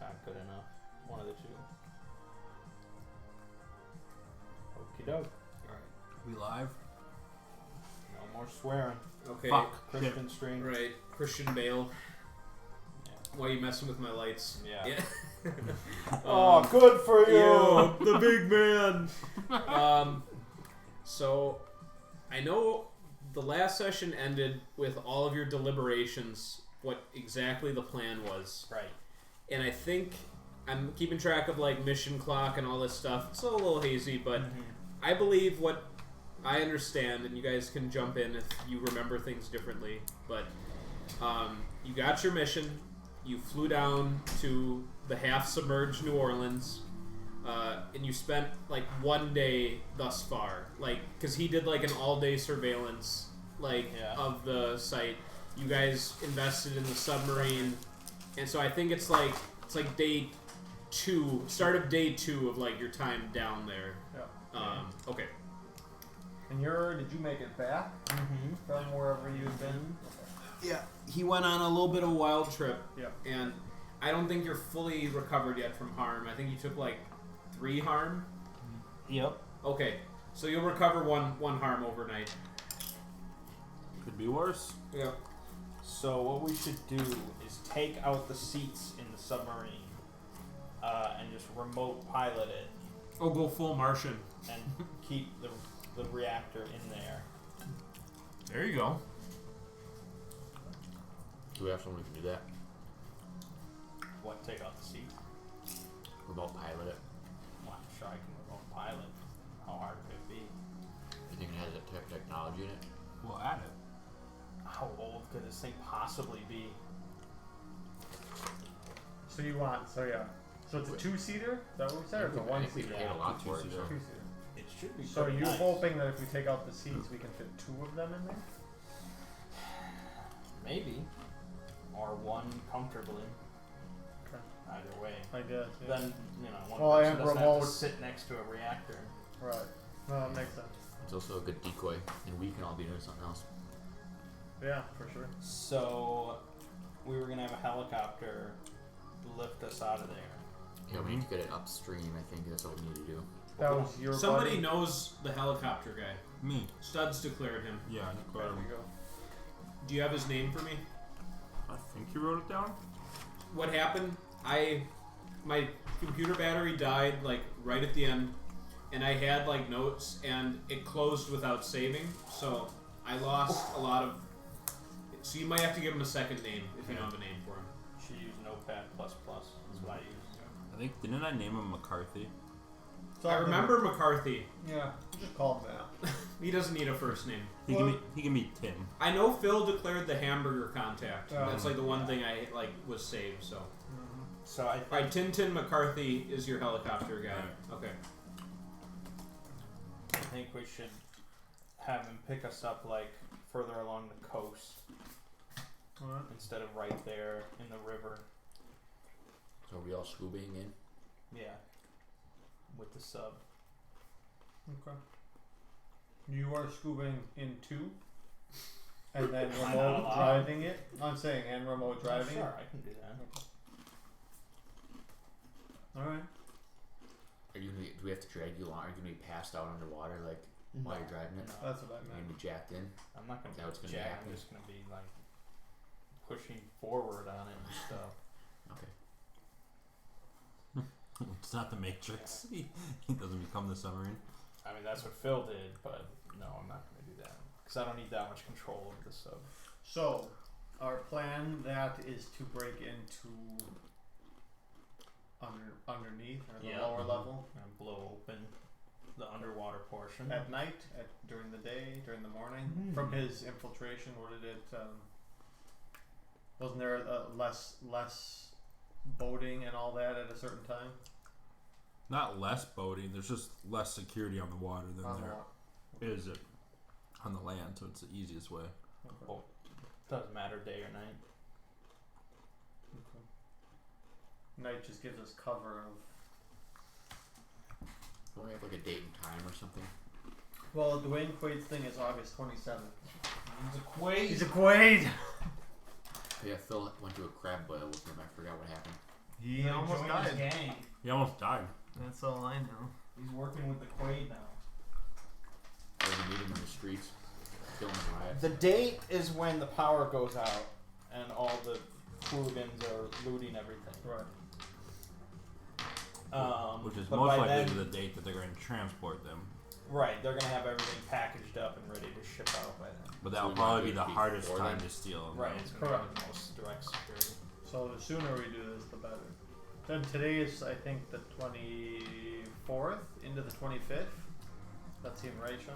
not good enough. One of the two. Okie doke. Alright. We live? No more swearing. Okay. Fuck. Christian stream. Right. Christian Bale. Yeah. Why are you messing with my lights? Yeah. Yeah. Oh, good for you! The big man! So, I know the last session ended with all of your deliberations, what exactly the plan was. Right. And I think I'm keeping track of like mission clock and all this stuff. It's a little hazy, but I believe what I understand, and you guys can jump in if you remember things differently. But you got your mission. You flew down to the half-submerged New Orleans, and you spent like 1 day thus far. Like, because he did like an all-day surveillance, like of the site. You guys invested in the submarine, and so I think it's like day 2, start of day 2 of like your time down there. Yeah. Okay. And did you make it back from wherever you've been? Yeah, he went on a little bit of a wild trip. Yeah. And I don't think you're fully recovered yet from harm. I think you took like 3 harm. Yep. Okay, so you'll recover one harm overnight. Could be worse. Yeah. So what we should do is take out the seats in the submarine and just remote pilot it Oh, go full Martian. and keep the reactor in there. There you go. Do we have someone who can do that? What, take out the seats? Remote pilot it. Well, I'm sure I can remote pilot. How hard could it be? You think it has that technology in it? We'll add it. How old could this thing possibly be? So you want, so it's a 2-seater? Is that what we said? Or it's a I think we 1-seater? paid a lot for it. 2-seater. It should be So pretty you're nice. hoping that if we take out the seats, we can fit 2 of them in there? Maybe. Or one comfortably. Okay. Either way. I guess, yeah. Then, one Well, person and doesn't have to remote- sit next to a reactor. Right. No, that makes sense. It's also a good decoy, and we can all be doing something else. Yeah, for sure. So, we were going to have a helicopter lift us out of there. Yeah, we need to get it upstream. I think that's what we need to do. That was your Somebody buddy? knows the helicopter guy. Me. Studs declared him. Yeah, I There declared we him. go. Do you have his name for me? I think you wrote it down. What happened? My computer battery died like right at the end, and I had like notes, and it closed without saving, so I lost a lot of. So you might have to give him a second name if you don't have a name for him. She used Notepad++. That's what I used. I think, didn't I name him McCarthy? I remember McCarthy. Yeah, just call him that. He doesn't need a first name. He can be Tim. I know Phil declared the hamburger contact. Oh. That's like the one thing I like was saved. So, So I all right, Tintin McCarthy is your helicopter guy. Okay. think we should have him pick us up like further along the coast Alright. instead of right there in the river. So are we all scubaing in? Yeah. With the sub. Okay. You are scooping in 2? And then Am I not remote allowed? driving it? I'm saying, and remote driving Sure, I can do that. it? Alright. Are you gonna be, do we have to drag you along? Are you gonna be passed out underwater like while you're driving it? No, That's what I Are you meant. gonna be jacked in? I'm not gonna Is that what's be gonna be jacked. I'm happening? just gonna be like pushing forward on it and stuff. Okay. It's not the Matrix. He doesn't become the submarine. I mean, that's what Phil did, but no, I'm not gonna do that because I don't need that much control over the sub. So, our plan that is to break into underneath or the lower level And blow open the underwater portion. at night, during the day, during the morning. From his infiltration, what did it? Wasn't there less boating and all that at a certain time? Not less boating. There's just less security on the water than On the there wa- is on the land, so it's the easiest way. Okay. Well, doesn't matter day or night. Okay. Night just gives us cover of. Don't we have like a date and time or something? Well, Dwayne Quaid's thing is August 27th. He's a Quaid. He's a Quaid! Yeah, Phil went to a crab boil with him. I forgot what happened. He almost Join his died. gang. He almost died. That's all I know. He's working with the Quaid now. Or we meet him in the streets, killing riots. The date is when the power goes out and all the hooligans are looting everything. Right. Which is but most by likely then- the date that they're going to transport them. Right, they're gonna have everything packaged up and ready to ship out by then. But So that'll we probably might be do the it hardest before time then? to steal them. Right, though. it's gonna be Correct. the most direct security. So the sooner we do this, the better. Then today is, I think, the 24th into the 25th. That seemed right, Sean?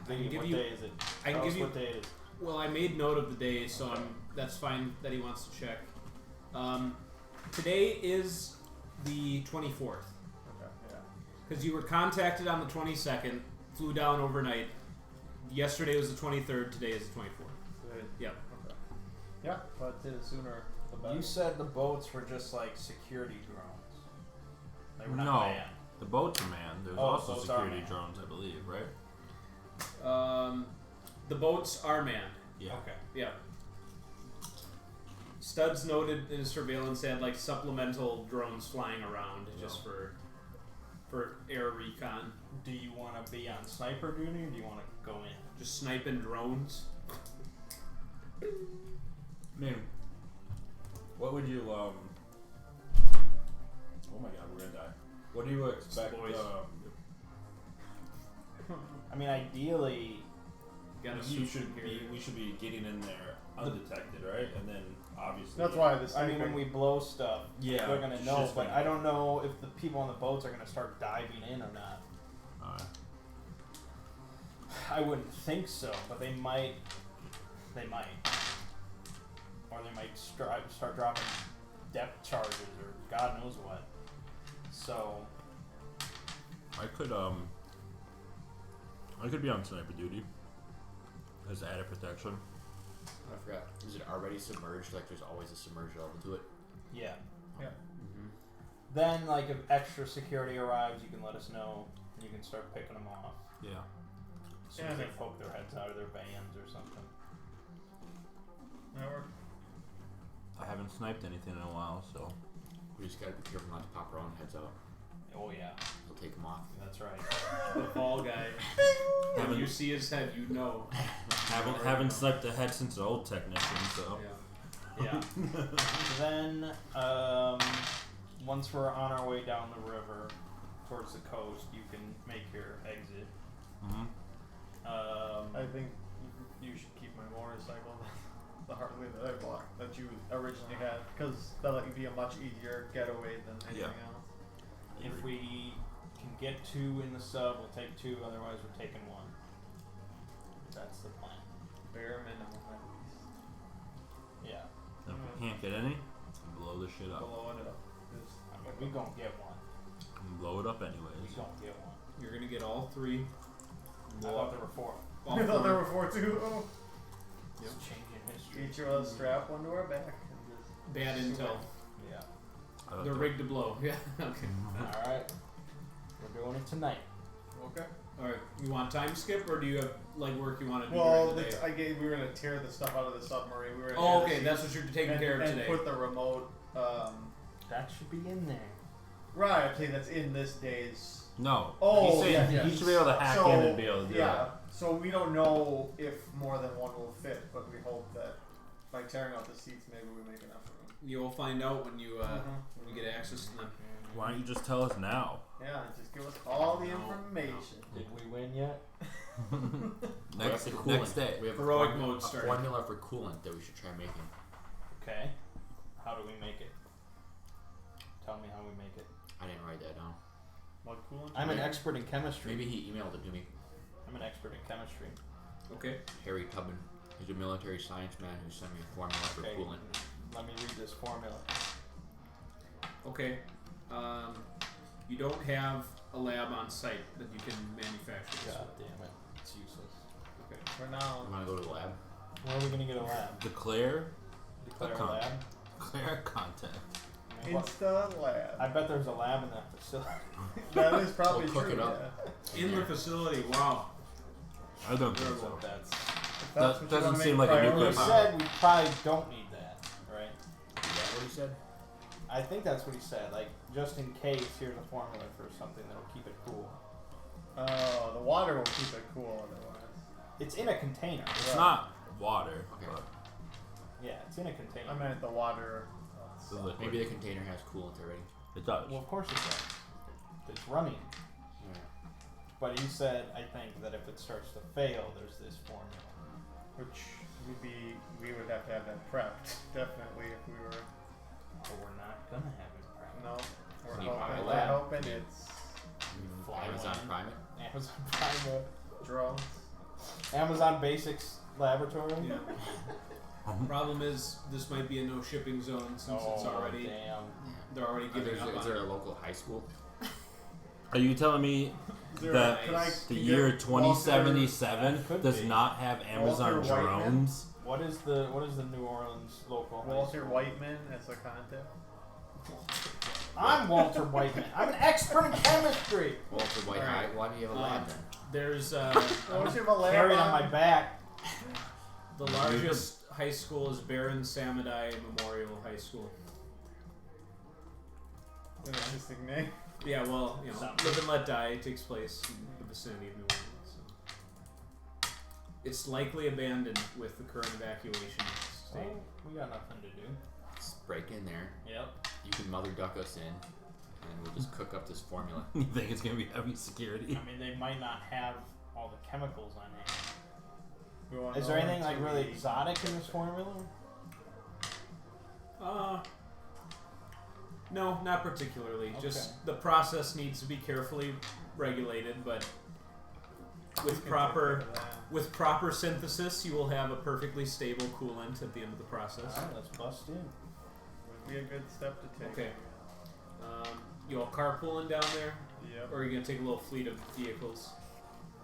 I can give What you- day is it? I can Tell give us you. what day it is. Well, I made note of the day, so that's fine that he wants to check. Today is the 24th. Okay, yeah. Because you were contacted on the 22nd, flew down overnight. Yesterday was the 23rd, today is the 24th. Good. Yep. Okay. Yeah, but the sooner the better. You said the boats were just like security drones. They were not No. manned. The boats are manned. There's Oh, also boats are security manned. drones, I believe, right? The boats are manned. Yeah. Okay. Yeah. Studs noted in his surveillance had like supplemental drones flying around just for air recon. Do you want to be on sniper duty or do you want to go in? Just sniping drones. I mean, what would you Oh my God, we're gonna die. What do you expect? Boys. I mean, ideally, Got a we suit should here. be getting in there undetected, right? And then obviously. That's why this. I mean, when we blow stuff, Yeah, they're gonna it's know. just But gonna- I don't know if the people on the boats are gonna start diving in or not. I wouldn't think so, but they might. They might, or they might start dropping depth charges or God knows what. So I could be on sniper duty as added protection. I forgot. Is it already submerged? Like there's always a submerged level to it? yeah. Yeah. Mm-hmm. Then, like, if extra security arrives, you can let us know. And you can start picking them off. Yeah. As soon as they poke their heads out of their vans or something. Or I haven't sniped anything in a while, so. We just gotta be careful not to pop our own heads out. Oh yeah, They'll take them off. that's right. The fall guy. When you see his head, you know. Haven't sniped a head since the old technician, so. Yeah. Yeah. Then, once we're on our way down the river towards the coast, you can make your exit. Mm-hmm. I think you should keep my motorcycle, the Harley that I bought, that you originally had, because that'll be a much easier getaway than anything else. If we can get 2 in the sub, we'll take 2. Otherwise, we're taking 1. That's the plan. Bare minimum, at least. Yeah. If we can't get any, blow the shit up. Blow it up. Just I mean, we gonna get 1. Blow it up We anyways. gonna get 1. You're gonna get all 3. I thought there were 4. All I thought there 4. were 4 too. Oh. It's changing history. Each of us strap one to our back. And just Bad intel. Yeah. I thought They're there- rigged to blow. Yeah. Okay. All right. We're doing it tonight. Okay. All right. You want time skip, or do you have like work you want to do Well, during the day? we were gonna tear the stuff out of the submarine. We were gonna Oh, add okay. the That's what you're taking care of and today. put the remote. That should be in there. Right. I think that's in this day's. No. Oh, He's saying yeah. he should be able to hack So, in and be able to do yeah. So we don't know if more than one will fit, but we hope that by tearing out the seats, maybe we make enough room. You'll find out when you Mhm. when you get access to them. it. Why don't you just tell us now? Yeah, just give us all the No, information. Did we win yet? Next We have next day. We have Heroic a mode a started. formula for coolant that we should try making. Okay. How do we make it? Tell me how we make it. I didn't write that down. What coolant? I'm an expert in chemistry. Maybe he emailed it to me. I'm an expert in chemistry. Okay. Harry Tubman. He's a military science man who sent me a formula for Okay. coolant. Let me read this formula. Okay. You don't have a lab on site that you can manufacture this God with. damn it. It's useless. Okay. For now. You want to go to the lab? Where are we gonna get a lab? Declare Declare a con- lab? declare contact. I mean, what- Insta I lab. bet there's a lab in that facility. That is probably We'll cook true. it up. Yeah. In the facility. Wow. I don't think so. That's. If That that's what you doesn't wanna seem make like a We nuclear priority- power. said we probably don't need that, right? Is that what he said? I think that's what he said. Like, just in case, here's a formula for something that'll keep it cool. Oh, the water will keep it cool otherwise. It's in a container. It's not water. Okay. But Yeah, it's in a container. I meant the water. the liquid. Maybe the container has coolant already. It does. Well, of course it does. It's running. Yeah. But he said, I think, that if it starts to fail, there's this formula. Which we would have to have that prepped, definitely, if we were. But we're not gonna have it prepped. No, Can you buy we're that? hoping it's Amazon Prime it. Amazon Prime. drones. Amazon Basics Laboratory. Yeah. Problem is, this might be a no shipping zone since it's already Damn. they're already giving up Is on there it. a local high school? Are you telling me There- that can I the get year Walter- 2077 Could does be. not have Amazon Walter Whiteman? drones? What is the New Orleans local? high Walter school? Whiteman as a contact. I'm Walter Whiteman. I'm an expert in chemistry. Walter White Alright. High. Why do you have a lab then? There's Don't you have a lab Carried on my back. the largest high school is Baron Samadai Memorial High School. An interesting name. Yeah, well, you know, Something. Live and Let Die takes place in the vicinity of New Orleans. So. It's likely abandoned with the current evacuation state. Well, we got nothing to do. Just break in there. Yep. You can mother duck us in, and we'll just cook up this formula. You think it's gonna be heavy security? I mean, they might not have all the chemicals on hand. We want Is there no anything one like to really be- exotic in this formula? No, not particularly. Okay. Just the process needs to be carefully regulated, but We with can proper take care of that. with proper synthesis, you will have a perfectly stable coolant at the end of the process. Alright, let's bust in. Would be a good step to take. Okay. You all carpooling down there, Yep. or are you gonna take a little fleet of vehicles?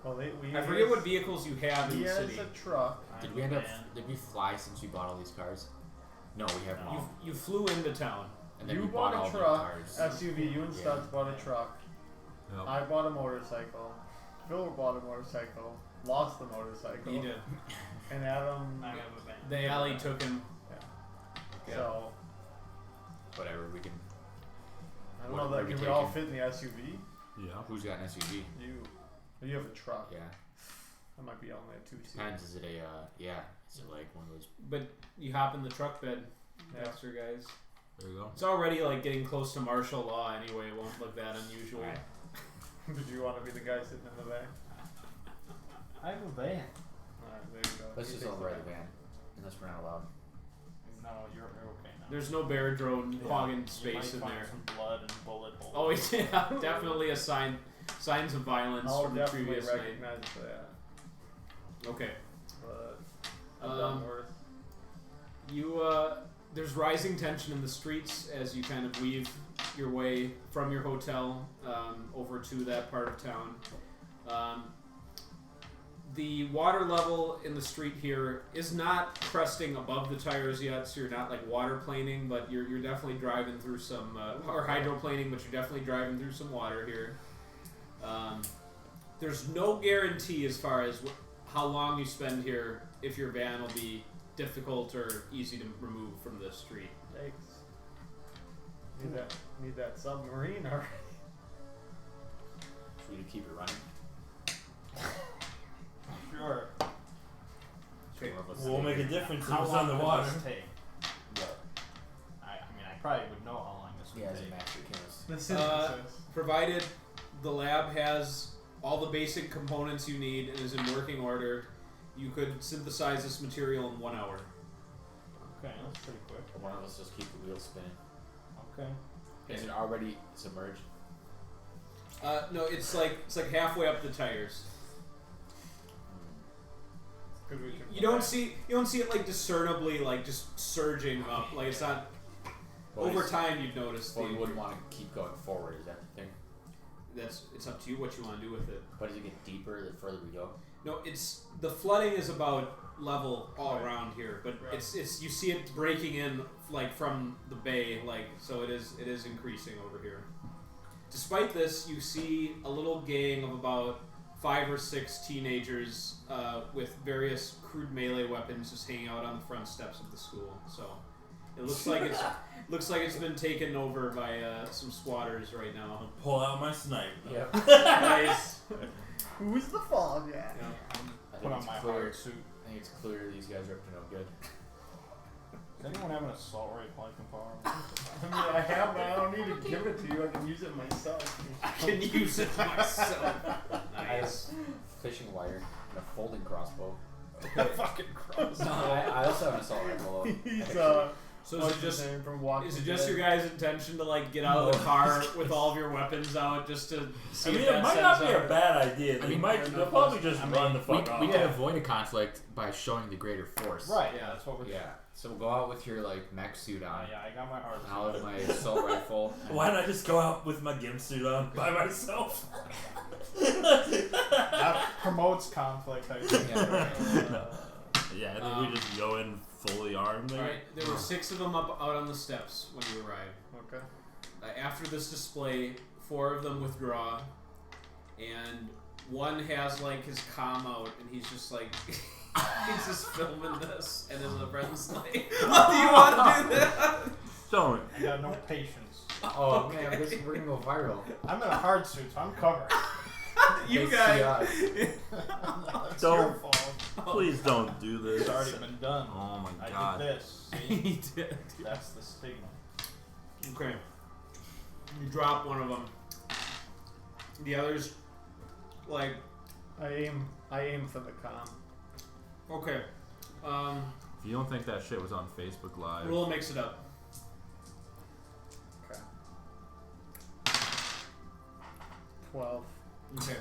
Well, we I forget what vehicles you have in he the has city. a truck. Did we end up? Did we fly since we bought all these cars? No, we haven't. No. You flew into town. And then You we bought bought all a the truck, cars. SUV. You and Yeah. Studs bought a truck. Yep. I bought a motorcycle. Phil bought a motorcycle. Lost the motorcycle. You did. And Adam. I have a van. The alley took him. So Whatever. We can. I don't What know are that we can we all taking? fit in the SUV? Yeah. Who's got an SUV? You have a truck. Yeah. That might be only a 2-seater. Depends. Is it a? Yeah. Is it like one of those? But you hop in the truck bed, Yeah. extra guys. There you go. It's already like getting close to martial law anyway. It won't look that unusual. Alright. Did you want to be the guy sitting in the back? I have a van. Alright, there you go. Let's He just takes override the the van, unless we're not allowed. No, you're okay now. There's no bear drone Yeah, hogging you space might in find there. some blood and bullet holes. Oh yeah, definitely a signs of violence I'll from the definitely previous night. recognize that. Okay. But I've done worse. There's rising tension in the streets as you kind of weave your way from your hotel over to that part of town. The water level in the street here is not cresting above the tires yet, so you're not like waterplaning, but you're definitely driving through some, or hydroplaning, but you're definitely driving through some water here. There's no guarantee as far as how long you spend here if your van will be difficult or easy to remove from the street. Yikes. Need that submarine already. Should we keep it running? Sure. Okay. More of a We'll make a standard. difference if How it's long on the would water. this take? I mean, I probably would know how long this would Yeah, as a take. master chemist. The synthesis. Provided the lab has all the basic components you need and is in working order, you could synthesize this material in 1 hour. Okay, that's pretty quick. Or one of us just keep the wheels spinning. Okay. Is it already submerged? No, it's like halfway up the tires. Could we You don't see it like discernibly like just surging up. Like it's not over time. You've noticed Well, we the, wouldn't want to keep going forward. Is that the thing? it's up to you what you want to do with it. But does it get deeper the further we go? No, it's the flooding is about level all around here, but Right. it's you see it breaking in like from the bay, like so it is increasing over here. Despite this, you see a little gang of about 5 or 6 teenagers with various crude melee weapons just hanging out on the front steps of the school. So It looks like it's been taken over by some squatters right now. Pull out my sniper. Yep. Nice. Who's the fog? Yeah. I Put think on it's my clear. hard suit. I think it's clear these guys are up to no good. Does anyone have an assault rifle I can borrow? I mean, I have, but I don't need to give it to you. I can use it myself. I can use it myself. I have Nice. fishing wire and a folding crossbow. Fucking cross. No, I also have an assault rifle. He's actually. So what's is it his just name from Walking is it just Dead? your guys' intention to like get out of the car with all of your weapons out just to see I mean, if it that might not sends be out? a bad idea. I mean, they'll probably just run the We fuck off. can avoid a conflict by showing the greater force. Right, Yeah. that's what we're Yeah. So we'll go out with your like mech suit on. yeah, I got my hard And I'll have suit. my assault rifle. and- Why not just go out with my gimp suit on by myself? That promotes conflict, I think. Yeah, right. No. Yeah, I think we just go in fully armed there. Alright, there were 6 of them up out on the steps when you arrived. Okay. After this display, 4 of them withdraw, and one has like his comm out, and he's just like, he's just filming this, and his friend's like, "Oh, do you want to do that?" Don't. I got no patience. Oh man, we're gonna go viral. I'm in a hard suit, so I'm covered. You They see guys. us. It's Don't. your fault. Please don't do this. It's already been done. Oh my I god. did this. See? He did. That's the stigma. Okay. You drop one of them. The others, like, I aim for the comm. okay. If you don't think that shit was on Facebook Live, Roll mix it up. Okay. 12. Okay.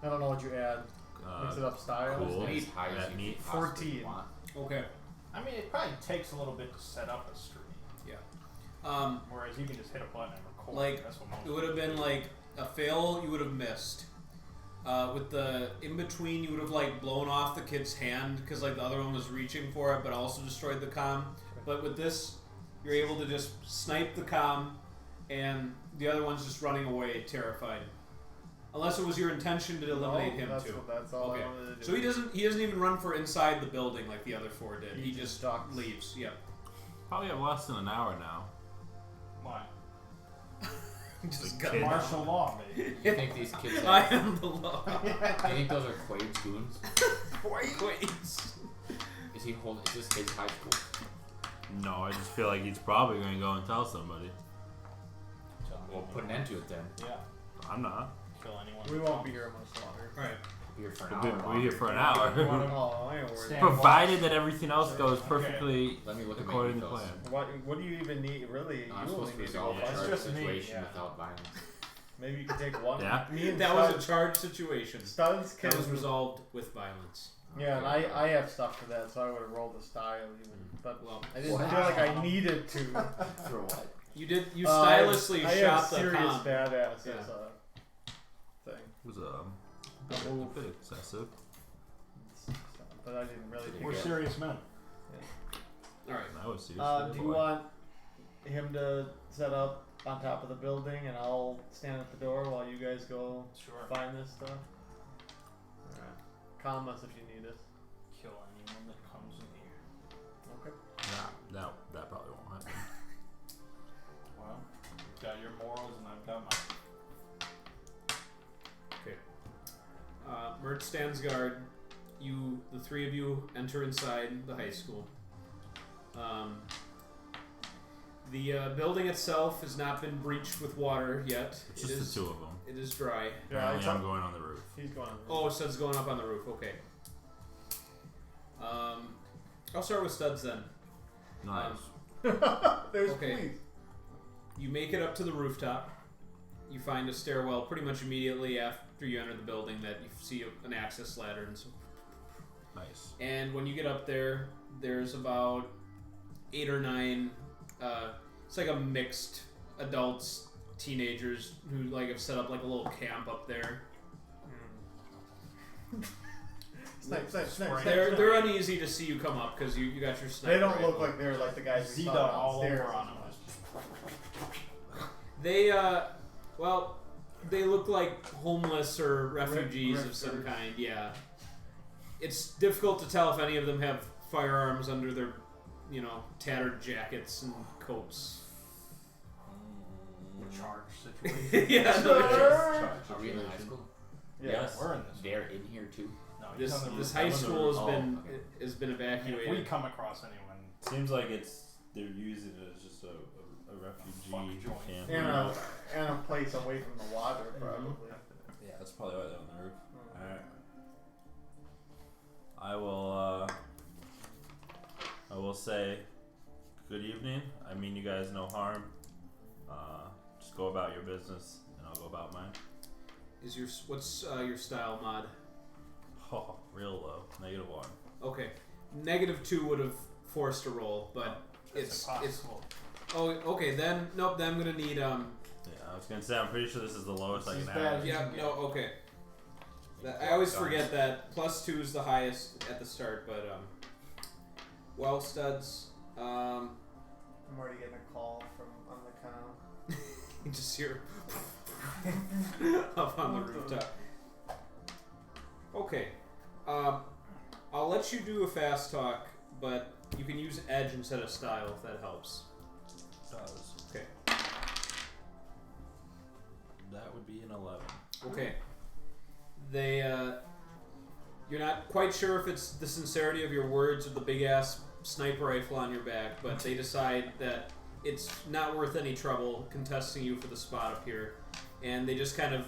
I don't know what you add. Mix it up style. cool. As high as That you neat. can possibly 14. want. Okay. I mean, it probably takes a little bit to set up a stream. Whereas you can just hit a button and record. Like, That's what most it would have been like a fail you would have missed. With the in between, you would have like blown off the kid's hand because like the other one was reaching for it, but also destroyed the comm. But with this, you're able to just snipe the comm, and the other one's just running away, terrified. Unless it was your intention to eliminate him that's too. That's all Okay. I wanted to do. So he doesn't even run for inside the building like the other 4 did. He just ducks. leaves. Yep. probably have less than an hour now. Why? Just The got kid. Martial law, baby. You think these kids I have, am the law. you think those are Quaid's goons? Quaid's. Is this his high school? No, I just feel like he's probably going to go and tell somebody. Well, put an end to it then. Yeah. I'm not. Kill anyone. We won't be here much longer. Alright. Be here for an We'll hour. be here for an Oh, hour. I ain't worried. Stand- Provided that everything else goes Okay. perfectly Let me look at my according to emails. plan. What do you even need? Really, I'm you supposed only to need to go resolve a It's five. charge just me, situation yeah. without violence. Maybe you could take one. Yeah. Me and That was Studs- a charged situation. Studs That was can. resolved with violence. Yeah, and I have stuff for that, so I would have rolled a style even, but Well, I didn't Wow. feel like I needed to. For what? you I stylishly have shot the serious comm. badass Yeah. as a thing, It was a a move, bit excessive. but I didn't really. Did We're Yeah. serious men. Alright. That was serious. Do you want him to set up on top of the building, and I'll stand at the door while you guys go Sure. find this stuff? Alright. Calm us if you need us. Kill anyone that comes in here. Okay. Nah, that probably won't happen. Well, you've got your morals and I've got mine. Mert stands guard. The 3 of you, enter inside the high school. The building itself has not been breached with water yet. It's just the 2 of them. It is dry. Apparently, I'm going on the roof. He's going. Oh, Studs going up on the roof. Okay. I'll start with Studs then. Nice. There's Okay. police. You make it up to the rooftop. You find a stairwell pretty much immediately after you enter the building that you see an access ladder and so. Nice. And when you get up there, there's about 8 or 9. It's like a mixed adults, teenagers who like have set up like a little camp up there. Snipe. They're uneasy to see you come up because you got your sniper They don't rifle. look like they're like the guys we Zeta saw all downstairs. over on them. They well, they look like homeless or refugees of some Rifters. kind. Yeah, it's difficult to tell if any of them have firearms under their tattered jackets and coats. Charge situation. Yeah. Are we in high school? Yes, we're in this. They're in here too. No, he's This on the this roof. high school okay. has been I mean, evacuated. if we come across anyone, Seems like they're using it as just a refugee Fuck joint. camp. And a place away from the water, probably. Yeah, that's probably why they're on the roof. Mm. Alright. I will say good evening. I mean you guys no harm. Just go about your business and I'll go about mine. What's your style mod? Oh, real low. -1. Okay, -2 would have forced a roll, but it's it's impossible. oh okay then nope. Then I'm gonna need Yeah, I was gonna say I'm pretty sure this is the lowest I This can is bad. have. yeah no okay. I always forget that +2 is the highest at the start, but well studs. I'm already getting a call from on the comm. You just hear up on the rooftop. Okay, I'll let you do a fast talk, but you can use edge instead of style if that helps. Does. Okay. That would be an 11. Okay. They, you're not quite sure if it's the sincerity of your words or the big ass sniper rifle on your back, but they decide that it's not worth any trouble contesting you for the spot up here, and they just kind of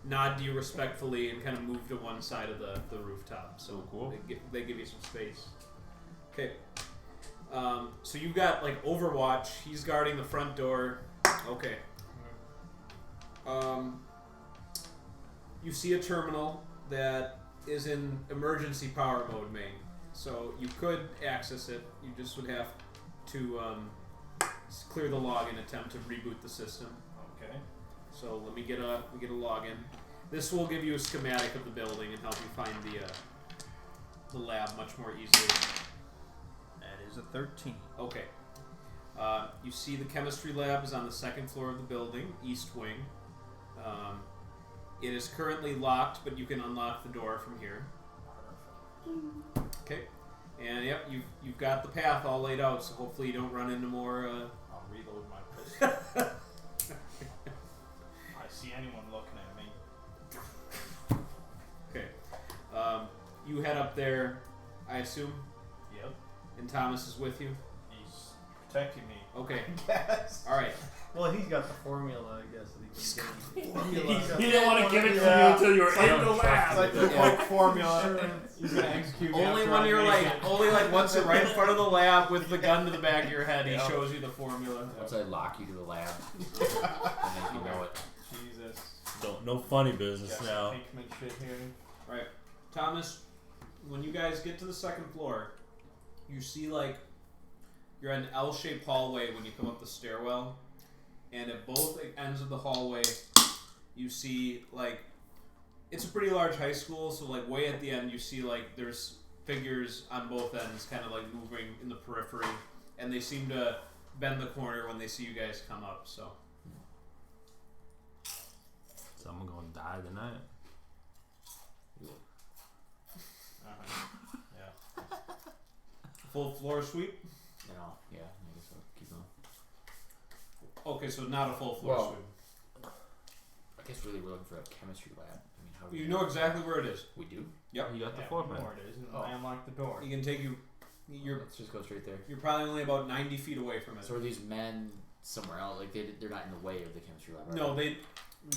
nod to you respectfully and kind of move to one side of the rooftop. So Cool. They give you some space. Okay. So you've got like Overwatch. He's guarding the front door. Okay. You see a terminal that is in emergency power mode, main. So you could access it. You just would have to clear the login attempt to reboot the system. Okay. So let me get a login. This will give you a schematic of the building and help you find the lab much more easily. That is a 13. Okay. You see the chemistry lab is on the second floor of the building, east wing. It is currently locked, but you can unlock the door from here. Okay. And yep, you've got the path all laid out, so hopefully you don't run into more. I'll reload my pistol. I see anyone looking at me. Okay. You head up there, I assume, Yep. and Thomas is with you. He's protecting me. Okay. Yes. All right. Well, he's got the formula, I guess, that he can give you. He didn't want to give it to you until you were in the It's lab. like the Yeah. Coke formula. He's gonna execute me Only after when I you're make like, it. only like once you're right in front of the lab with the gun to the back of your head, he Yeah. shows you the formula. Once I lock you to the lab, and then you know it. Jesus. No funny business Jesse now. Pinkman shit here. Right. Thomas, when you guys get to the second floor, you see like you're in an L-shaped hallway when you come up the stairwell, and at both ends of the hallway, you see like it's a pretty large high school, so like way at the end you see like there's figures on both ends kind of like moving in the periphery, and they seem to bend the corner when they see you guys come up, so. Someone gonna die tonight. Yeah. Full floor sweep? You know, yeah, I guess I'll keep going. Okay, so not a full floor Well, sweep. I guess really we're looking for a chemistry lab. I mean, how do You know exactly where it is. We do? Yep. You got the Yeah, floor I know plan. where it is, and Oh. I unlocked the door. You can take you. Let's just go straight there. You're probably only about 90 feet away from it. So are these men somewhere else? Like they're not in the way of the chemistry lab, right? No,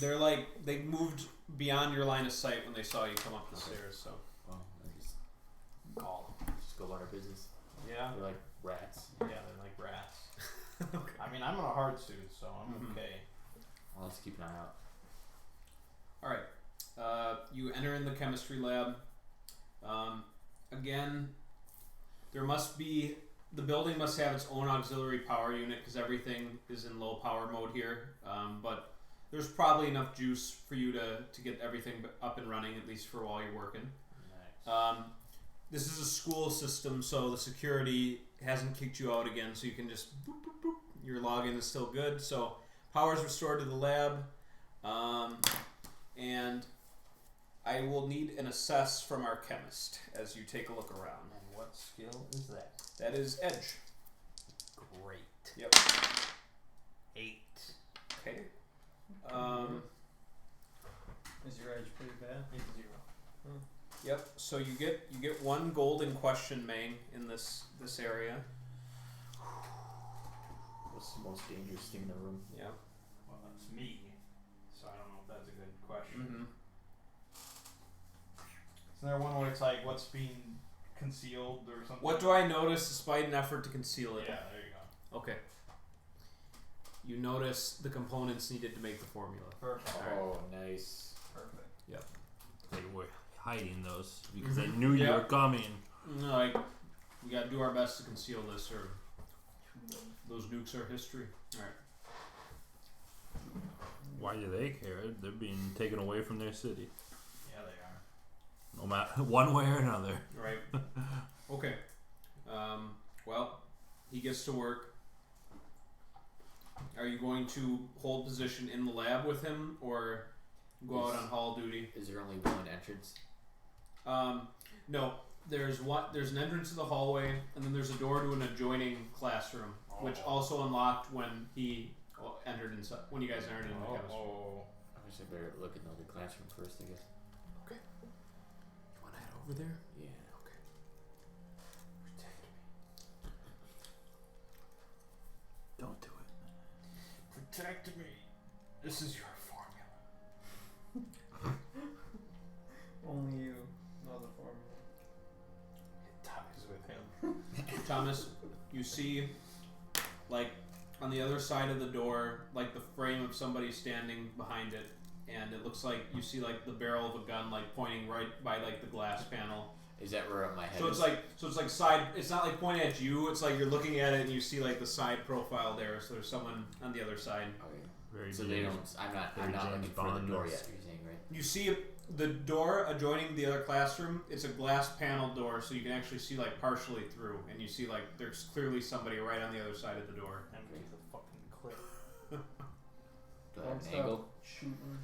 they're like they moved beyond your line of sight when they saw you come up the Okay. stairs. So Well, I just call them. Just go about our business. Yeah. They're like rats. Yeah, they're like rats. okay. I mean, I'm in a hard suit, so I'm Mhm. okay. I'll just keep an eye out. All right. You enter in the chemistry lab. Again, there must be the building must have its own auxiliary power unit because everything is in low power mode here. But there's probably enough juice for you to get everything up and running at least for while you're working. Nice. This is a school system, so the security hasn't kicked you out again, so you can just boop, boop, boop. Your login is still good. So power's restored to the lab, and I will need an assess from our chemist as you take a look around. And what skill is that? That is edge. Great. Yep. 8. Okay. Is your edge pretty bad? 0. Yep. So you get 1 gold in question, Mang, in this area. What's the most dangerous thing in the room? Yeah. Well, that's me. So I don't know if that's a good question. Mm-hmm. Is there one where it's like what's being concealed or something? What do I notice despite an effort to conceal it? Yeah, there you go. Okay. You notice the components needed to make the formula. Perfect. Oh, nice. Perfect. They were hiding those because they knew you Yeah. were coming. No, like, we gotta do our best to conceal this, or those nukes are history. Alright. Why do they care? They're being taken away from their city. Yeah, they are. No matter one way or another. Right. Okay. Well, he gets to work. Are you going to hold position in the lab with him, or go out on hall duty? Is there only one entrance? No. There's an entrance to the hallway, and then there's a door to an adjoining classroom, which also unlocked when he entered inside. When you guys entered into the chemistry. I guess I better look in the other classroom first, I guess. Okay. You want to head over there? Yeah. Okay. Protect me. Don't do it. Protect me. This is your formula. Only you know the formula. It ties with him. Thomas, you see, like, on the other side of the door, like the frame of somebody standing behind it, and it looks like you see like the barrel of a gun like pointing right by like the glass panel. Is that where my head So is? it's like side. It's not like pointing at you. It's like you're looking at it and you see like the side profile there. So there's someone on the other side. Okay. Very So James- they don't. I'm not very looking James for the Bond door is- yet. You're saying, right? You see the door adjoining the other classroom. It's a glass panel door, so you can actually see like partially through, and you see like there's clearly somebody right on the other side of the door. Empty the fucking clip. Do I have Don't an stop angle? shooting.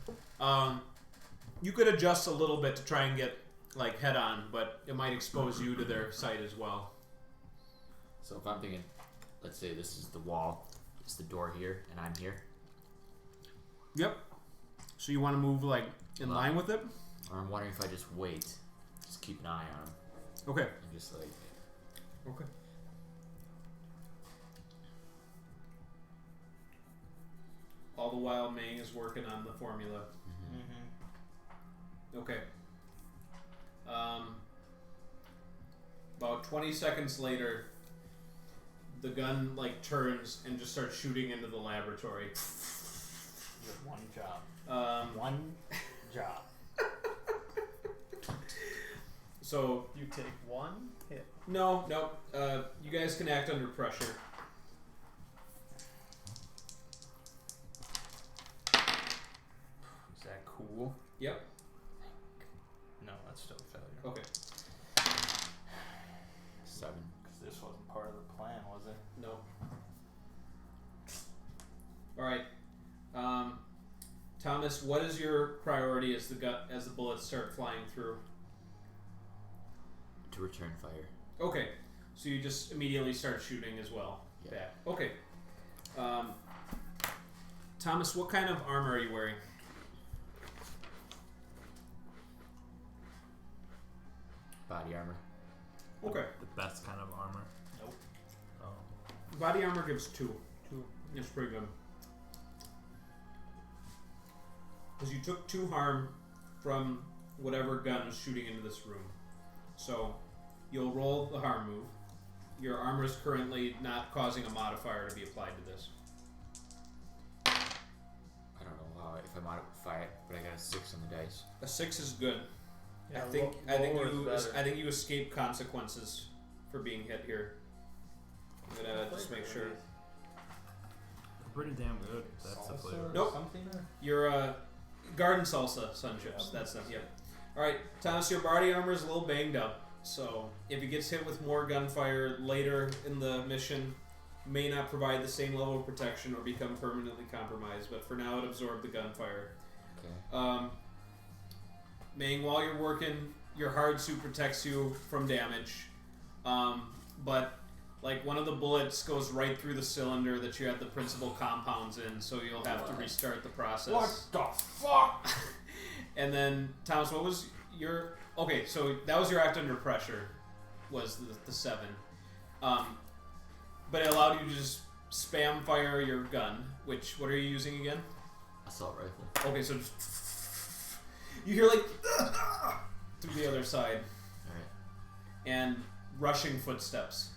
You could adjust a little bit to try and get like head on, but it might expose you to their sight as well. So if I'm thinking, let's say this is the wall, it's the door here, and I'm here, Yep. So you want to move like in line with it? or I'm wondering if I just wait, just keep an eye on him, Okay. and just like. Okay. All the while, Mang is working on the formula. Mm-hmm. Okay. About 20 seconds later, the gun like turns and just starts shooting into the laboratory. You have one job. One job. So You take one hit. no. You guys can act under pressure. Is that cool? Yep. No, that's still a failure. Okay. 7. Because this wasn't part of the plan, was it? No. All right. Thomas, what is your priority as the bullets start flying through? To return fire. Okay, so you just immediately start shooting as well. Yeah. Back. Okay. Thomas, what kind of armor are you wearing? Body armor. Okay. The best kind of armor. Nope. Oh. Body armor gives 2. 2. It's pretty good. Because you took 2 harm from whatever gun was shooting into this room. So you'll roll the harm move. Your armor is currently not causing a modifier to be applied to this. I don't know if I modify it, but I got a 6 on the dice. A 6 is good. Yeah, I think lower is better. I think you escape consequences for being hit here. I'm gonna just make sure. Pretty damn good. That's the Salsa flavor. or Nope. Something? Your garden salsa sun chips. That's them. Yep. All right, Thomas. Your body armor is a little banged up, so if it gets hit with more gunfire later in the mission, may not provide the same level of protection or become permanently compromised. But for now, it absorbed the gunfire. Okay. Mang, while you're working, your hard suit protects you from damage, but Like one of the bullets goes right through the cylinder that you have the principal compounds in, so you'll have to restart the process. What the fuck? And then Thomas, what was your? Okay, so that was your act under pressure, was the 7, but it allowed you to just spam fire your gun. Which what are you using again? Assault rifle. Okay, so just you hear like through the other side, Alright. and rushing footsteps.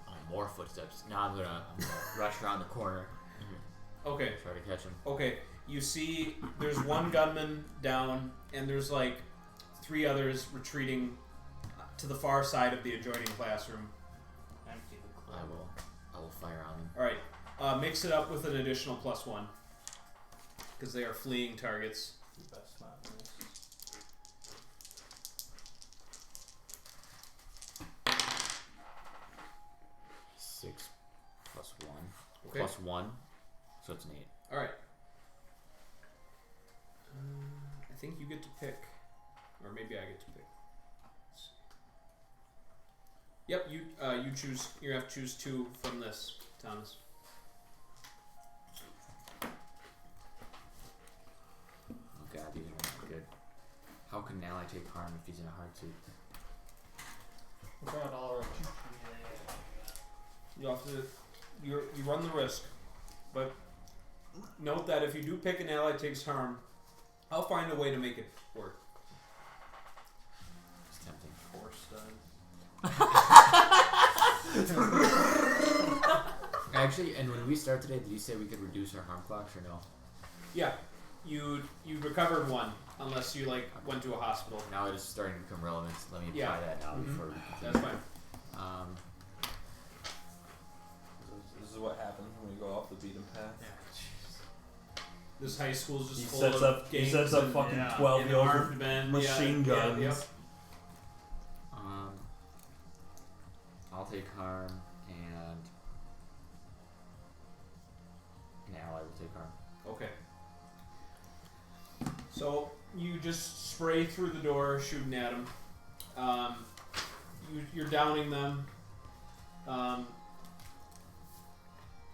Oh, more footsteps. Now I'm gonna rush around the corner. Okay. Try to catch him. Okay, you see there's one gunman down, and there's like 3 others retreating to the far side of the adjoining classroom. Empty the clip. I will fire on him. Alright, mix it up with an additional +1. Because they are fleeing targets. You best not miss. Six plus 1. Okay. Plus 1. So it's an 8. Alright. I think you get to pick. Or maybe I get to pick. Yep, you choose. You have to choose 2 from this, Thomas. Oh god, these are not good. How can an ally take harm if he's in a hard suit? We're going all around. You have to. You run the risk, but note that if you do pick an ally takes harm, I'll find a way to make it work. It's tempting. Poor stud. Actually, and when we start today, did you say we could reduce our harm clocks or no? Yeah, you recovered 1 unless you like went to a hospital. Now it is starting to become relevant. Let me apply Yeah. that now Mhm. before we continue. That's fine. This is what happens when we go off the beaten path. This high school's just He full sets of up. He gangs sets up and- fucking yeah, 12-year-olds armed with men, machine yeah, guns. yep. I'll take harm, and an ally will take harm. Okay. So you just spray through the door, shooting at them. You're downing them.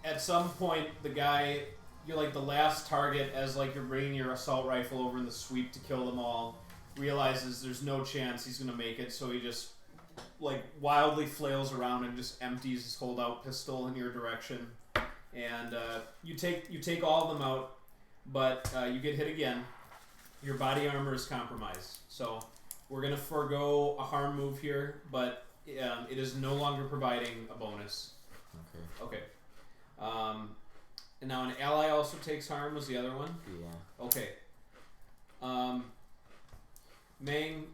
At some point, the guy, you're like the last target as like you're bringing your assault rifle over in the sweep to kill them all, realizes there's no chance he's gonna make it, so he just like wildly flails around and just empties his holdout pistol in your direction. And you take all of them out, but you get hit again. Your body armor is compromised, so we're gonna forego a harm move here, but it is no longer providing a bonus. Okay. Okay. And now an ally also takes harm. Was the other one? Yeah. Okay. Mang,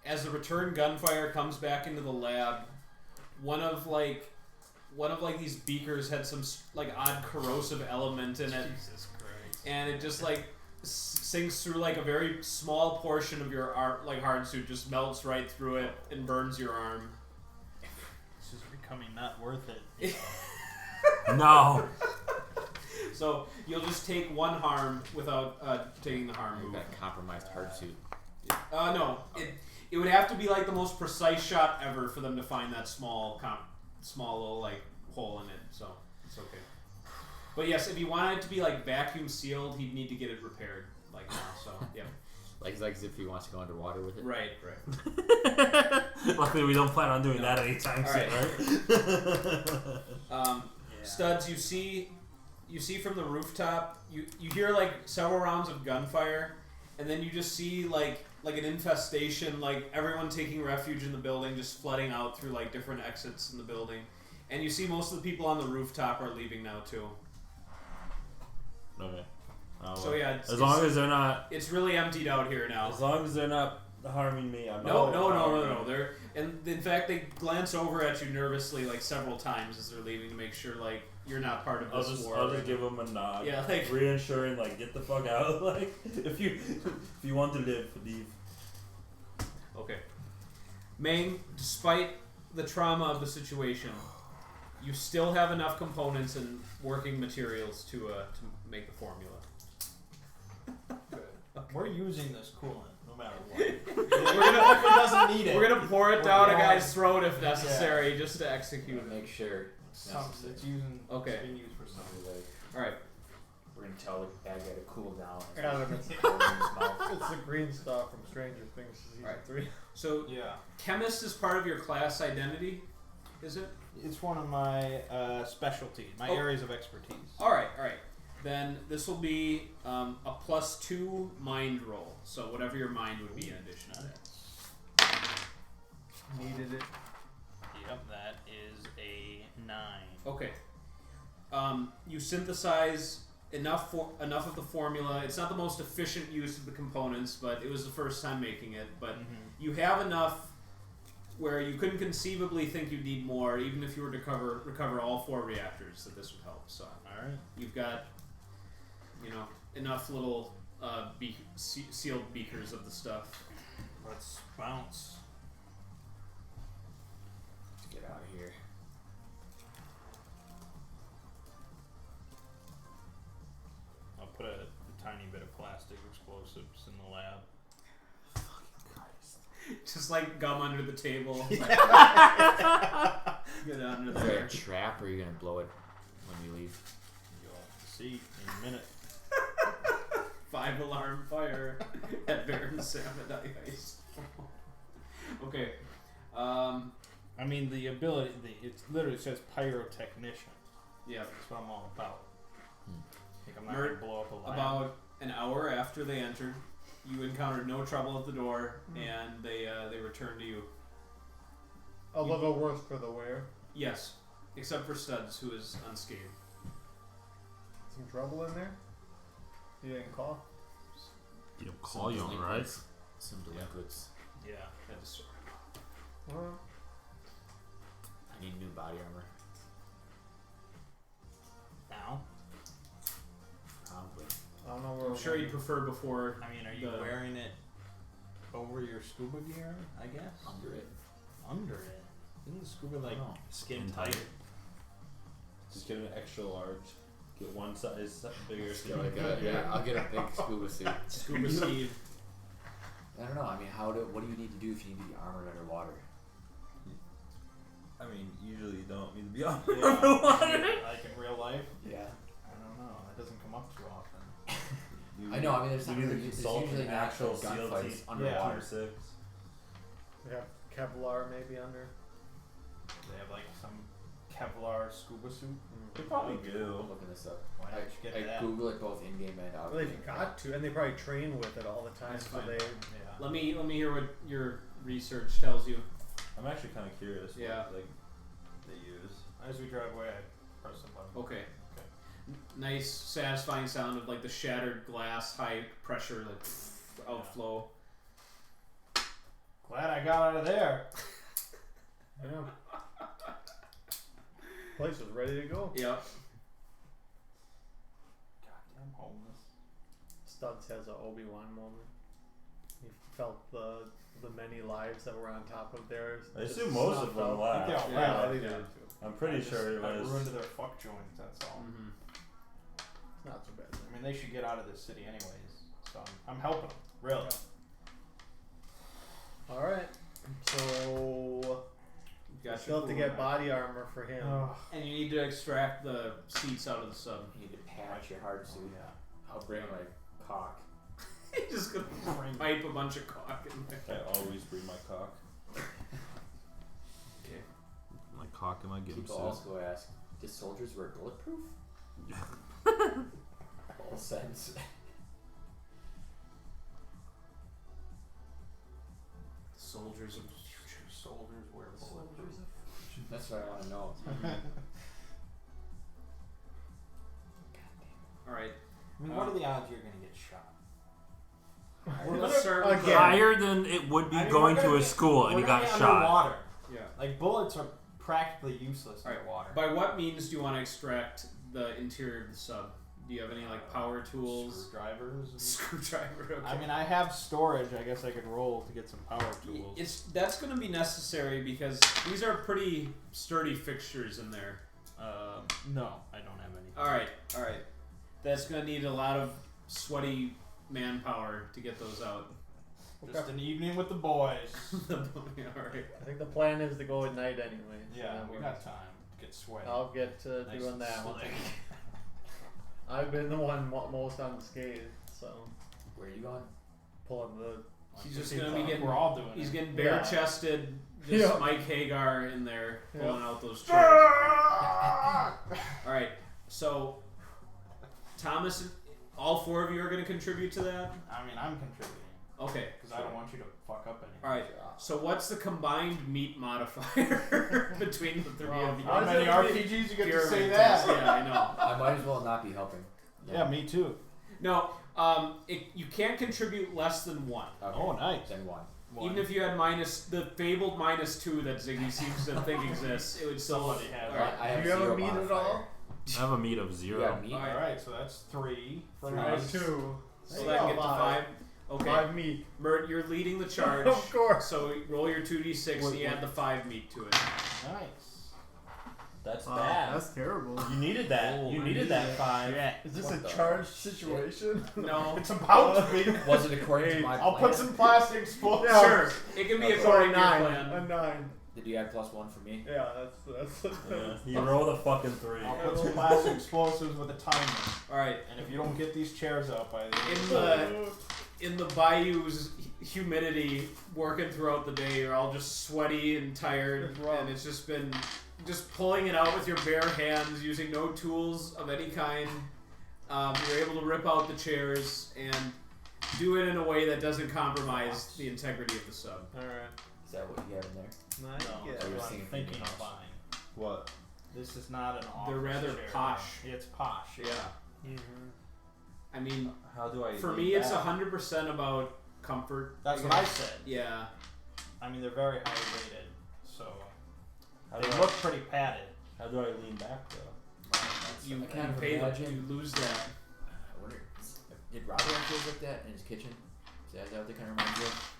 as the return gunfire comes back into the lab, one of these beakers had some like odd corrosive element in it, Jesus Christ. and it just like sinks through like a very small portion of your hard suit, just melts right through it and burns your arm. This is becoming not worth it. No. So you'll just take 1 harm without taking the harm I've move. got compromised hard suit. No, it would have to be like the most precise shot ever for them to find that small little like hole in it. So it's okay. But yes, if you wanted it to be like vacuum sealed, he'd need to get it repaired like now. So yeah. Like as if he wants to go underwater with it. Right. Luckily, we don't plan on doing No. that anytime soon, Alright. right? Studs, you see from the rooftop, you hear like several rounds of gunfire, and then you just see like an infestation, like everyone taking refuge in the building, just flooding out through like different exits in the building, and you see most of the people on the rooftop are leaving now too. Okay. So yeah, as long as they're not, it's really emptied out here now. as long as they're not harming me, I'm No. They're and in fact they glance over at you nervously like several times as they're leaving to make sure like you're not part of this war. I'll just give them a nod. Yeah, like reassuring, like get the fuck out. Like if you want to live, leave. okay. Mang, despite the trauma of the situation, you still have enough components and working materials to make the formula. Good. We're using this coolant. no matter what. Even if it doesn't need it. We're gonna pour it We're down a going- guy's throat if necessary, just to You execute. would make sure it's Some, necessary. it's using. Okay. It's being used for something. Like, All right. we're gonna tell the bad guy to cool down. Yeah, it's, it's the green stuff from Stranger Things season Right. 3. So, Yeah. chemist is part of your class identity, is it? It's one of my specialties, my Oh. areas of expertise. All right. Then this will be a +2 mind roll. So whatever your mind would be in addition to that. Needed it. Yep, that is a 9. Okay. You synthesize enough of the formula. It's not the most efficient use of the components, but it was the first time making it. But you have enough where you couldn't conceivably think you'd need more, even if you were to recover all 4 reactors. That this would help. So All right. you've got, enough little sealed beakers of the stuff. Let's bounce. Let's get out of here. I'll put a tiny bit of plastic explosives in the lab. Just like gum under the table. Get under Is there there. a trap, or are you gonna blow it when we leave? You'll see in a minute. 5-alarm fire at Baron Ice. Okay. I mean, the ability, it literally says pyrotechnician. Yeah. That's what I'm all about. I think I'm not Mert, going to blow up a lab. About an hour after they entered, you encountered no trouble at the door, and they returned to you. A little worse for the wear. Yes, except for Studs, who is unscathed. Some trouble in there? You didn't call? You don't Some call you on, right? delinquents. Some delinquents. Yeah. That is- Well, I need new body armor. Now? Probably. I don't know where I'm sure you'd prefer before. I mean, are you The- wearing it over your scuba gear, I guess? Under it. Under it? Isn't the scuba like No. skin Skin tight? tight. Just get an extra large. Get one size bigger. So like I'll get a big scuba suit. Scuba Steve. I don't know. I mean, what do you need to do if you need to be armored underwater? I mean, usually you don't need to be on. Yeah. Like in real life? Yeah. I don't know. That doesn't come up too often. You I know. I mean, there's you not need to really, there's consult usually an not actual actual SEAL gunfights team. underwater. 6. we have Kevlar maybe under. They have like some Kevlar scuba suit. They probably I'm do. looking this up. Why don't you get I that? Google it both in game and out. Well, they've got to, and they probably train with it all the time. That's So fine. they. Yeah. Let me hear what your research tells you. I'm actually kind of curious. Yeah. What, like they use. As we drive away, I press the button. Okay. Nice, satisfying sound of like the shattered glass, high pressure, like outflow. Glad I got out of there. Yeah. Place was ready to go. Yep. Goddamn homeless. Studs has a Obi-Wan moment. He felt the many lives that were on top of theirs. I just assume most snuffed of them out. laughed. I think they all Yeah, laughed. I think Yeah. they did too. I'm pretty sure it I was. ruined their fuck joints, that's all. Mm-hmm. It's not so bad. I mean, they should get out of this city anyways. So I'm helping them, really. All right. So Got still have to get body armor for him. And you need to extract the seats out of the sub. You need to patch your hard Oh, suit. yeah. I'll bring my cock. He's just gonna pipe a bunch of cock in there. I always bring my cock. Okay. My cock and my gimp People suit. also ask, did soldiers wear bulletproof? All sense. Soldiers of Soldiers wear bulletproof. That's what I want to know. All right. I mean, what are the odds you're gonna get shot? Let's start with Again. Higher than it would be I mean, going we're to gonna a be- school and we're you gonna got be shot. underwater. Yeah. Like bullets are practically useless in Alright, the water. By what means do you want to extract the interior of the sub? Do you have any like power tools? Screwdrivers. And Screwdriver. Okay. I mean, I have storage. I guess I could roll to get some power tools. That's going to be necessary because these are pretty sturdy fixtures in there. No, I don't have any. All right. That's going to need a lot of sweaty manpower to get those out. Just an evening with the boys. Alright. I think the plan is to go at night anyway. so Yeah, that we works. got time to get sweaty. I'll get to Nice doing and that one. slick. I've been the one most unscathed, so Where are you going? pulling the. He's just gonna be getting. We're all doing He's it. getting bare chested. Just Yeah. Mike Hagar in there pulling Yeah. out those chairs. All right, so Thomas, all 4 of you are going to contribute to that. I mean, I'm contributing Okay. because I don't want you to fuck up anything. All right. So what's the combined meat modifier between the 3 of you? How many RPGs you get to say Pyramid that? test, Yeah, I know. I might as well not be helping. Yeah, me too. No, you can't contribute less than 1. Okay. Oh, nice. Then 1. Even if you had the fabled -2 that Ziggy seems to think exists, it would still. Somebody has All right. I have Do you have a 0 meat at modifier. all? I have a meat of You 0. got meat? All right. Alright, so that's 3 for Three, us. 2. So that can get to 5. Okay. 5 meat. Mert, you're leading the charge. Of course. So roll your 2d6 and you add the 5 meat to it. Nice. That's Wow, bad. that's terrible. You needed that. Oh, you I needed needed that that. 5. Is this What a the charged situation? No. It's about to be. Was it according to my I'll plan? put some plastic explosives. Yeah. Sure. It can be Okay. So a according to your 9. plan. A 9. Did you add +1 for me? Yeah, that's Yeah. You roll the fucking 3. I'll put some plastic explosives with a timer. Alright. And if you don't get these chairs up by In the bayou's humidity, working throughout the day, you're all just sweaty and tired, It's rough. and it's just been just pulling it out with your bare hands, using no tools of any kind. You're able to rip out the chairs and do it in a way that doesn't compromise the integrity of the sub. Alright. Is that what you have in there? Nice. No, Yeah. that's you were what I'm thinking thinking house. of buying. What? This is not an office They're rather chair. posh. It's posh. Yeah. Mm-hmm. I mean, How do I? for lean me, it's back? 100% about comfort. That's what I said. Yeah. I mean, they're very high rated, so How they do look pretty padded. How do I lean back though? You I kind of pay them imagine. to lose that. I wonder, did Robert have things like that in his kitchen? Is that what they kind of remind you of?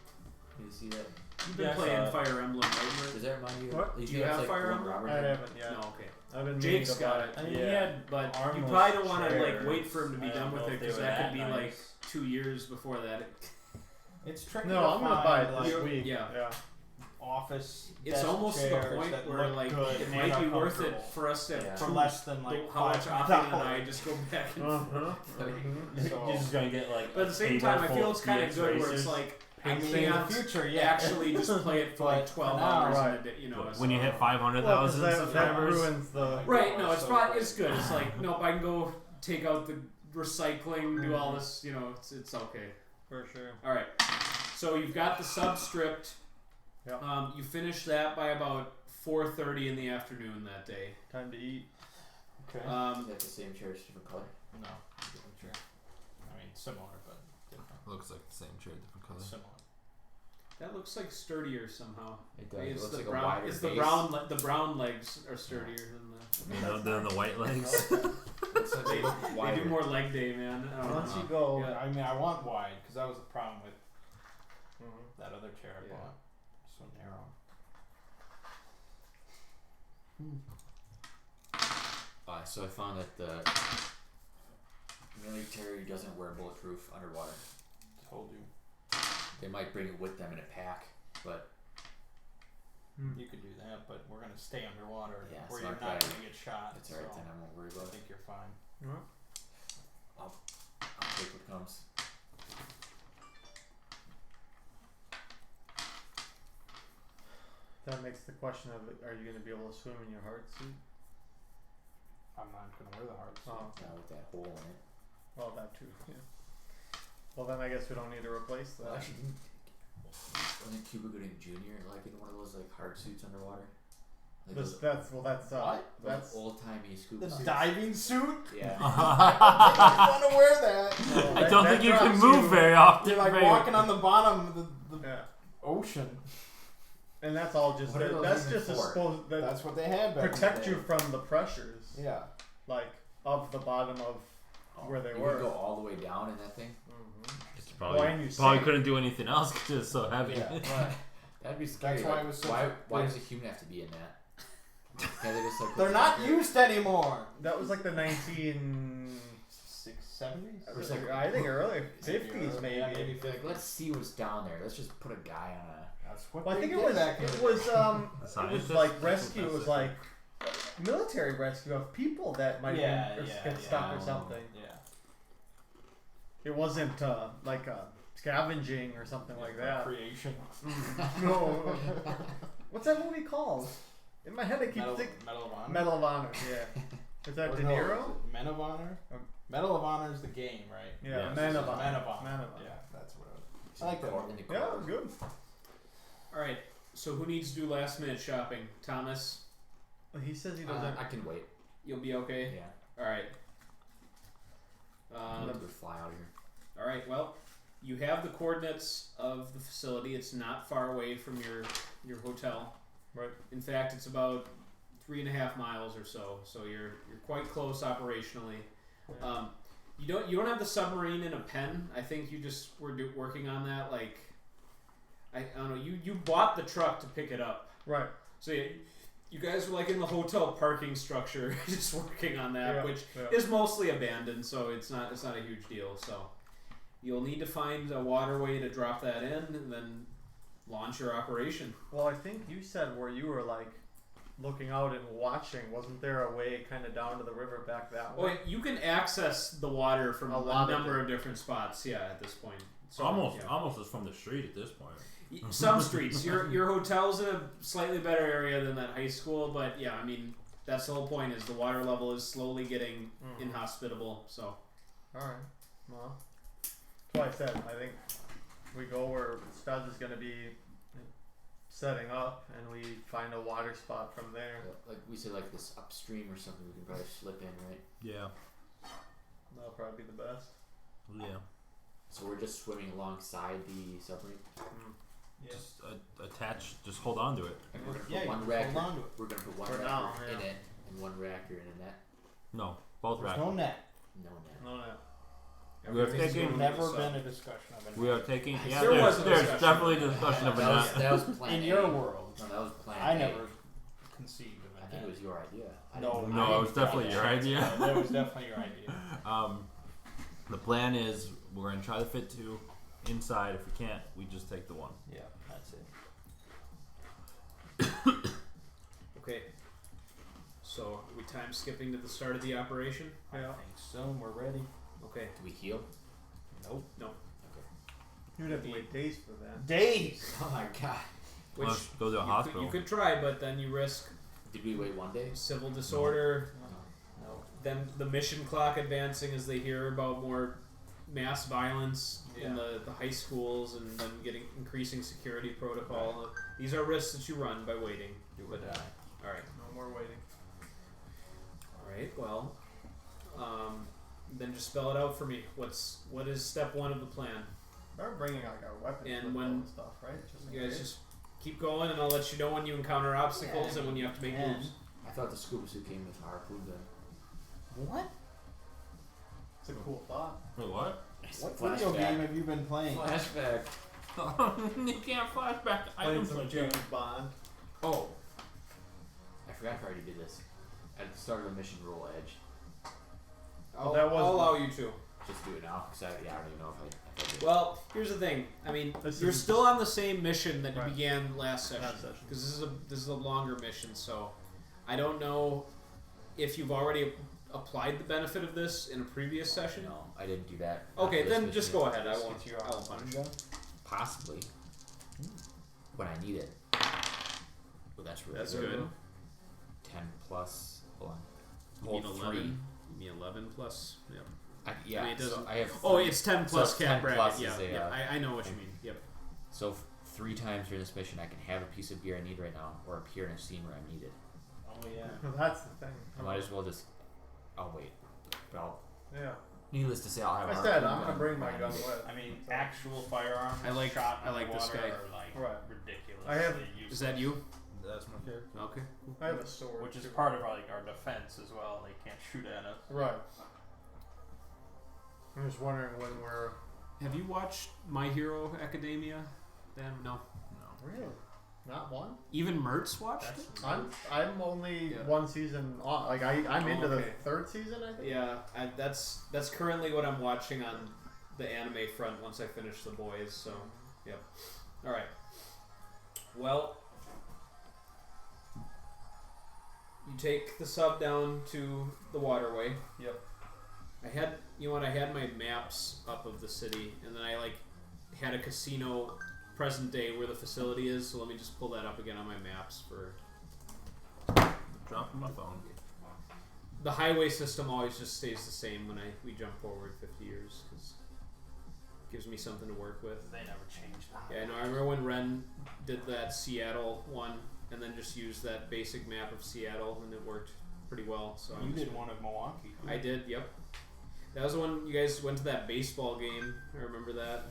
Did you see that? You've been Yes, playing Fire Emblem, right? Mert? Does that remind you of? What? You Do you have like Fire one Emblem? Robert I had? haven't yet. No, okay. I've been Jake's meaning to got buy it. I mean, Yeah. he had But you armless probably don't want to like chairs. wait for him to be I done don't with know it if they because were that that could be like nice. 2 years before that. It's tricky. No, to I'm gonna find, buy it like, this week. Yeah. office. It's desk almost to the chairs point that where look like good it and might are be worth it comfortable for us to Yeah. for less than like how much $5. Offing and I just go back and Uh-huh. So- You're just gonna get like. But at the same a time, I table feel full it's of kind of DX good where it's racers. like I I mean, in the can't future, yeah. actually just play it for like But 12 for now, hours right. in a day, you know. When you hit 500,000 Well, 'cause that subscribers. ruins the. Right, no, it's So fine. great. It's good. It's like, nope, I can go take out the recycling, do all this, you know, it's okay. For sure. All right. So you've got the sub stripped. Yep. You finished that by about 4:30 in the afternoon that day. Time to eat. Okay. Is that the same chair, just different color? No, different chair. I mean, similar, but different. Looks like the same chair, different color. Similar. That looks like sturdier somehow. It does. Maybe It it's looks the like a brown. wider It's the base. brown. The brown legs are sturdier than Than the white legs. Looks like they look the. They wider. do more leg day, man. I don't Once know. you go. Yeah. I mean, I want wide because that was the problem with Mhm. that other chair I Yeah. bought. So narrow. So I found that the military doesn't wear bulletproof underwater. Told you. They might bring it with them in a pack, but You could do that, but we're gonna stay underwater Yeah, where so you're I'm not glad- gonna get shot. it's alright so then. I won't worry I about it. think you're fine. I'll take what comes. That makes the question of are you going to be able to swim in your hard suit? I'm not gonna wear the hard suit. Oh, With that hole in it. well, that too. Yeah. Well, then I guess we don't need to replace that. Well, actually, wasn't Cuba Gooding Jr. like in one of those like hard suits underwater? Like This, those, that's What? that's old timey scuba The suits. diving suit? Yeah. I want to wear that. I don't think you can drops move you. very often. You're like very- walking on the bottom of the Yeah, ocean. and that's all just What are those that's even just a for? supposed that That's what they had back in the protect day. you from the pressures, Yeah. like of the bottom of. Where they you were. could go all the way down in that thing. Just Well, and you probably sink. couldn't do anything else because it's so heavy. Yeah. That'd be scary. That's why like, it was such why, a why good- does a human have to be in that? Can't they just like They're not used anymore. That was like the 1960s, 70s? I think early 50s maybe. Yeah, maybe 50s. Like, let's see what's down there. Let's just put a guy on a. That's what Well, I they think did it was back in the day. it was like rescue. It was like military rescue of people that might get stuck or something. Yeah. It wasn't like scavenging or something like that. Creation. No. What's that movie called? In my head, I keep thinking Medal of Honor. Medal of Honor. Yeah. Is that Or De no, Niro? is it Men of Honor? Medal of Honor is the game, right? Yeah, Yes. Men of Honor. Men of Honor. Men of Honor. Yeah, that's what it was. I like that Court- one. in the Yeah, court. good. All right. So who needs to do last minute shopping? Thomas, Well, he says he doesn't. I can wait. you'll be okay. Yeah. All right. I'm gonna fly out of here. All right. Well, you have the coordinates of the facility. It's not far away from your hotel. Right. In fact, it's about 3.5 miles or so. So you're quite close operationally. Yeah. You don't have the submarine in a pen. I think you just were working on that. Like, I don't know. You bought the truck to pick it up. Right. So you guys were like in the hotel parking structure, just working on that, Yeah, which yeah. is mostly abandoned. So it's not a huge deal. So you'll need to find a waterway to drop that in, and then launch your operation. Well, I think you said where you were like looking out and watching. Wasn't there a way kind of down to the river back that way? Well, you can access the water from A a lot of number of different spots. Yeah, at this point. So, almost yeah. almost as from the street at this point. Some streets. Your hotel's in a slightly better area than that high school, but yeah, I mean that's the whole point. Is the water level is slowly getting inhospitable. So. All right. Well, that's why I said I think we go where Studs is going to be setting up, and we find a water spot from there. Like we said, like this upstream or something. We can probably slip in, right? Yeah. That'll probably be the best. Yeah. So we're just swimming alongside the submarine. Yeah. Just attach. Just hold on to it. Like we're gonna put Yeah, one you reactor. hold on to it. We're gonna put one For reactor now, in yeah. it and one reactor in a net. No, both There's rackets. no net. No net. No, no. We are Everything's taking- going Never so. been a discussion of it. We are taking. Yeah, There was a there's discussion. definitely a discussion of a That was, net. that was plan in A. your world. No, that was plan I A. never conceived of I it. think it was your idea. I No, didn't- No, I it was definitely didn't your have a chance. idea. No, that was definitely your idea. The plan is we're gonna try to fit 2 inside. If we can't, we just take the 1. Yeah, that's it. Okay. So are we time skipping to the start of the operation? I think so. We're ready. Okay. Do we heal? Nope. You'd have to wait days for that. Days. Oh my god. Which Let's go to a you hospital. you could try, but then you risk Did we wait 1 day? civil disorder. No. Then the mission clock advancing as they hear about more mass violence in the high schools, and then getting increasing security protocol. These are risks that you run by waiting. Do or die. All right. No more waiting. All right. Well, then just spell it out for me. What is step 1 of the plan? We're bringing like our weapons And with when- all and stuff, right? Just in You guys case. just keep going, and I'll let you know when you encounter obstacles Yeah, and when you have to make and- moves. I thought the scuba suit came with harpoon gun. What? It's a cool thought. Wait, what? What video game have you been playing? Flashback. You can't flashback Playing items some like James that. Bond. Oh, I forgot I already did this. At the start of the mission, roll edge. I'll, that was I'll the- allow you to. Just do it now, because I don't even know if I did. Well, here's the thing. I mean, This you're is- still on the same mission that you Right. began last session, Last session. because this is a longer mission. So, I don't know if you've already applied the benefit of this in a previous session. No, I didn't do that. Okay, After this then just mission. go ahead. I Just won't. get you I won't punish you. Possibly. When I need it. Well, that's really That's good. good. 10 plus. Hold on. You mean Hold 11? 3. You mean 11 plus? Yep. Yeah, I mean, it so doesn't- I have. Oh, 3. it's 10 So plus it's cap 10 bracket. plus Yeah, is a, yeah. uh, I know what you mean. Yep. So 3 times during this mission, I can have a piece of gear I need right now, or appear in a scene where I'm needed. Oh yeah. Well, that's the thing. I might as well just. I'll wait. But I'll. Yeah. Needless to say, I'll have. I a said harpoon I'm gonna gun bring my when I gun need it. with. I mean, actual firearms I like- shot in I like the this water guy. are like Right. ridiculous. I have- Is that you? That's my character. Okay. I have a sword. Which is too. part of like our defense as well. They can't shoot at us. Right. I'm just wondering when we're Have you watched My Hero Academia? Then no. really. Not one. Even Mertz watched it. I'm only Yeah. one season on. Like I'm into the okay. third season, I think. Yeah, that's currently what I'm watching on the anime front once I finish The Boys. So, yep. All right. Well, you take the sub down to the waterway. Yep. I had my maps up of the city, and then I had a casino present day where the facility is. So let me just pull that up again on my maps for. Dropping my phone. The highway system always just stays the same when we jump forward 50 years because it gives me something to work with. They never changed that. Yeah, I know. I remember when Ren did that Seattle one, and then just used that basic map of Seattle, and it worked pretty well. So You did one of Milwaukee. Too. I did. Yep. That was the one you guys went to that baseball game. I remember that.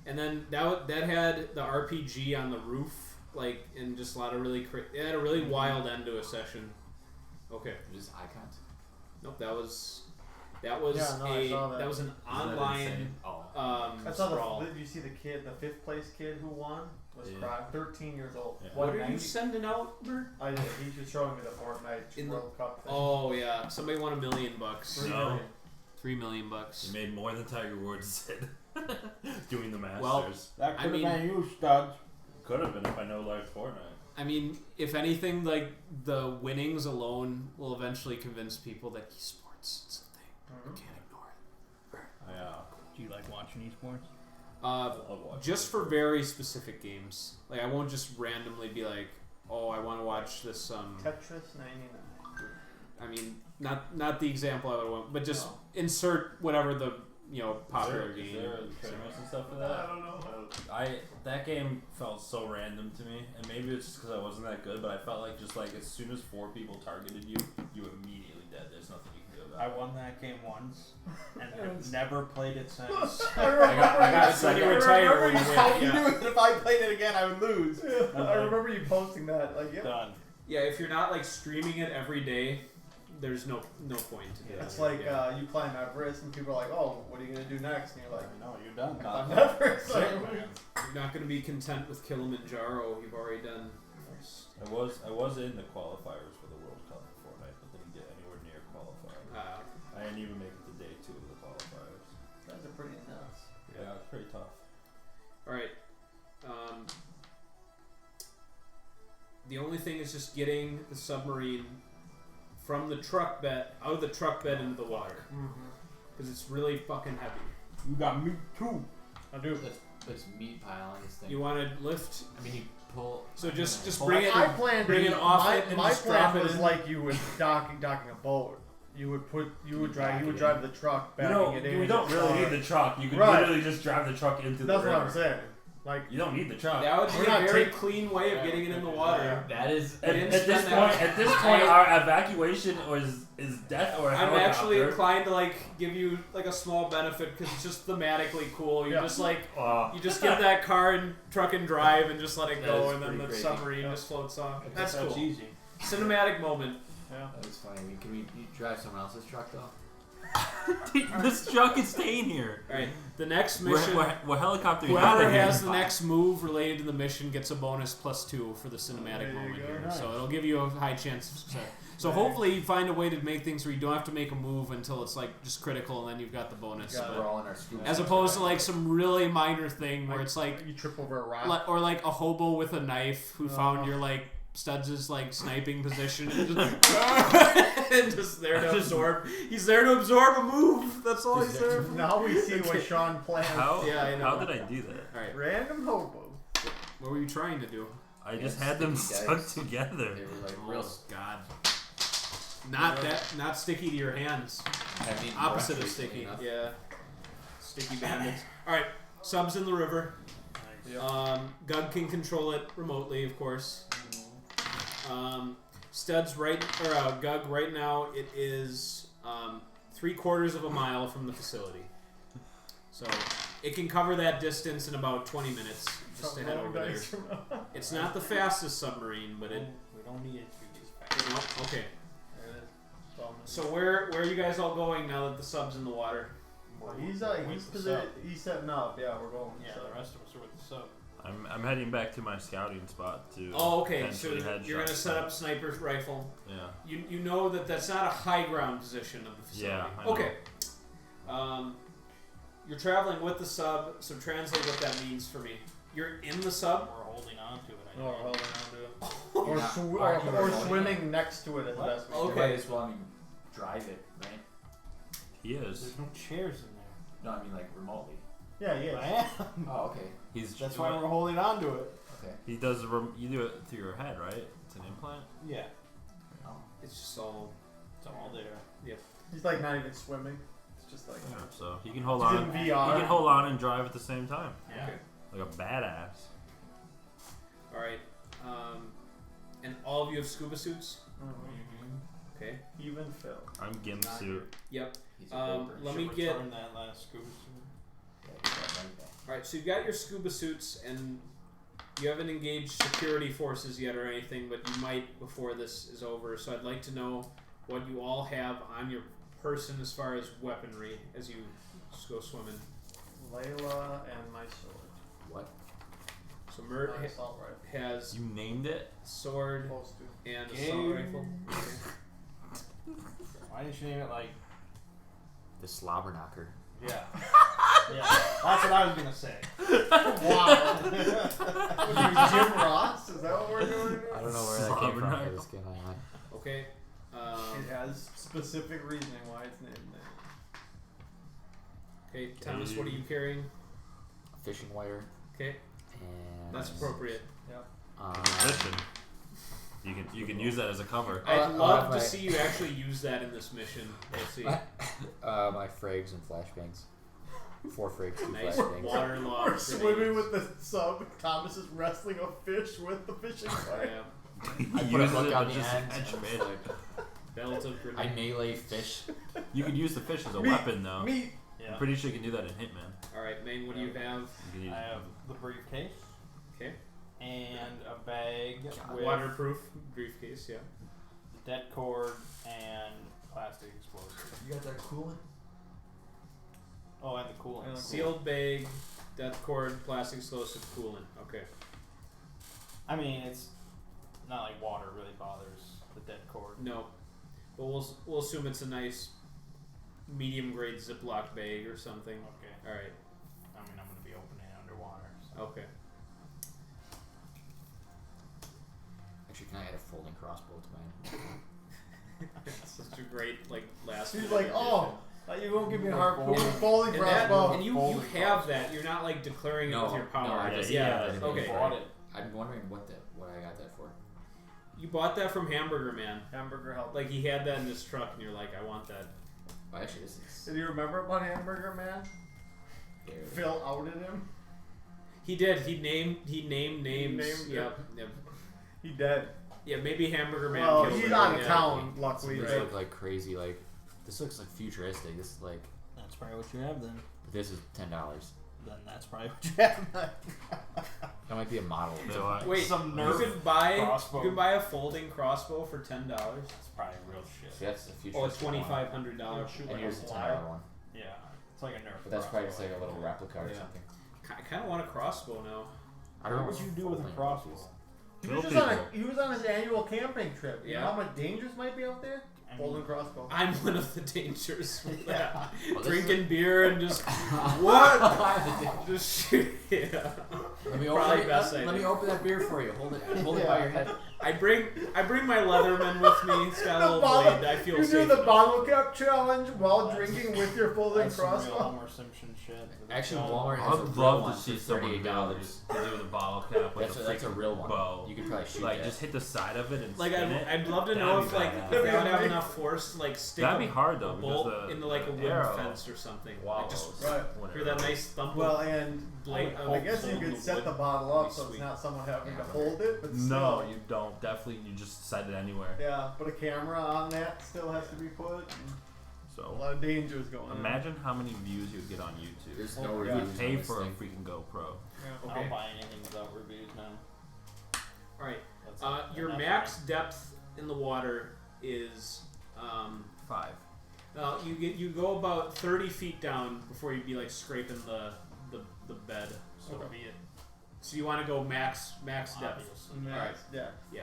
And then that had the RPG on the roof, and just a lot of really it had a really wild end to a session. Okay. Just icons. Nope. That was Yeah, no, I saw that. that was an Isn't that online insane? I saw Sprawl. Did you see the kid, the 5th place kid who won? Was Yeah. 13 years old. Yeah. What are 190 you sending out, Bert? I did. He was showing me the Fortnite In the- World Cup thing. Oh yeah, somebody won $1 million. $3 No. million. $3 million. You made more than Tiger Woods did doing the Masters. Well, That I could have mean- been you, studs. Could have been if I know like Fortnite. I mean, if anything, the winnings alone will eventually convince people that esports is a thing. Mhm. You can't ignore it. Do you like watching esports? I love watching Just for very specific games. Like I won't just randomly be like, oh, I want to watch this. Tetris 99. I mean, not the example I would want, but just No. insert whatever the popular Is game. there tournaments and stuff for I that? don't know. That game felt so random to me, and maybe it's just because I wasn't that good, but I felt like as soon as 4 people targeted you, you were immediately dead. There's nothing you can do about I it. won that game once, and I've never played it since. I got So you retire when you win. You Yeah. knew that if I played it again, I would lose. I remember you posting that. Like, yep. Done. Yeah, if you're not streaming it every day, there's no point to do that. It's like Yeah. you climb Everest and people are like, "Oh, what are you gonna do next?" And you're like, No, you're done. "Climb Everest." That's it, man. You're not going to be content with Kilimanjaro. You've already done. I was in the qualifiers for the World Cup in Fortnite, but didn't get anywhere near qualifying. I didn't even make it to day 2 of the qualifiers. That's a pretty nuts. Yeah, it's pretty tough. All right. The only thing is just getting the submarine from the truck bed out of the truck bed into the water because it's really fucking heavy. You got me too. I do. Let's meat pile on this thing. You want to lift? I mean, you pull. So just Well, bring it. I planned bring it off my, it and my just drop plan it was in. like you would docking a boat. You would drive the truck backing it in. You don't really need the truck. You could Right. literally just drive the truck into That's the what river. I'm saying. Like, You don't need the truck. That would We're be not a very taking- clean way of getting it in the water. That is. At, We didn't at this spend that- point, our evacuation is death or a I'm helicopter. actually inclined to give you a small benefit because it's just thematically cool. You Yeah. just you just get that car and truck and drive and just let it That go, is and then pretty the crazy. submarine just floats off. That's That's cool. easy. Cinematic moment. yeah. That was funny. I mean, can you drive someone else's truck though? This truck is staying here. All right, the next mission. We're helicoptering out Whoever of here. has the next move related to the mission gets a bonus +2 for the cinematic There you moment go. here. Nice. So it'll give you a high chance of success. So Nice. hopefully you find a way to make things where you don't have to make a move until it's just critical, and then you've got the bonus. Got We're all in our scuba. As suits, opposed to right? some really minor thing where it's you trip over a rock. or a hobo with a knife who found your Studs' sniping position and just there to absorb. He's there to absorb a move. That's all he's there for. Now we see what Sean planned. How? Yeah, I know. How did I do that? All right, Random hobo. what were you trying to do? I just Yeah, had them sticky stuck dice. together. They were like Oh real. God, not sticky to your hands. Heavy Opposite of brush, sticky. enough. Yeah, sticky bandits. All right, subs in the river. Nice. Gug can control it remotely, of course. Studs Gug right now it is 3/4 of a mile from the facility, so it can cover that distance in about 20 minutes just to head over there. It's not the fastest submarine, but it. We don't need it to be as fast. No, okay. So where are you guys all going now that the sub's in the water? He's With the sub. he's setting up. Yeah, we're going. Yeah, so. the rest of us are with the sub. I'm heading back to my scouting spot to. Oh, okay. So potentially you're gonna headshot set up sniper's rifle. Yeah. You know that's not a high ground position of the facility. Yeah, I know. Okay. You're traveling with the sub, so translate what that means for me. You're in the sub. We're holding on to it. I Or think. holding on to it. You're Or, not- sw- aren't you or remoting swimming next to it as What? best we Okay. You might as well, I mean, drive it, right? He is. There's no chairs in there. No, I mean like remotely. can. Yeah, yeah. I am. Oh, okay. He's. That's why we're holding on to it. Okay. He does. You do it through your head, right? It's an implant. Yeah. Oh. It's just all. It's all there. He's like not even swimming. It's just like Yeah, so he can hold he's on. in He VR. can hold on and drive at the same time, Yeah. Okay. like a badass. All right. And all of you have scuba suits. Mhm. Mm-hmm. Okay. Even Phil. I'm gimp Not suit. Yep. He's a Um, vapor. let me Should get. return that last scuba suit. Yeah, he's got money back. All right. So you've got your scuba suits, and you haven't engaged security forces yet or anything, but you might before this is over. So I'd like to know what you all have on your person as far as weaponry as you just go swimming. Layla and my sword. What? So Mert My assault rifle. has You named it. sword Supposed to. and Okay. assault rifle. Why didn't you name it like? The slobber knocker. Yeah. Yeah. That's what I was gonna say. Wow. Jim Ross? Is that what we're doing? I don't know where that Slobber came from. knocker. But it's getting on. Okay. It has specific reasoning why it's named that. Okay, Thomas, what are you carrying? Fishing wire. Okay, And that's appropriate. Fishing. You can use that as a cover. I'd love my- to see you actually use that in this mission. We'll see. my frags and flashbangs. 4 frags, 2 Nice flashbangs. waterlogged We're swimming grenades. with the sub. Thomas is wrestling a fish with the fishing wire. Yeah, He I put a uses hook it on to the just end. catch and fish. it's like, belt of I grenades. melee fish. You could use the fish as a Meat. weapon, though. Meat. Yeah. I'm pretty sure you can do that in Hitman. All right, Maine, what do you have? You can use I have the briefcase Okay, and a bag with waterproof briefcase. Yeah. the det cord and plastic explosive. You got that coolant? Oh, and the coolant. And the Sealed bag, death cord, plastic explosive, coolant. Okay. I mean, it's not like water really bothers the det cord. No, but we'll assume it's a nice medium grade Ziploc bag or something. Okay. All right. I mean, I'm gonna be opening it underwater. So. Okay. Actually, can I add a folding crossbow to mine? It's such a great last. She's minute like, addition. oh, you won't give me a harpoon. And- Folding And, that, crossbow. and you Folding have crossbow. that. You're not declaring it No, with your power. no, I just yeah, have that in okay. my Bought it. I'm wondering what I got that for. You bought that from Hamburger Man. Hamburger help. Like he had that in his truck, and you're like, I want that. Oh, actually, this is. Did you remember about Hamburger Man? Phil outed him. He did. He named names. named Yep. Yep. He dead. Yeah. Maybe Hamburger Man. Well, killed he's him. out of Yeah. town, luckily. These but- look like crazy. Like this looks like futuristic. This is like. That's probably what you have then. This is $10. Then that's probably what you have. That might be a model. So I- Wait, Some you Nerf could buy crossbow. you could buy a folding crossbow for $10. It's probably real shit. See, that's the future. Oh, it's $2,500. Shoot And like here's a the flyer. $10 one. Yeah, it's like a Nerf. But that's probably just like a crossbow. little replica or Yeah. something. I kind of want a crossbow now. I don't know What would you do with a folding crossbow? is. He Kill was, just on people. he was on his annual camping trip. You Yeah. know how much dangers might be out there? I mean, Folding crossbow. I'm one of the dangers with that. Well, this Drinking beer and just What? just shoot. Yeah. Let me Probably open. best Let me idea. open that beer for you. Hold it by your head. I bring my Leatherman with me. It's got a The little bottle- blade. I feel you safe. do the enough. bottle cap challenge while drinking with your folding That's some real crossbow. Homer Simpson shit. Actually, Um, Walmart has a I'd real love one to see for someone be able to $38. just do the bottle cap with That's a real one. bow. You could probably shoot Like that. just hit the side of it and Like spin it. I'd love to That'd know be if like badass. if they would have enough force to stick That'd be a, hard a though bolt because the into a wooden arrow fence or something. wallows. Like just Right. hear that nice thump. Well, and Blade- I guess you Hold could the set wood. the bottle up That'd be so it's sweet. not someone having Yeah, to but- hold it, but No, still. you don't. Definitely, you just set it anywhere. Yeah, but a camera on that still has to be put. And a So lot of dangers going on. imagine how many views you would get on YouTube. There's Oh no my You God. reviews would pay on this for a thing. freaking GoPro. Yeah. I Okay. don't buy anything without reviews now. All right. That's Your enough max depth in the water is 5. you go about 30 feet down before you'd be scraping the bed. So Okay. be it. So you want to go max depth? Obviously. All right. Yeah. Yeah.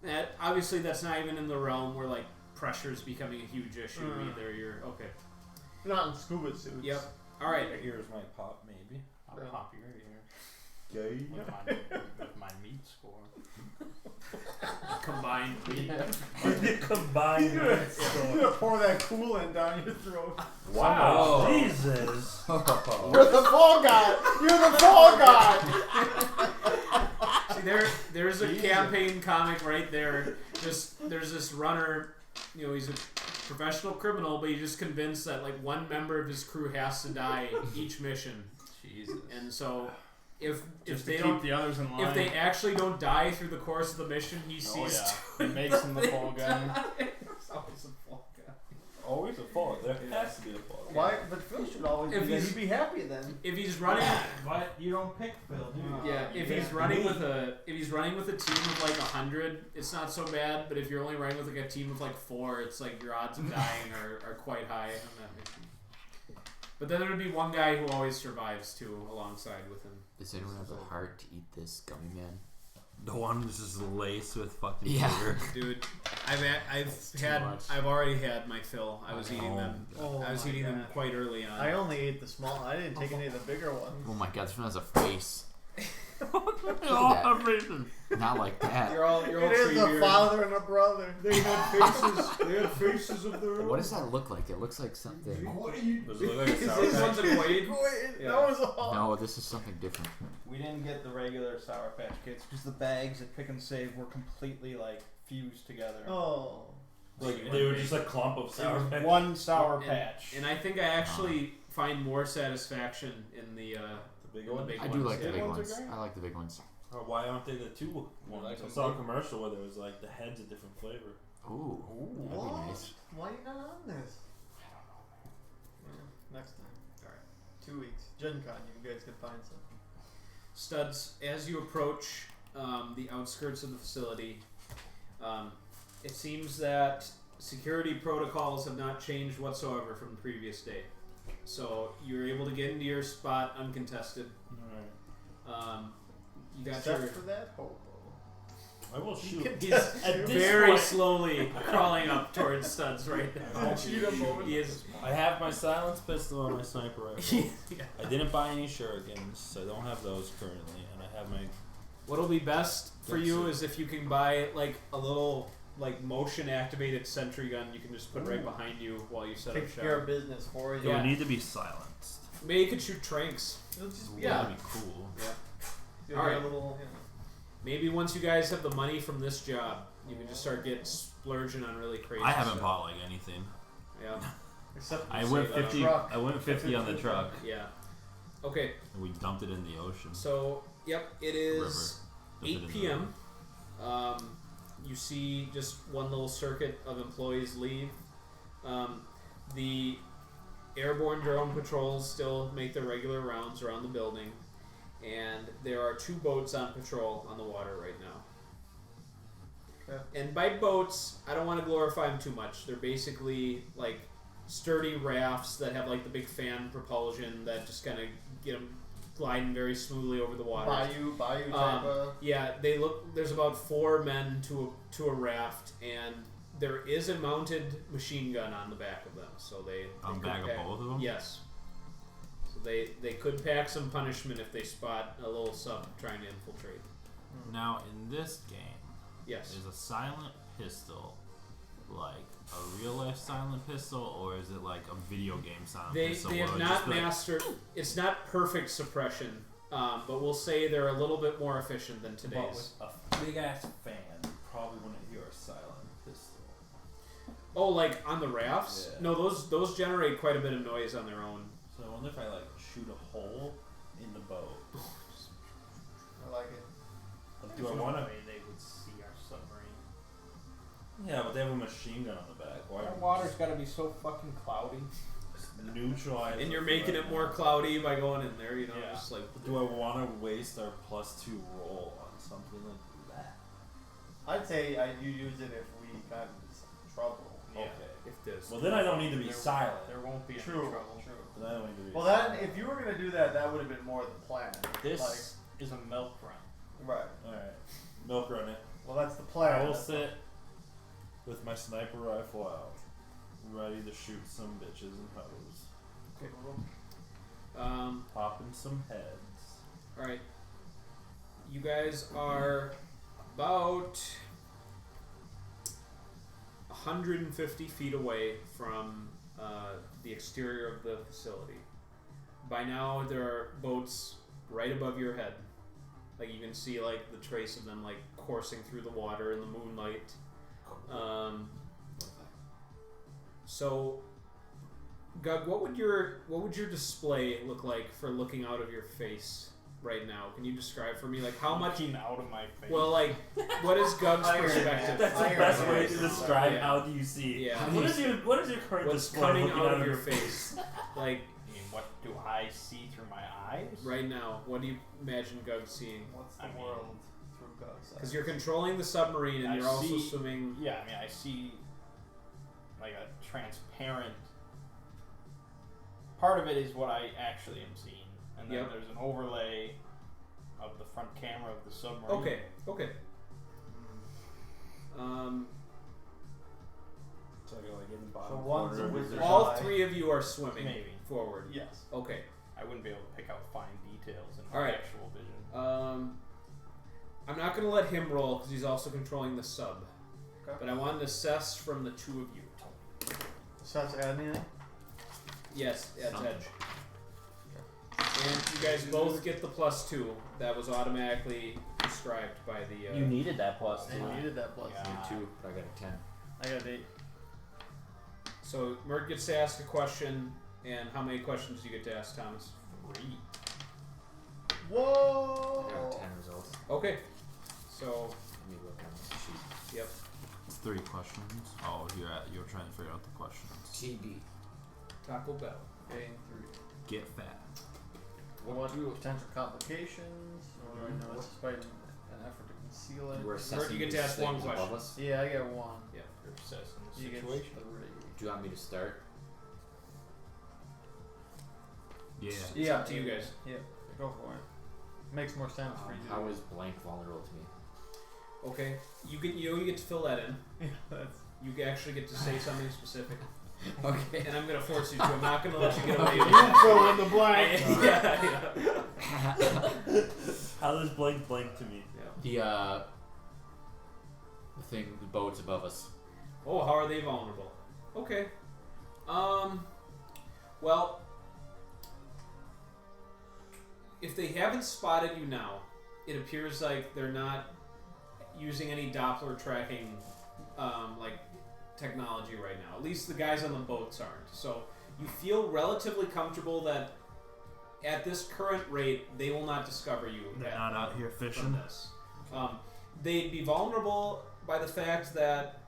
That obviously that's not even in the realm where like pressure is becoming a huge issue either. You're okay. Not in scuba suits. Yep. All right. Your ears might pop, maybe. I'll Yeah. pop your ear Gay. with my meat score. Combined. Combined. You're gonna pour that coolant down your throat. Wow. Oh. Jesus. You're the fall guy. You're the fall guy. See, there's a campaign comic right there. Just there's this runner. You know, he's a professional criminal, but he's just convinced that like one member of his crew has to die each mission. Jesus. And so if Just they to don't keep the others in line. if they actually don't die through the course of the mission, he sees It makes him the fall guy. It's always a fall guy. Always a fault. There has to be a fault. Why? But Phil should always If be. he's- He'd be happy then. If he's running, But you don't pick Phil, do you? yeah. If he's running with a team of like 100, it's not so bad. But if you're only running with like a team of like 4, it's like your odds of dying are quite high on that mission. But then there would be one guy who always survives too, alongside with him. Does anyone have the heart to eat this gummy man? The one that's just laced with fucking Yeah. sugar. Dude, too much. I've already had my fill. I was eating them. Oh I was my eating them God. quite early on. I only ate the small. I didn't take any of the bigger ones. Oh my god, this one has a face. Oh, amazing. Not like that. You're all It is a treebeard. father and a brother. They had faces. They had faces of their own. What does that look like? It looks like something. Does it look like a Is sour this patch? one's in Wade? That was all. No, this is something different. We didn't get the regular Sour Patch Kids because the bags at Pick and Save were completely like fused together. Oh. Like they were just a clump of It sour was patch. one Sour Patch. And I think I actually find more satisfaction in the The big in the one. big I ones. do like the Big big ones are ones. great. I like the big ones. Or why aren't they the two ones? like I them saw a big. commercial where there was like the head's a different flavor. Ooh, that'd What? be nice. Why are you not on this? I don't know. Yeah, next time. Alright. 2 weeks. Gen Con, you guys can find something. Studs, as you approach the outskirts of the facility, it seems that security protocols have not changed whatsoever from the previous day. So you're able to get into your spot uncontested. You got Except your. for that hobo. I will shoot. He's At this very point- slowly crawling up towards Studs right now. Shoot him over. He is. I have my silenced pistol and my sniper rifle. Yeah. I didn't buy any shurikens, so I don't have those currently, and I have my. What'll be best for you is if you can buy like a little like motion activated sentry gun you can just put right behind you while you set up Take care shop. of business for you. It Yeah. would need to be silenced. Maybe you could shoot tranks. It'll just be, Yeah. That'd be cool. You'll All get right. a little, you know. Maybe once you guys have the money from this job, you can just start getting splurging on really crazy I haven't stuff. bought like anything. Yeah. Except I say went that on 50. truck. I went 50 on the truck, Yeah. Okay, and we dumped it in the ocean. so yep, it is River. 8 p.m. You see just one little circuit of employees leave. The airborne drone patrols still make their regular rounds around the building, and there are 2 boats on patrol on the water right now. Okay. And by boats, I don't want to glorify them too much. They're basically like sturdy rafts that have like the big fan propulsion that just kind of get them gliding very smoothly over the water. Bayou type of. Yeah, they look. There's about 4 men to a raft, and there is a mounted machine gun on the back of them. So they On could back of pack- both of them? Yes. So they could pack some punishment if they spot a little sub trying to infiltrate. Now in this game, Yes. is a silent pistol like a real life silent pistol, or is it like a video game silent They pistol? have where it not just be like- mastered. It's not perfect suppression, but we'll say they're a little bit more efficient than But today's. with a big ass fan, you probably wouldn't hear a silent pistol. Oh, like on the rafts? Yeah. No, those generate quite a bit of noise on their own. So I wonder if I like shoot a hole in the boat. I like it. Like, do I want to? way they would see our submarine? Yeah, but they have a machine gun on the back. Why? Our water's got to be so fucking cloudy. Neutralize. And you're it making right it more now. cloudy by going in there, you know, Yeah. just like. Do I want to waste our +2 roll on something like that? I'd say you use it if we got into some trouble. Yeah. Okay. If this. Well, then I don't need to be There- silent. There won't be True. any trouble. True. Then I don't need to be Well, silent. then if you were gonna do that, that would have been more the plan. This Like, is a milk run. Right. Alright. Milk run it. Well, that's the plan. I will sit with my sniper rifle out, ready to shoot some bitches and hoes. Popping some heads. Alright. You guys are about 150 feet away from the exterior of the facility. By now, there are boats right above your head. Like, you can see, like, the trace of them, like, coursing through the water in the moonlight. So, Gug, what would your display look like for looking out of your face right now? Can you describe for me, like, how much? Looking out of my face. Well, like, what is Gug's Iron perspective? That's the Iron best Man. way to describe Yeah. how do you see. Yeah. What is your current What's display coming looking out of your face? Like, I mean, what do I see through my eyes? right now, what do you imagine Gug seeing? What's the I mean- world through God's Because eyes? you're controlling the submarine and I you're also see- swimming. Yeah, I mean, I see like a transparent. Part of it is what I actually am seeing, and then Yep. there's an overlay of the front camera of the submarine. Okay, okay. So I go like in the bottom So one's corner a with wizard. your- All eye. three of you are swimming Maybe. forward. Yes. Okay. I wouldn't be able to pick out fine details in All my right. actual vision. I'm not going to let him roll because he's also controlling the sub. Okay. But I want to assess from the two of you. So that's add anything? Yes, that's Something. edge. And you guys both get the +2. That was automatically described by the. You needed that plus I two. needed that plus. Yeah. I got 2, but I got a 10. I got 8. So Mert gets to ask a question, and how many questions do you get to ask, Thomas? 3. Whoa! I got 10 results. Okay. So, Let me look on this sheet. yep. It's 3 questions. Oh, you're trying to figure out the questions. TD. Taco Bell. Gain 3. Get fat. What potential complications? What do I know? It's despite an effort to conceal it. We're assessing you get to these ask one things above question. us. Yeah, I get 1. You're assessing the You get 3. situation. Do you want me to start? Yeah. It's up to you guys. Yeah, go for it. Makes more sense for you. How is blank vulnerable to me? Okay. You get to fill that in. Yeah, that's. You actually get to say something specific. Okay. And I'm going to force you to. I'm not going to let you get away with You it. fill in the blank. yeah. How does blank to me? The thing, the boat's above us. Oh, how are they vulnerable? Okay. Well, if they haven't spotted you now, it appears like they're not using any Doppler tracking, like technology right now. At least the guys on the boats aren't. So you feel relatively comfortable that at this current rate, they will not discover you. They're not out here from fishing. this. They'd be vulnerable by the fact that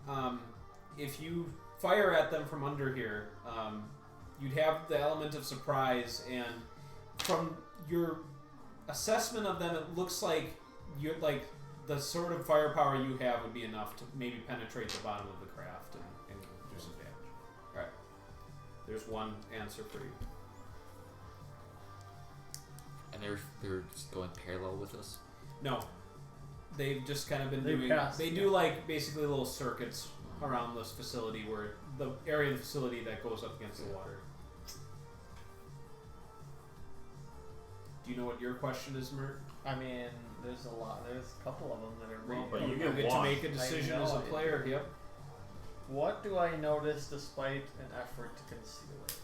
if you fire at them from under here, you'd have the element of surprise, and from your assessment of them, it looks like you're like the sort of firepower you have would be enough to maybe penetrate the bottom of the craft and do some damage. All right, there's one answer for you. And they're just going parallel with us. No, they've just kind of been They doing. passed, They do like basically little circuits around this facility, where the area of the facility that goes up against the water. Do you know what your question is, Mert? I mean, there's a lot. There's a couple of them that are Well, but you you get get to one. make a decision I as a know. player. Yep. What do I notice despite an effort to conceal it?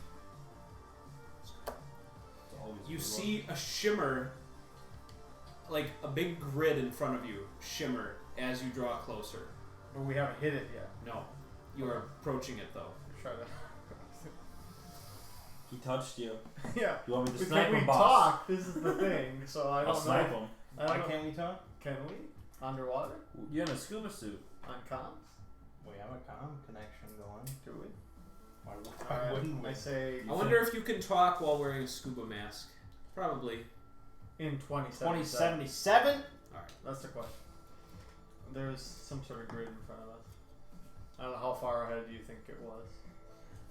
You see a shimmer, like a big grid in front of you, shimmer as you draw closer. But we haven't hit it yet. No, you are approaching it though. Try to. He touched you. Yeah. You want me to But snipe can we him, boss? talk? This is the thing. So I I'll don't snipe know. him. I Why don't know. can't we talk? Can we? Underwater? You're in a scuba suit. On comms? We have a comm connection going. Do we? Why wouldn't we? I say I wonder if you can talk while wearing a scuba mask. Probably. in 2077. 2077? Alright. That's the question. There's some sort of grid in front of us. I don't know how far ahead do you think it was?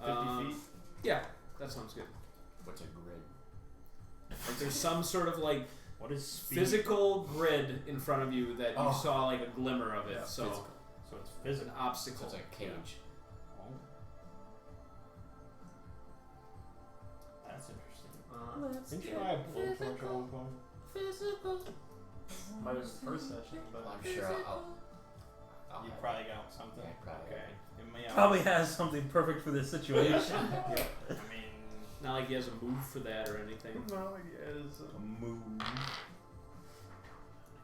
50 feet? Yeah, that sounds good. What's a grid? Like there's some sort of like What is speed? physical grid in front of you that you saw like a glimmer of it. Yeah, so physical. So it's an physical. So obstacle. it's like a cage. Oh. That's interesting. Uh, Didn't you have blowtorch at one point? might have been the first session, but I'm sure I'll You have probably got something. Yeah, probably. Okay. It may Probably has something perfect for this situation. I mean, Not like he has a move for that or anything. no, it is. A move.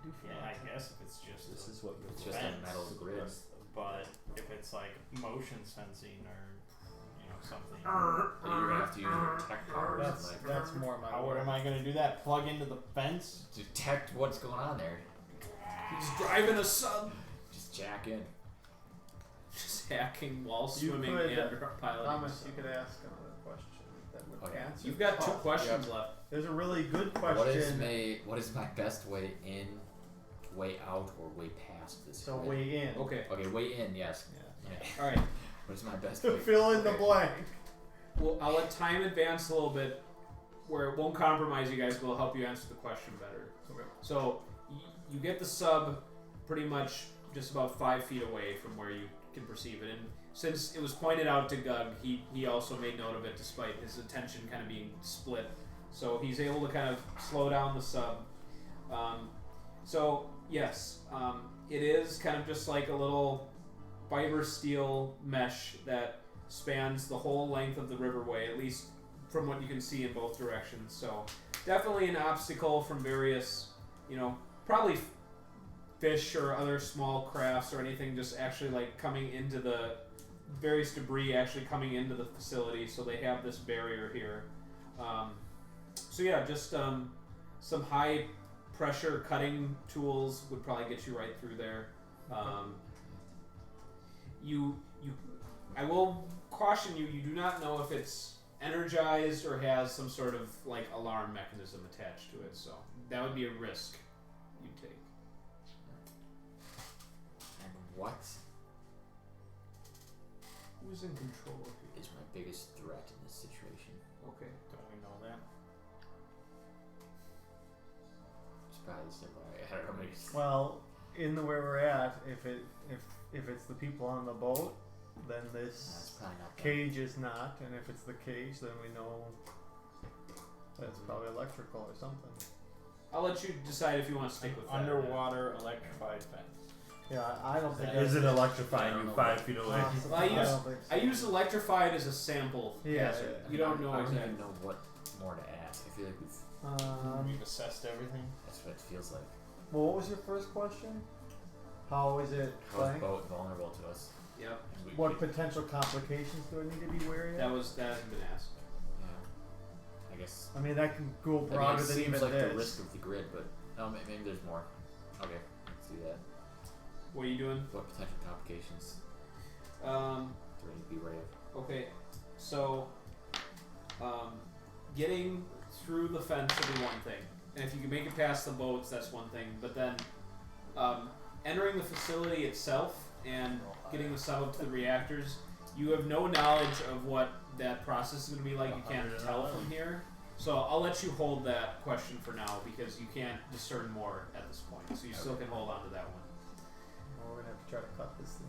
yeah, I guess if it's just This is what It's just a metal grid. But if it's like motion sensing or something, But you're gonna have to use your tech powers and like That's more my. how am I gonna do that? Plug into the fence? detect what's going on there. He's driving a sub. Just jack in. Just hacking while You swimming could, and piloting. a Thomas, sub. you could ask another question that would Oh, yeah. answer. You've got two Oh, questions left. There's a really good question. What is my best way in, way out, or way past this? So grid? way in. Okay. Okay, way in. Yes. Yeah. Okay. All right. What is my best way? Fill in the Okay. blank. Well, I'll let time advance a little bit, where it won't compromise you guys, but it'll help you answer the question better. Okay. So you get the sub pretty much just about 5 feet away from where you can perceive it, and since it was pointed out to Gug, he also made note of it despite his attention kind of being split. So he's able to kind of slow down the sub. So yes, it is kind of just like a little fiber steel mesh that spans the whole length of the riverway, at least from what you can see in both directions. So definitely an obstacle from various, probably fish or other small crafts or anything just actually like coming into the various debris actually coming into the facility. So they have this barrier here. So yeah, just some high pressure cutting tools would probably get you right through there. I will caution you, you do not know if it's energized or has some sort of like alarm mechanism attached to it, so that would be a risk you take. And what Who's in control here? is my biggest threat in this situation? Okay. Don't we know that? It's probably similar. I don't know. Maybe. Well, in the where we're at, if it's the people on the boat, then That's this probably not. That. cage is not, and if it's the cage, then we know that it's probably electrical or something. I'll let you decide if you want to stick with that. Underwater electrified fence. Yeah, I don't think. Is it electrifying I don't you know. 5 feet away? Well, I use- don't think so. I use electrified as a sample. Yeah, hazard. yeah. You don't know I don't exactly. even know what more to ask. I feel like we've. We've assessed everything. That's what it feels like. Well, what was your first question? How is it How is playing? boat vulnerable to us? Yep. And we- What potential complications do I need to be wary That of? hasn't been asked. Yeah. I guess. I mean, that can go I mean, broader it than seems even like this. the risk of the grid, but maybe there's more. Okay, let's do that. What are you doing? What potential complications Um, do we need to be wary of? okay, so getting through the fence will be one thing, and if you can make it past the boats, that's one thing. But then entering the facility itself and getting the sub up to the reactors, you have no knowledge of what that process is going to be like. You can't tell from here. So I'll let you hold that question for now because you can't discern more at this point. So you still can hold on to that one. Well, we're gonna have to try to cut this thing.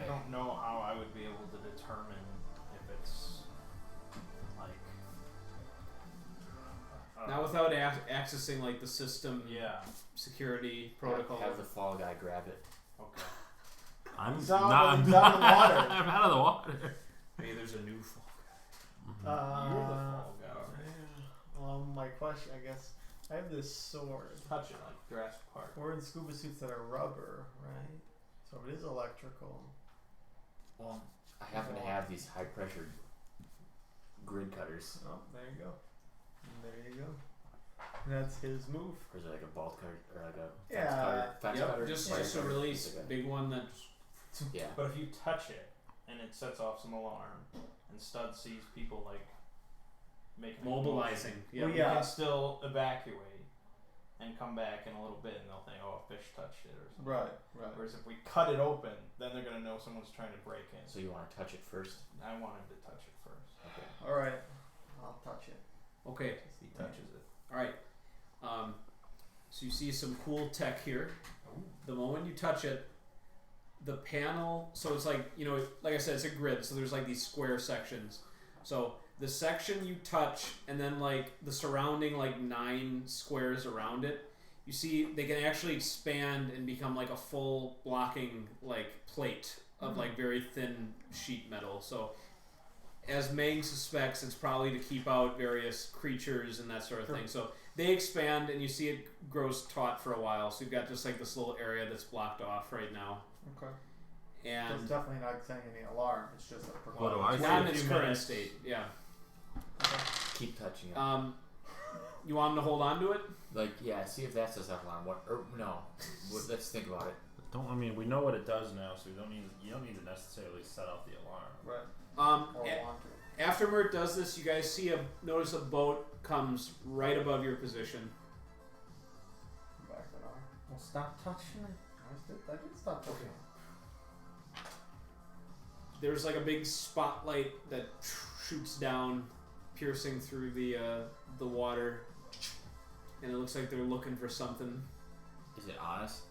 I don't know how I would be able to determine if it's like. Not without accessing like the system Yeah. security protocol. Have the fall guy grab it. Okay. I'm He's out- not. he's out of the water. I'm out of the water. Maybe there's a new fall guy. You're the fall guy. Well, my question, I guess, I have this sword. Touch it like Jurassic Park. We're in scuba suits that are rubber, right? So it is electrical. Well, I happen to have these high pressure grid cutters. Oh, there you go. There you go. That's his move. Or is it like a bolt cutter or like a Yeah. fence cutter? Fence Yep, cutter? just Wire a cutter? really Just like a- big one that. Yeah. But if you touch it and it sets off some alarm, and Stud sees people like making a Mobilizing. motion, Yeah. Well, you yeah. can still evacuate and come back in a little bit, and they'll think, "Oh, a fish touched it," or something. Right, right. Whereas if we cut it open, then they're gonna know someone's trying to break in. So you want to touch it first? I want him to touch it first. Okay. Alright. I'll touch it. Okay. He touches it. All right. So you see some cool tech here. The moment you touch it, the panel, so it's like, you know, like I said, it's a grid, so there's like these square sections. So the section you touch and then like the surrounding like 9 squares around it, you see they can actually expand and become like a full blocking like plate of like very thin sheet metal. So as Mang suspects, it's probably to keep out various creatures and that sort of thing. So they expand and you see it grows taut for a while. So you've got just like this little area that's blocked off right now. Okay. So And it's definitely not sending any alarm. It's just a What do I not in see? its few current minutes. state. Yeah. Keep touching it. You want him to hold on to it? Like, yeah, see if that says have alarm. What? Or, no. Let's think about it. I mean, we know what it does now, so you don't need to necessarily set off the alarm. right. Or A- want to. after Mert does this, you guys notice a boat comes right above your position. Back it on. Well, stop touching it. I did stop touching it. There's like a big spotlight that shoots down, piercing through the water, and it looks like they're looking for something. Is it on us?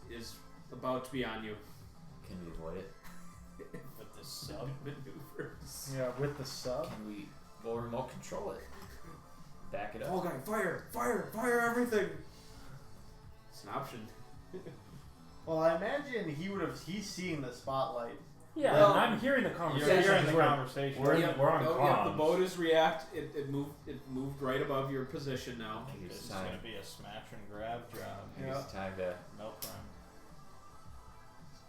It is about to be on you. Can we avoid it? With the sub. Maneuvers. Yeah, with the sub. Can we go remote control it? Back it up. Oh god, fire everything! It's an option. Well, I imagine he's seeing the spotlight. Yeah, Well, and I'm hearing the You're conversation. hearing the We're- conversation. we're- Yep. we're on the comms. boat is it moved right above your position now. Maybe This it's is time. going to be a smash and grab job. Maybe Yeah. it's time to No crime.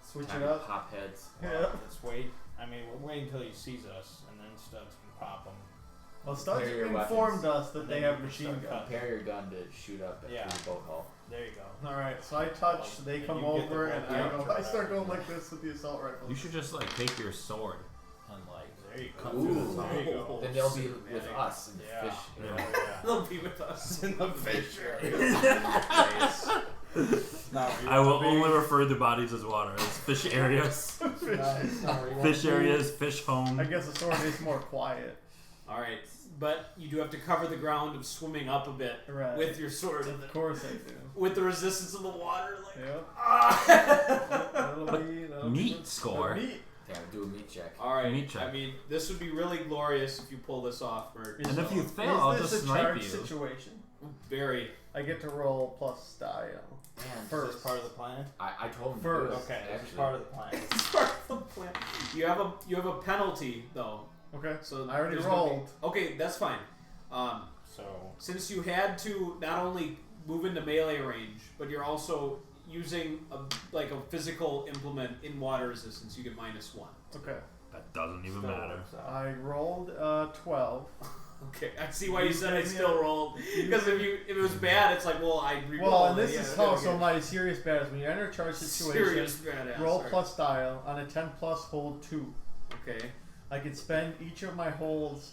Switch time it to up. pop heads. Yeah. Let's wait. I mean, we'll wait until he sees us, and then Stubbs can pop him. Well, Studs Prepare your informed weapons. us that And they then have you can machine start guns. Prepare your gun to shoot up Yeah. through the boat hull. There you go. All right, so I touch. They And come you get the over, and bolt I action start going right. like this with the assault rifle. You should just like take your sword and like There you go. cut through Ooh. the top. There you go. Then they'll be cinematic. with us in the Yeah. fish. Yeah. They'll be with us in the fish I will only refer to bodies as water as fish areas, fish areas, fish home. I guess the sword is more quiet. All right, but you do have to cover the ground of swimming up a bit Right. with your sword, and Of course I do. with the resistance of the water. Like, Yep. ah! That'll Meat be score. Meat. Yeah, do a meat check. All right. Meat check. I mean, this would be really glorious if you pull this off, Mert. And if you Is fail, I'll this just a snipe charge you. situation? Very. I get to roll plus style. Man, Is First. this part of the plan? I told him to First. do it, Okay, this is actually. part of the plan. It's part of the plan. You have a penalty though. Okay. So I already there's gonna be- rolled. Okay, that's fine. So, Since you had to not only move into melee range, but you're also using a physical implement in water resistance, you get -1. Okay. That doesn't even still matter. works out. I rolled 12. Okay, I see why you You said I gave me still a- rolled. Because if it was bad, it's like, well, I re-rolled. Well, and it. this Yeah, is there how. we So go. my serious bad is when you enter a charge situation, Serious badass. roll sorry. plus style. On a 10 plus, hold 2. Okay. I can spend each of my holds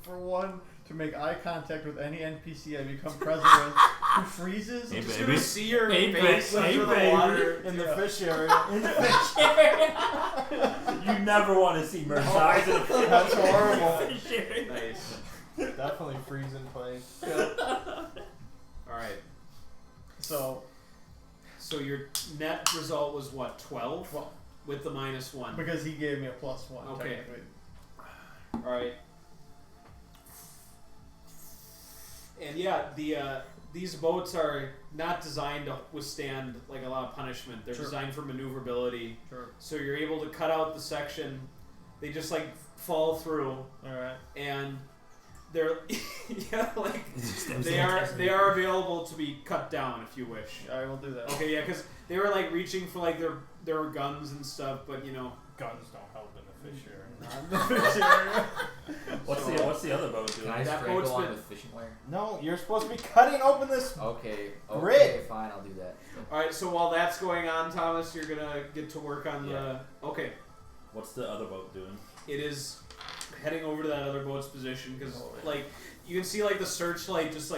for 1 to make eye contact with any NPC I become present with who freezes. Hey, Just baby. gonna see your Hey, face ba- hey, under the baby. water. In the Yeah. fish area. In the fish area. You never want to see Mer's eyes in a fish That's horrible. fish area. Nice. Definitely freeze in place. All right. So So your net result was what? 12 12. with the -1. because he gave me a +1. Okay. Technically. All right. And yeah, these boats are not designed to withstand like a lot of punishment. They're Sure. designed for maneuverability. Sure. So you're able to cut out the section. They just like fall through, All right. and they're yeah, like Stems they are available to be cut down if you wish. I will do that. Okay, yeah, because they were like reaching for like their guns and stuff, but you know. Guns don't help in the fish area. The fish area. What's the other boat Can doing? I That strangle boat's one been- with fishing wire? No, you're supposed to be cutting open this. Okay. Okay, Grid. fine, I'll do that. All right, so while that's going on, Thomas, you're gonna get to work on Yeah. the. Okay, What's the other boat doing? it is heading over to that other boat's position because Oh, yeah. like you can see like the searchlight just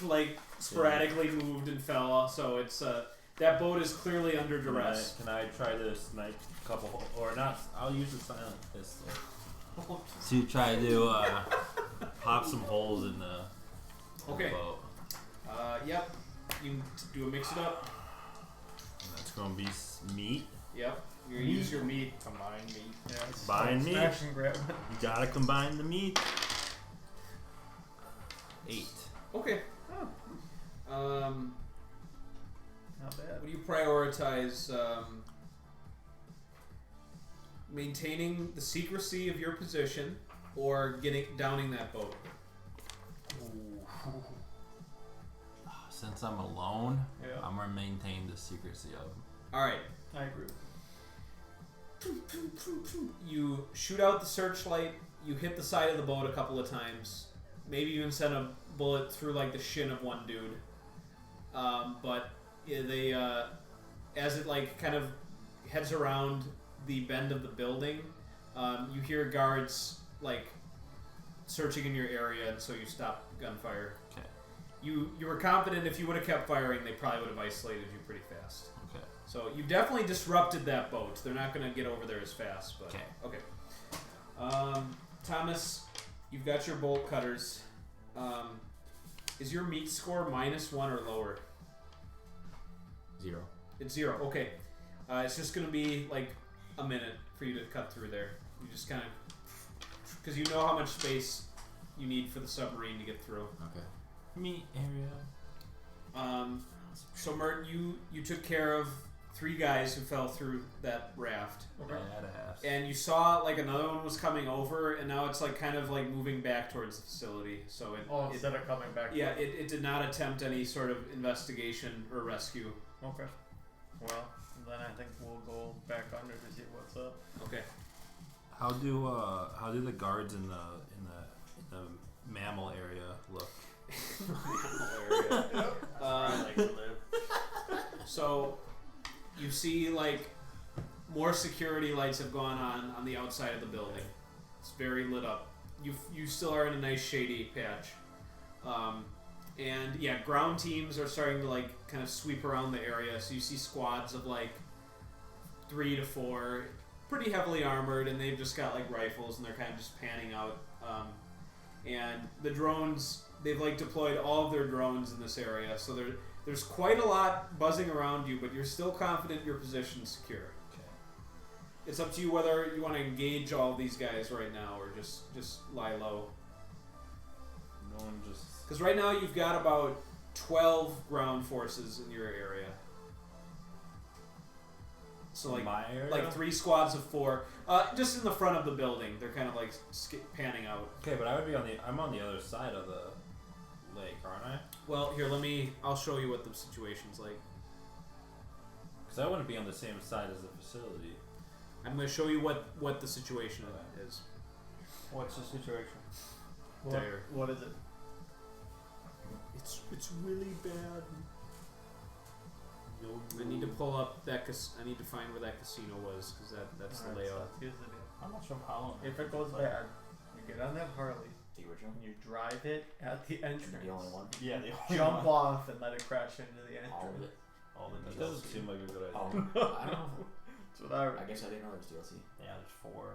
like sporadically moved and fell. So it's that boat is clearly under duress. Can I try to snipe a couple, or not? I'll use the silent pistol to try to pop some holes in the Okay. boat. Yep. You can do a mix it up. That's gonna be meat. Yep. You're gonna use your meat. Combined meat. Yeah, it's Combine meat. smash and grab. You gotta combine the meat. 8. Okay. Not bad. What do you prioritize? Maintaining the secrecy of your position, or downing that boat? Since I'm alone, Yeah. I'm gonna maintain the secrecy of them. All right. I agree. You shoot out the searchlight. You hit the side of the boat a couple of times. Maybe even send a bullet through like the shin of one dude. But yeah, they, as it like kind of heads around the bend of the building, you hear guards like searching in your area, and so you stop gunfire. Okay. You were confident if you would have kept firing, they probably would have isolated you pretty fast. Okay. So you've definitely disrupted that boat. They're not going to get over there as fast, but okay. Thomas, you've got your bolt cutters. Is your meat score -1 or lower? 0. It's 0. Okay. It's just going to be like a minute for you to cut through there. You just kind of, because you know how much space you need for the submarine to get through. Okay. Meat area. So Mert, you took care of 3 guys who fell through that raft. Okay. Badass. And you saw like another one was coming over, and now it's like kind of like moving back towards the facility. So Instead of coming back. yeah, it did not attempt any sort of investigation or rescue. Okay. Well, then I think we'll go back under to see what's up. Okay. How do the guards in the mammal area look? I like to live. So you see like more security lights have gone on the outside of the building. It's very lit up. You still are in a nice shady patch. And yeah, ground teams are starting to like kind of sweep around the area. So you see squads of like 3 to 4, pretty heavily armored, and they've just got like rifles, and they're kind of just panning out. And the drones, they've like deployed all of their drones in this area. So there's quite a lot buzzing around you, but you're still confident your position's secure. Okay. It's up to you whether you want to engage all of these guys right now or just lie low. No one just. Because right now you've got about 12 ground forces in your area. So like my area? like 3 squads of 4, just in the front of the building. They're kind of like panning out. Okay, but I would be I'm on the other side of the lake, aren't I? Well, here I'll show you what the situation's like. Because I wouldn't be on the same side as the facility. I'm going to show you what the situation is. What's the situation? There. What is it? It's really bad. I need to pull up that. I need to find where that casino was, because that's the layout. Here's the deal. I'm not sure how. If it goes bad, you get on that Harley The original? and you drive it at the entrance. The only one? Yeah, the Jump off and let it crash into the All of entrance. it? All the That DLC. doesn't seem like a good Oh, idea. I don't know. That's what I guess I didn't know there was DLC. Yeah, there's 4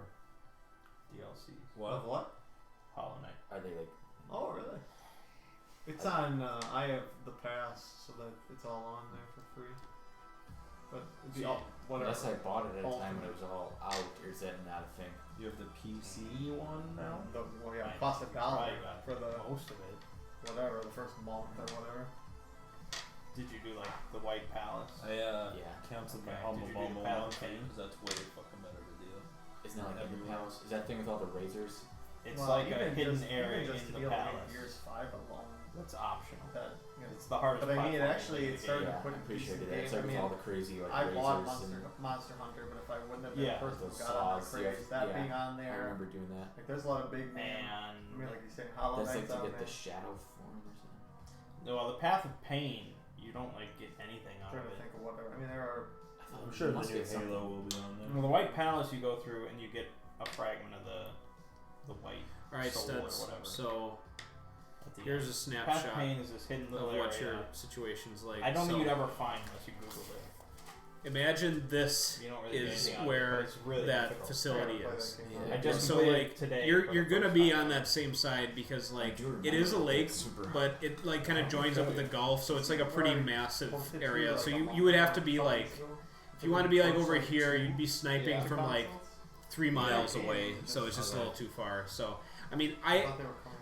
DLCs. What? Of what? Hollow Knight. Are they like... Oh, really? It's on. I have the pass, so that it's all on there for free. But the whatever. Unless I bought it at a time when Ultimate. it was all out, or is that not a thing? You have the PC one now? Well, yeah, Right. it costs $1 Probably got for the most of it. whatever, the first month or whatever. Did you do like the White Palace? I Yeah. canceled my Okay, Humble did you do Bumble the one Palace thing thing? because that's way fucking better of a deal. Isn't that like in the Everywhere. palace? Is that thing with all the razors? It's Well, like a even hidden just, area even just in to be the able to palace. get Gears 5 alone. That's optional. That, you know, It's the hardest. but I mean, platform actually, in it's the starting game. to put I'm in pretty sure pieces that. of It's game. like I with mean, all the crazy like I bought razors Monster Hunter, but if I wouldn't have Yeah. been the person who Those got on that saws, craze, yeah, that yeah. being on I there, remember doing that. like there's a lot of big names. And I mean, like you say, Hollow That's like Knight's to on get there. the shadow form or something. well, the Path of Pain, you don't like get anything I'm out trying of to it. think of whatever. I mean, there are. I thought I'm you sure the must new get something. Halo will be on there. Well, the White Palace, you go through and you get a fragment of the white All right, soul or Studs. whatever. So at the here's end. a Path snapshot of Pain is this hidden little of what area. your situation's like. I don't so, think you'd ever find unless you Googled it. imagine this You don't really get is anything out of it, where but it's really that difficult. facility Play that is. game. Yeah. I just So completed like today. you're for you're the gonna first be time. on that same side because like do remember it is a that, lake, like, super- but it like kind of joins up with the Gulf, so it's like a pretty massive Posted area. to, So like, you would have to be like, if you want to be like over here, you'd be sniping Yeah. from like 3 miles away, so it's just a little too far. So I mean,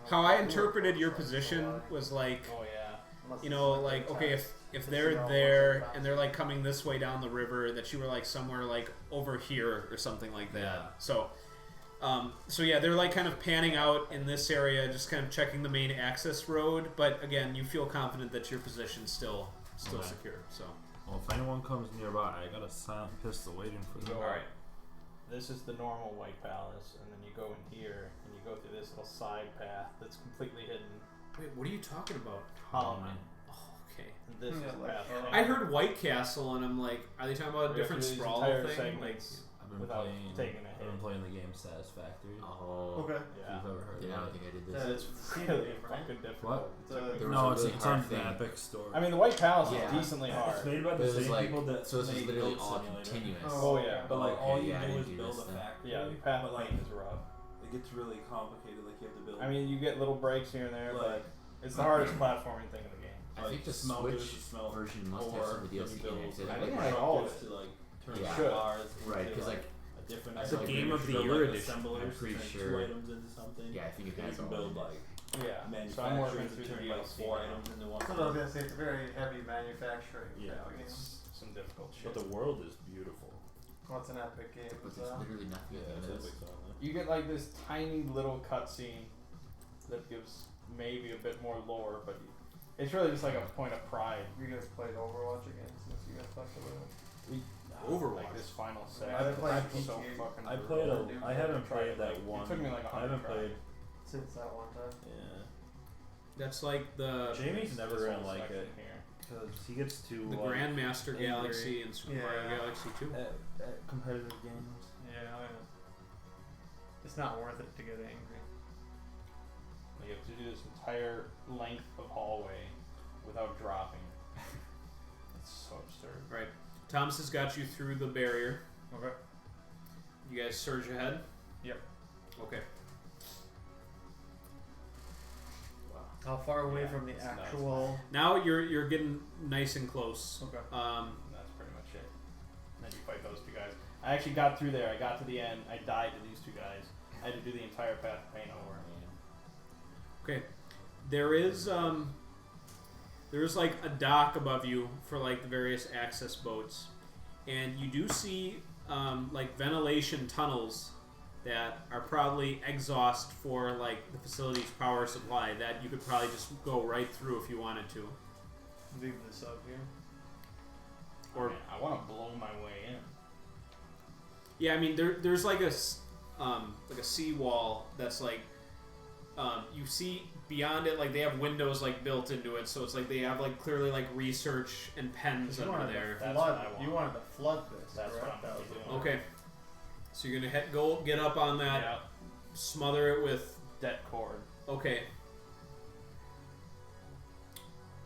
how I interpreted your position was like, Oh yeah. you know, like okay, if they're there and they're like coming this way down the river, that you were like somewhere like over here or something like that. Yeah. So yeah, they're like kind of panning out in this area, just kind of checking the main access road. But again, you feel confident that your position's still Okay. secure. So Well, if anyone comes nearby, I got a silent pistol waiting for them. Go all right. This is the normal White Palace, and then you go in here, and you go through this little side path that's completely hidden. Wait, what are you talking about? Hollow Man. Oh, okay. And this Yeah, is the like, path. I heard White Castle, and I'm like, are they talking about a We have to different do these Sprawl entire thing? Like, segments I've been without playing. taking a I've hit. been playing the game Satisfactory. Oh. Okay. If Yeah. you've ever heard Yeah, I of don't it. think I did Yeah, this. It's It's really right? fucking difficult. What? It's a- There was No, a it's really it's hard on the thing. Epic Store. I mean, the White Palace Yeah. is decently hard. It's made by But the it was same like, people that so this is made literally Goat all Simulator. continuous. Oh yeah. But like all Okay, you yeah, I do didn't is do build this a then. factory. Yeah, the path but like is rough. it gets really complicated. Like you have to build. I mean, you get little breaks here and there, Like- but it's the hardest platforming thing in the game. I like think the smelters Switch to smelt version must have ore, some of the then DLC you build, in it. 'cause I it think like, it has all of reactors it. to like turn Yeah. the bars Right, into, 'cause, like, a different. It's like, like you Game can of the build, Year like, edition. assemblers I'm to pretty turn sure- 2 items into something. yeah, I think it Then you has can all build of it. like Yeah. So I'm working manufacturers through to the turn like DLC 4 now. items into one. So I was gonna say it's a very heavy manufacturing. Yeah. type of game. It's some difficult shit. But the world is beautiful. Well, it's an epic game. But It's, there's literally nothing Yeah, in it's this. Epic only. You get like this tiny little cutscene that gives maybe a bit more lore, but it's really just like a point of pride. you guys played Overwatch again since you guys talked about it. Overwatch. Like this final set. I've been playing I'm so GTA. fucking I brutal. played I haven't played that one. It took me like I haven't 100 played. Since that one time. Yeah. that's like the Jamie's never This gonna whole like section it here. because he gets too the like, Grandmaster angry. Galaxy and Super Mario Yeah. Galaxy 2. at competitive games. Yeah, I know. It's not worth it to get angry. You have to do this entire length of hallway without dropping. It's so absurd. Right. Thomas has got you through the barrier. Okay. You guys surge ahead? Yep. Okay. How far away Yeah, from the it's nuts. actual? Now you're getting nice and close. Okay. And that's pretty much it. And then you fight those two guys. I actually got through there. I got to the end. I died to these two guys. I had to do the entire path of pain over. Okay. There is like a dock above you for like the various access boats, and you do see like ventilation tunnels that are probably exhaust for like the facility's power supply that you could probably just go right through if you wanted to. Leave this up here. Or I want to blow my way in. yeah, I mean there's like a seawall that's like you see beyond it, like they have windows like built into it, so it's like they have like clearly like research and pens You under wanted there. to That's flood. what I want. You wanted to flood this. That's what correct? I'm That gonna was be the doing. plan. Okay, so you're gonna go get up on that, Yeah. smother it with Det cord. okay,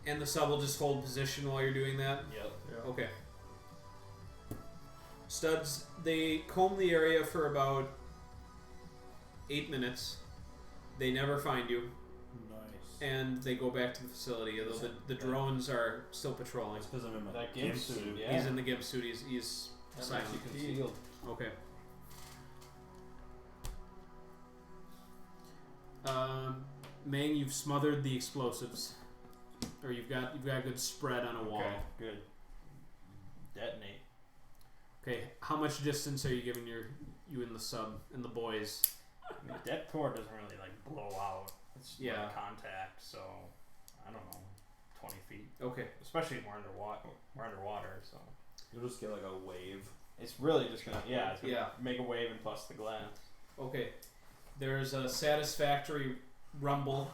and the sub will just hold position while you're doing that. Yep. Yeah. Okay. Studs, they comb the area for about 8 minutes. They never find you, Nice. and they go back to the facility. Although the drones are still patrolling. It's because I'm in my That gimp gimp suit, yeah. He's in the gimp suit. He's That silent. makes you concealed. Okay. Mang, you've smothered the explosives, or you've got a good spread on a wall. Okay, good. Detonate. Okay, how much distance are you giving you and the sub and the boys? I mean, Det cord doesn't really like blow out. It's Yeah. like contact, so I don't know, 20 feet. Okay. Especially if we're underwater. We're underwater, so You'll just get like a wave. it's really just gonna it's gonna Yeah. make a wave and bust the glass. Okay. There's a satisfactory rumble.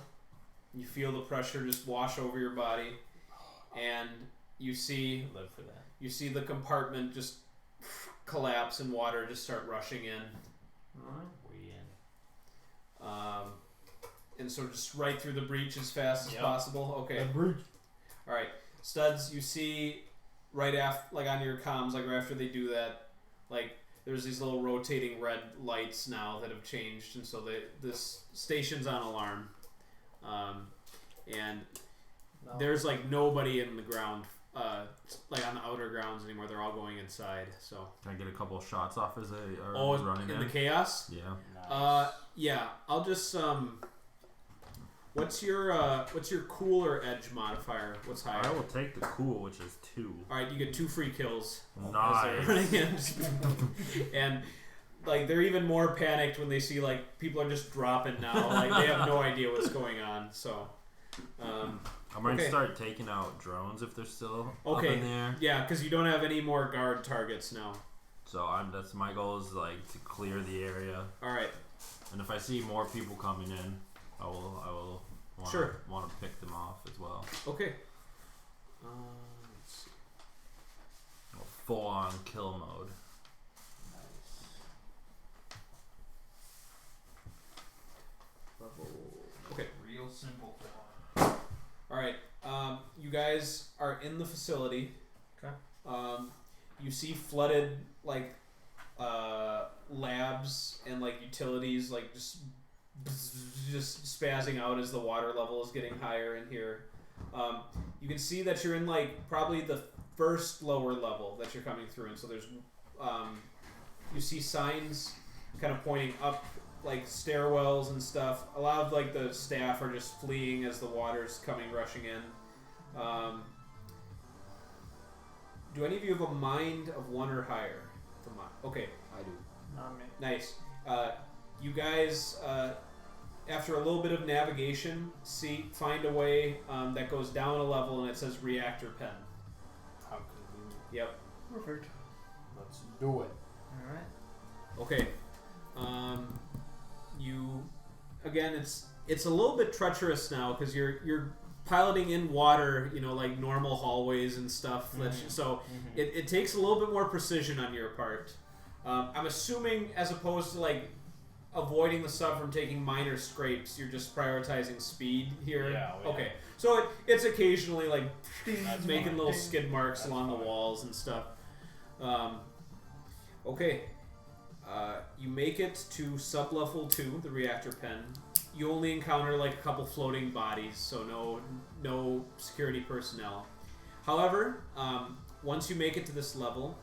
You feel the pressure just wash over your body, and you see I live for that. the compartment just collapse and water just start rushing in. We in. And so just right through the breach as fast as Yep. possible. Okay. breach. All right, Studs. You see right after, like on your comms, like right after they do that, like there's these little rotating red lights now that have changed, and so this station's on alarm, and there's like nobody in the ground, like on the outer grounds anymore. They're all going inside. So Can I get a couple of shots off as they are running in the chaos? Yeah. Nice. Yeah. I'll just What's your cool or edge modifier? What's higher? I will take the cool, which is 2. All right, you get 2 free kills. Nice. And like they're even more panicked when they see like people are just dropping now. Like they have no idea what's going on. So, I'm going to start taking out drones if they're still up in the air. Yeah, because you don't have any more guard targets now. So that's my goal is like to clear the area. All right. And if I see more people coming in, I will want to pick them off as well. Okay. Let's see. Full on kill mode. Nice. Level. Okay. Real simple. All right. You guys are in the facility. Okay. You see flooded like labs and like utilities like just spazzing out as the water level is getting higher in here. You can see that you're in like probably the first lower level that you're coming through, and so there's you see signs kind of pointing up like stairwells and stuff. A lot of like the staff are just fleeing as the water's rushing in. Do any of you have a mind of 1 or higher? Okay. I do. Not me. Nice. You guys, after a little bit of navigation, find a way that goes down a level and it says reactor pen. How convenient. Yep. Perfect. Let's do it. Alright. Okay. It's a little bit treacherous now because you're piloting in water, like normal hallways and stuff. So it takes a little bit more precision on your part. I'm assuming, as opposed to like avoiding the sub from taking minor scrapes, you're just prioritizing speed here. Yeah. Okay. So it's occasionally like That's making fine. little skid marks That's along fine. the walls and stuff. Okay. You make it to sublevel 2, the reactor pen. You only encounter like a couple floating bodies, so no security personnel. However, once you make it to this level,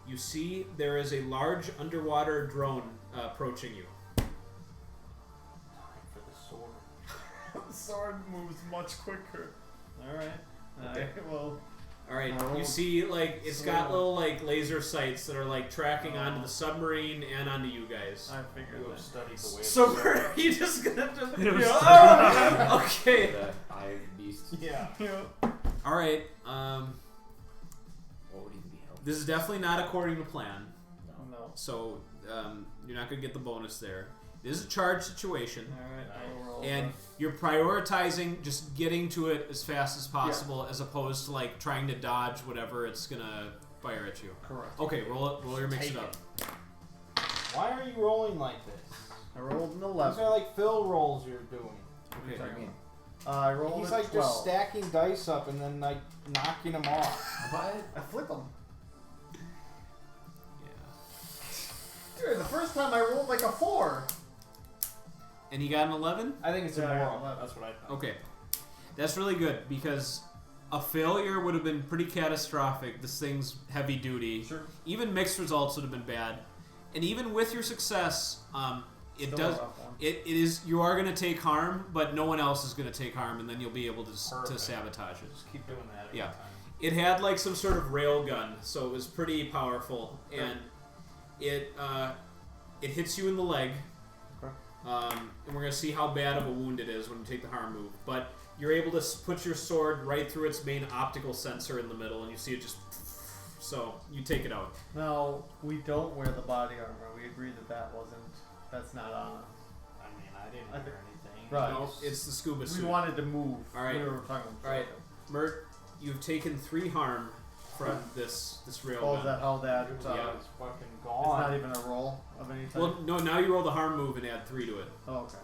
you see there is a large underwater drone approaching you. Time for the sword. The sword moves much quicker. Alright. Okay. Well. All right, Oh. you see like it's got little like laser sights that are like tracking onto the submarine and onto you guys. I figured You have that. studied the way. So are you just gonna just okay. The eye beast. Yeah. All right. What would even be helpful? This is definitely not according to plan. No. So you're not gonna get the bonus there. This is a charged situation, Alright, Nice. I'll roll. and you're prioritizing just getting to it as fast as possible, as opposed to like trying to dodge whatever it's gonna fire at you. Correct. Okay, roll your mix Take it up. Why are you rolling like this? I rolled an These 11. are like fill rolls you're doing. Okay. What do you mean? I rolled He's a like 12. just stacking dice up and then like knocking them off. What? I flip them. Yeah. Dude, the first time I rolled like a 4. And you got an 11? I think it's Yeah, I got immoral. 11. That's what I thought. Okay. That's really good because a failure would have been pretty catastrophic. This thing's heavy duty. Sure. Even mixed results would have been bad. And even with your success, it Still does a rough one. you are going to take harm, but no one else is going to take harm, and then you'll be able to Perfect. sabotage it. Just keep doing that every Yeah. time. It had like some sort of rail gun, so it was pretty powerful, and it hits you in the leg. Okay. And we're gonna see how bad of a wound it is when you take the harm move. But you're able to put your sword right through its main optical sensor in the middle, and you see it just. So you take it out. Now, we don't wear the body armor. We agreed that's not on. I mean, I didn't I hear think- anything. Right. No, it's the scuba We suit. wanted to move. All right. We were talking about All right, Mert, you've taken 3 harm from this rail Oh, gun. is that how that... Yeah. It's fucking It's gone. not even a roll of any type? Well, no. Now you roll the harm move and add 3 to it. Oh, okay.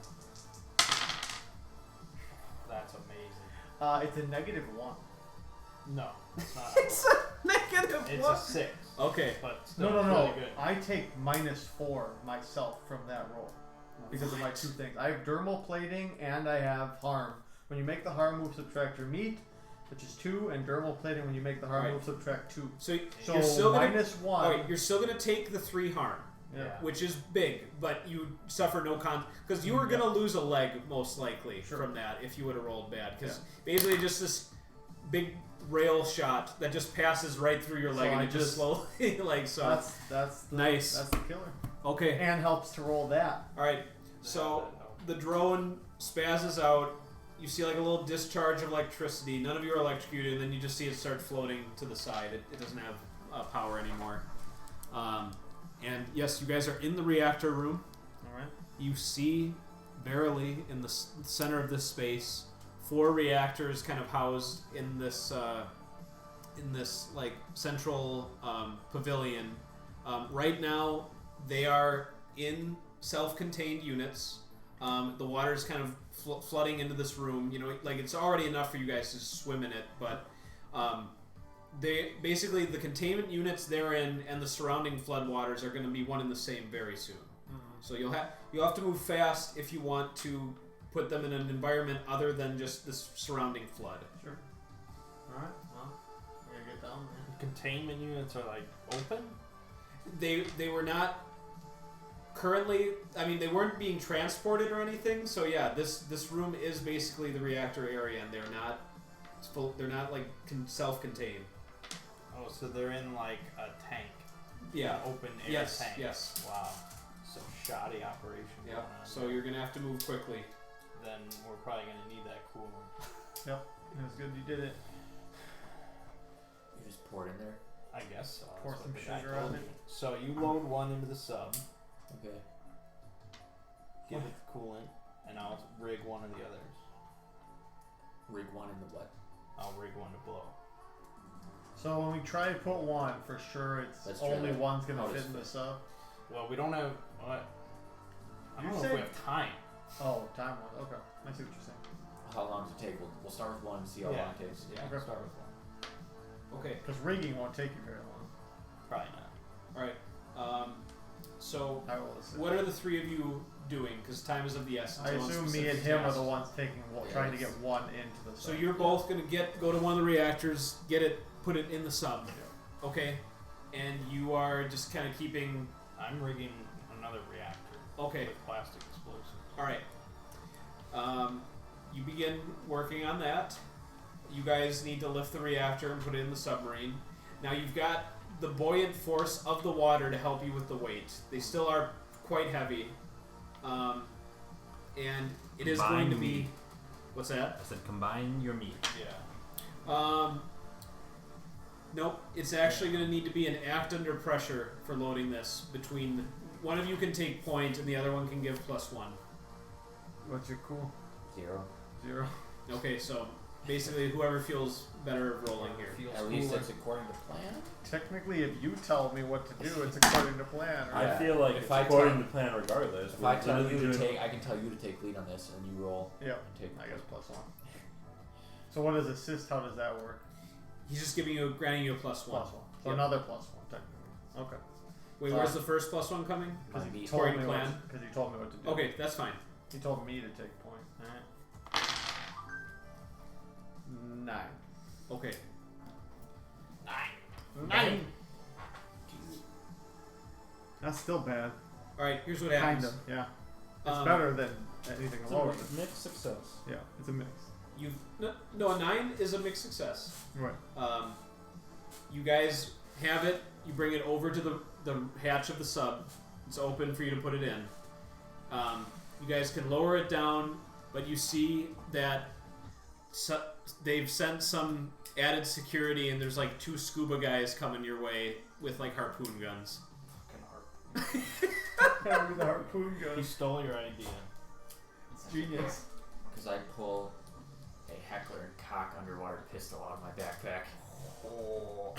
That's amazing. It's a -1. No, it's not. It's a negative It's one. a 6. Okay. But still No. really good. I take -4 myself from that roll because of my 2 things. I have dermal plating and I have harm. When you make the harm move, subtract your meat, which is 2, and dermal plating when you make the harm Right. move, subtract 2. So So you're still gonna -1. Alright, you're still gonna take the 3 harm, Yeah. which is big, but you suffer no because you were gonna lose a leg most likely Sure. from that if you would have rolled bad. Because basically just this big rail shot that just passes right through your leg So and I it just slowly so. That's the, Nice. That's the killer. Okay. And helps to roll that. All right. So the drone spazzes out. You see like a little discharge of electricity. None of you are electrocuted, and then you just see it start floating to the side. It doesn't have power anymore. And yes, you guys are in the reactor room. All right. You see barely in the center of this space 4 reactors kind of housed in this like central pavilion. Right now, they are in self-contained units. The water's kind of flooding into this room. You know, like it's already enough for you guys to swim in it, but they basically the containment units they're in and the surrounding floodwaters are going to be one and the same very soon. So you'll have to move fast if you want to put them in an environment other than just this surrounding flood. Sure. All right. Well, we're gonna get down there. Containment units are like open? They were not currently. I mean, they weren't being transported or anything. So yeah, this room is basically the reactor area, and they're not full. They're not like self-contained. Oh, so they're in like a tank. Yeah. An open air Yes. tank. Yes. Wow. So shoddy operation. Yeah. going on So there. you're gonna have to move quickly. Then we're probably gonna need that coolant. Yep. It was good you did it. You just pour it in there. I guess so. Pour That's some what the guy sugar told on me. it. So you load one into the sub, Okay. give it coolant, and I'll rig one of the others. Rig one in the what? I'll rig one to blow. So when we try to put one, for sure it's That's true. only one's gonna How fit does in the fit? sub. Well, we don't have. What? I You don't know if say- we have time. Oh, time one. Okay, I see what you're saying. How long does it take? We'll start with one and see how Yeah. long it takes. Yeah, Okay. start with one. Okay. Because rigging won't take you very long. Probably not. All right. So I will assume. what are the 3 of you doing? Because time is of the essence. I want assume me specific and him are tasks. the ones taking, Yeah, trying to get that's- one into the sub. So you're both gonna go to one of the reactors, put it in the sub, okay? And you are just kind of keeping. I'm rigging another reactor Okay. with plastic explosives. All right. You begin working on that. You guys need to lift the reactor and put it in the submarine. Now you've got the buoyant force of the water to help you with the weight. They still are quite heavy, and it is going to Combine be. meat. What's that? I said combine your meat. Yeah. Nope. It's actually going to need to be an act under pressure for loading this. Between one of you can take point, and the other one can give +1. What's your cool? 0. 0. Okay, so basically, whoever feels better rolling here. Feels At least cooler. it's according to plan. Technically, if you tell me what to do, it's according to plan. Right? Yeah. I feel like If it's I according tell- to plan regardless. If We're I tell literally you to doing- take, I can tell you to take lead on this, and you roll Yeah. and take. I guess +1. So what is assist? How does that work? He's just granting you a +1. +1. So Yep. another +1 technically. Okay. Wait, So- where's the first +1 coming? My Because he meat. told According me to plan? Because he told me what to do. Okay, that's fine. He told me to take point. Alright. 9. Okay. 9. That's still bad. All right. Here's what happens. Kind of. Yeah. It's Um, better than anything It's lower. a mixed success. Yeah. It's a mix. No, a 9 is a mixed success. Right. You guys have it. You bring it over to the hatch of the sub. It's open for you to put it in. You guys can lower it down, but you see that they've sent some added security, and there's like 2 scuba guys coming your way with like harpoon guns. Fucking harp. With the harpoon He gun. stole your idea. It's genius. Because I pull a heckler and cock underwater pistol out of my backpack. Oh.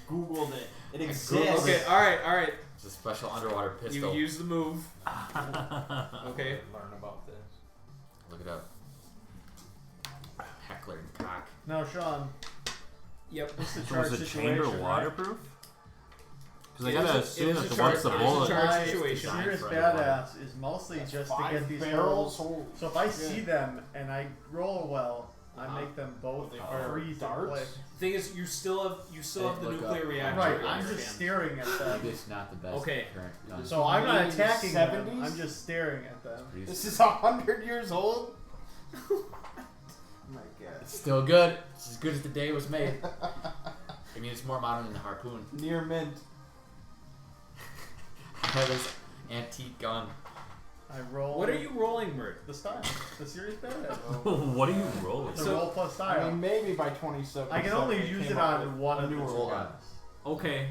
Googled it. It Googled exists. Okay. All right. It's a special underwater pistol. You use the move. Okay. Learn about this. Look it up. Heckler and cock. Now, Sean, Yep. This is a So charge was the situation, chamber right? waterproof? Because I It gotta is assume a that charge- once the it is a bullet. charge My situation. serious For underwater. badass is mostly That's just to 5 get these barrels. holes. So if I see them and I roll well, I make them both They fire freeze and darts? click. The thing is, you still have the Look nuclear up. reactor. Right, in I'm your just hand. staring at them. Maybe it's not the best Okay. current gun. So I'm not Maybe attacking them. 70s? I'm just staring at them. Pretty- This is 100 years old. Oh my god. It's still good. It's as good as the day it was made. I mean, it's more modern than the harpoon. Near mint. I have this antique gun. I roll. What are you rolling, Mert? The style. The serious badass. What are you rolling? It's a So- roll plus style. I mean, maybe by 27. I can only use it on one of the newer two one. guys. Okay.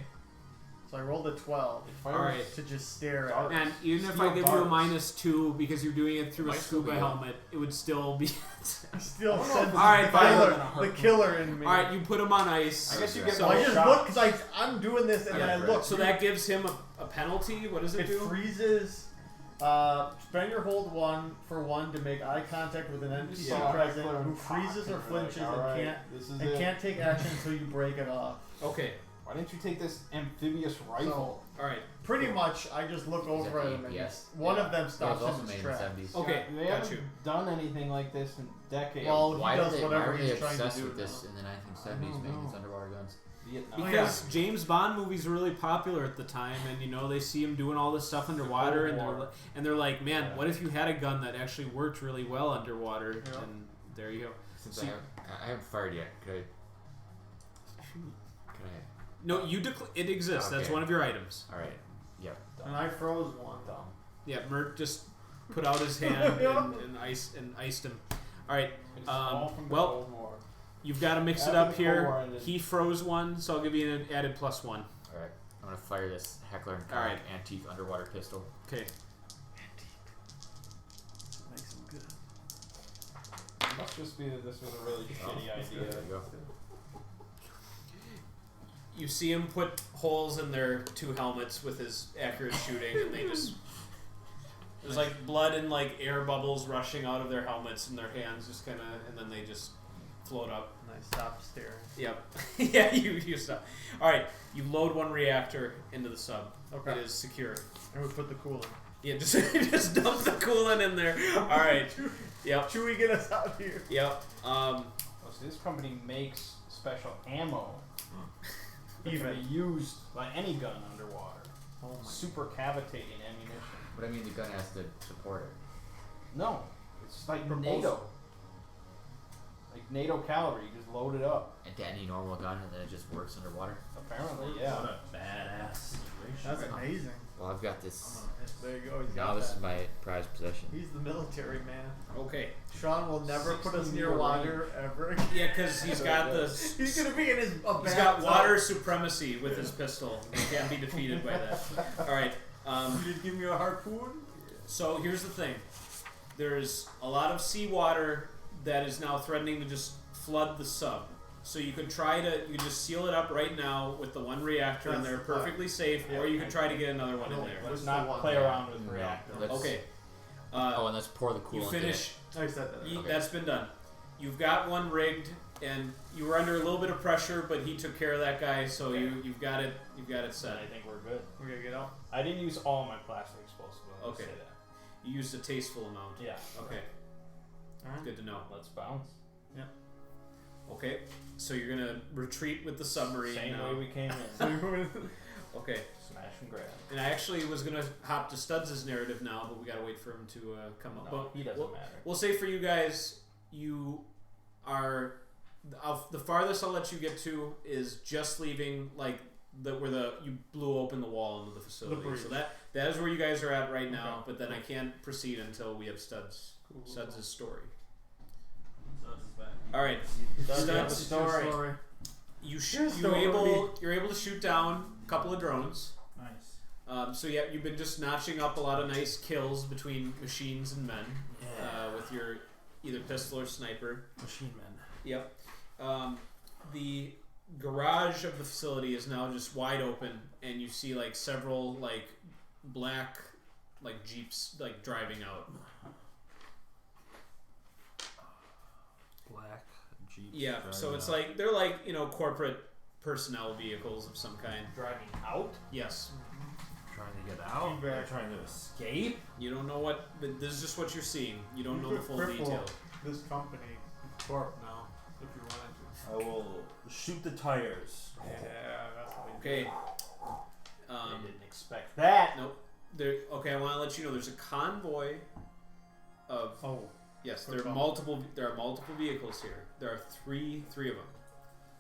So I rolled a 12 Alright. to just stare at Darts. it. And even if Steel I give you a darts. -2 because you're doing it through a Might still be scuba good. helmet, it would still be. Still I don't know sends if Alright, the fine. killer, the killer in me. Alright, you put him on ice. I guess you So get So the I whole just shot. look because I'm doing this and Yeah, then I right. look. So that gives him a penalty? What does it It do? freezes. Spend your hold one to make eye contact with an NPC Yeah. present Heckler who and freezes or Koch, flinches like, alright, and this is and it. can't take action until you break it off. Okay. Why didn't you take this amphibious rifle? Alright. Pretty much, I just look over at them and APS? one of them That was stops also in made his in the tracks. 70s. Okay, they got haven't you. done anything like this in decades. Well, he Why does were whatever they he's trying to obsessed do with this now. in the 1970s, I don't making these know. underwater guns? Vietnam. Because James Bond movies were really popular at the time, and you know they see him doing all this stuff underwater, and War. they're like, man, Yeah. what if you had a gun that actually worked really well underwater? Yeah. And there you go. Since See- I haven't fired yet, could I? No, it exists. That's Okay. one of your items. All right. Yep. And I froze one. Dumb. Yeah, Mert just put out his hand and iced him. All right, It's all from the well, Cold War. you've got to mix it After up the Cold War here. ended. He froze one, so I'll give you an added +1. All right. I'm gonna fire this Heckler and Koch All right. antique underwater pistol. Okay. Makes them good. It must just be that this was a really shitty idea. There you go. You see him put holes in their 2 helmets with his accurate shooting, and they just. There's like blood and like air bubbles rushing out of their helmets and their hands, just kind of, and then they just float up. And I stopped staring. Yep. Yeah, you stop. All right, you load 1 reactor into the sub. Okay. It is secure. And we put the coolant. Yeah, just dump the coolant in there. All right. Yep. Chewie, get us out here. Yep. Oh, so this company makes special ammo that can Even. be used by any gun underwater. Oh my. Super cavitating ammunition. But I mean, the gun has to support it. No, it's like Propulsion. NATO. Like NATO caliber, you just load it up. And to any normal gun, and then it just works underwater. Apparently, yeah. What a badass situation. That's amazing. Well, I've got this. There you go. He's Now got this that. is my prized possession. He's the military man. Okay. Sean will never put us 60 near meter water ever again. Yeah, because he's got the. He's gonna be in his. He's got water supremacy with his pistol. He can't be defeated by that. All right. You did give me a harpoon. So here's the thing. There's a lot of seawater that is now threatening to just flood the sub. So you could you can just seal it up right now with the 1 reactor in That's there, the plan. perfectly safe, or you could try to get another one in there. Let's the not one. play around with No, reactors. let's- Okay. Oh, and let's pour the You coolant finish. I said that. Okay. That's been done. You've got 1 rigged, and you were under a little bit of pressure, but he took care of that guy, so Okay. you've got it set. I think we're good. We're gonna get out. I didn't use all my plastic explosives. I'll just Okay. say that. You used a tasteful amount. Yeah. Okay. Alright. Good to know. Let's bounce. Okay. So you're gonna retreat with the submarine Same now. way we came in. Okay. Smash and grab. And I actually was gonna hop to Studs' narrative now, but we gotta wait for him to come up. No, But he doesn't we'll, matter. we'll say for you guys, you are the farthest I'll let you get to is just leaving like you blew open the wall into the facility. breach. So that is where you guys are at right now. But then I can't proceed until we have Studs' story. All right, Does have a Studs. story. You're able to shoot down a couple of drones. Nice. So yeah, you've been just notching up a lot of nice kills between machines and men with your either pistol or sniper. Machine men. Yep. The garage of the facility is now just wide open, and you see like several like black like jeeps like driving out. Black Jeep. Yeah, Driving so it's out. like they're like corporate personnel vehicles of some kind. Driving out? Yes. Trying to get out. They're trying to escape. You don't know what, but this is just what you're seeing. You don't know the full cripple detail. this company corp now if you wanted to. I will shoot the tires. Yeah, that's what Okay. I didn't expect that. Nope. Okay, I want to let you know there's a convoy of. Oh. Yes, What's there are wrong? multiple. There are multiple vehicles here. There are three of them.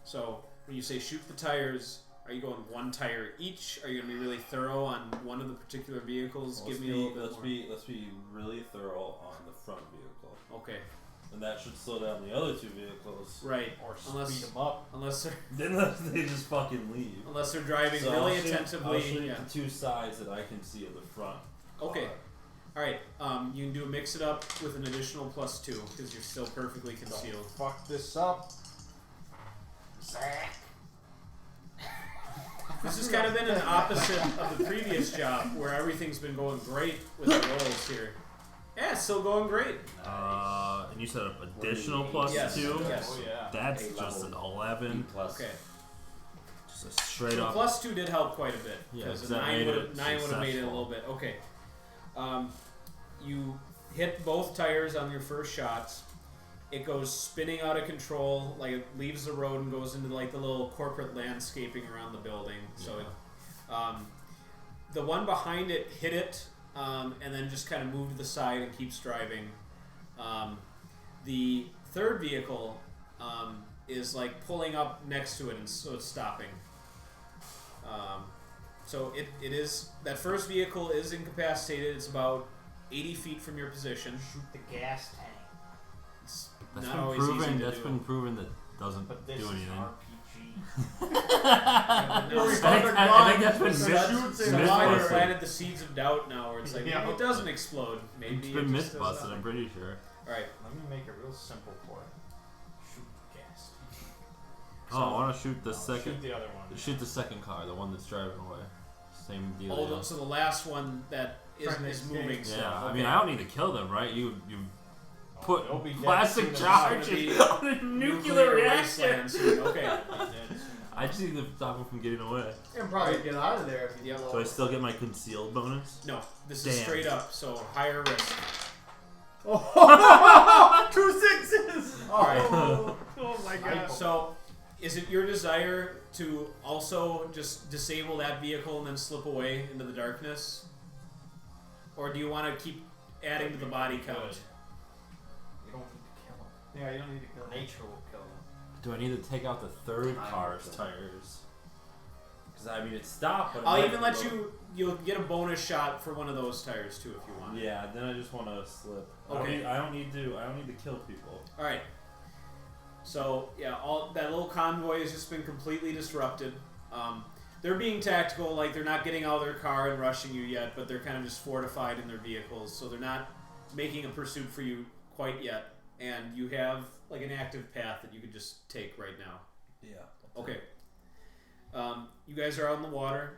So when you say shoot the tires, are you going one tire each? Are you going to be really thorough on one of the particular vehicles? Give me a little bit more. Let's be really thorough on the front vehicle, Okay. and that should slow down the other two vehicles. Right. Or Unless- speed them up. Unless they're Unless they just fucking leave. driving So really I'll shoot attentively. Yeah. the two sides that I can see of the front. Okay. car. All right. You can do a mix it up with an additional +2 because you're still perfectly concealed. Fuck this up. Zach. This has kind of been an opposite of the previous job where everything's been going great with the rolls here. Yeah, it's still going great. And you said an additional +2. Yes. Yes. Oh yeah. That's A just an level. 11. Plus. Okay. Just a straight So up. +2 did help quite a bit Yeah, because 'cause a that 9 made would it have made it a successful. little bit. Okay. You hit both tires on your first shots. It goes spinning out of control, like it leaves the road and goes into like the little corporate landscaping around the building. So it, the one behind it hit it, and then just kind of moved to the side and keeps driving. The third vehicle is like pulling up next to it, and so it's stopping. So it is, that first vehicle is incapacitated. It's about 80 feet from your position. Shoot the gas tank. It's That's not been always proven. easy to That's do. been proven that doesn't But this do is anything. RPG. Yeah, but no, we so found that's- a I think that's been gun myth- that shoots a that's why wire. they planted the seeds of doubt now, where it's like, Yeah. it doesn't explode. Maybe It's it been just myth does busted. nothing. I'm pretty sure. All right. Let me make it real simple for it. Shoot the gas tank. Oh, I want to shoot the second. Shoot the other one. Shoot the second car, the one that's driving away. Same deal. Oh, so the last one that is Friendly moving. escape. So, Yeah, I okay. mean, I don't need to kill them, right? You Oh, put they'll be dead plastic soon as charges be on a nuclear reactor. wasteland soon. Okay. they'll be dead soon. I just need to stop them from getting away. You can probably get out of there if you Yep. blow So I it. still get my concealed bonus? No, this is Damn. straight up, so higher risk. Oh, 2 sixes! Alright. Oh my god. So, is it your desire to also just disable that vehicle and then slip away into the darkness? Or do you want to keep adding to the body count? You don't need to kill them. Yeah, you don't need to kill Nature will kill them. Do I need to take out the third I car's don't know. tires? Because I mean, it stopped, but it I'll might even go- let you. You'll get a bonus shot for one of those tires too if you want. Yeah, then I just want to slip. Okay. I don't need to kill people. All right. So yeah, all that little convoy has just been completely disrupted. They're being tactical, like they're not getting out of their car and rushing you yet, but they're kind of just fortified in their vehicles, so they're not making a pursuit for you quite yet. And you have like an active path that you could just take right now. Yeah. Okay. You guys are out in the water.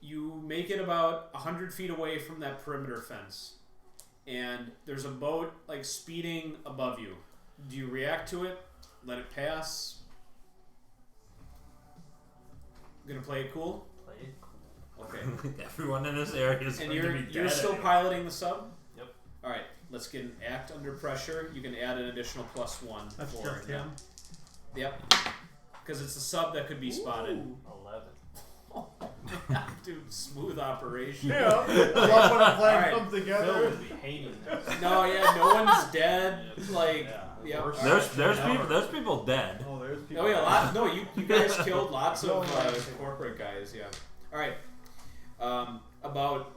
You make it about 100 feet away from that perimeter fence. And there's a boat like speeding above you. Do you react to it? Let it pass? Gonna play it cool? Play it cool. Okay. Everyone in this area is And going to be you're dead still anyway. piloting the sub? Yep. Alright, let's get an act under pressure. You can add an additional +1 That's for just it. him. Yep. Because it's a sub that could be spotted. 11. Dude, smooth operation. Yeah. I love when a plan Alright. comes Phil together. would be hating this. No, yeah, no one's dead. Like, Yeah. yep. Worst There's people dead. Oh, there's people. Oh yeah, no, you guys killed lots of corporate guys. Yeah. All right. About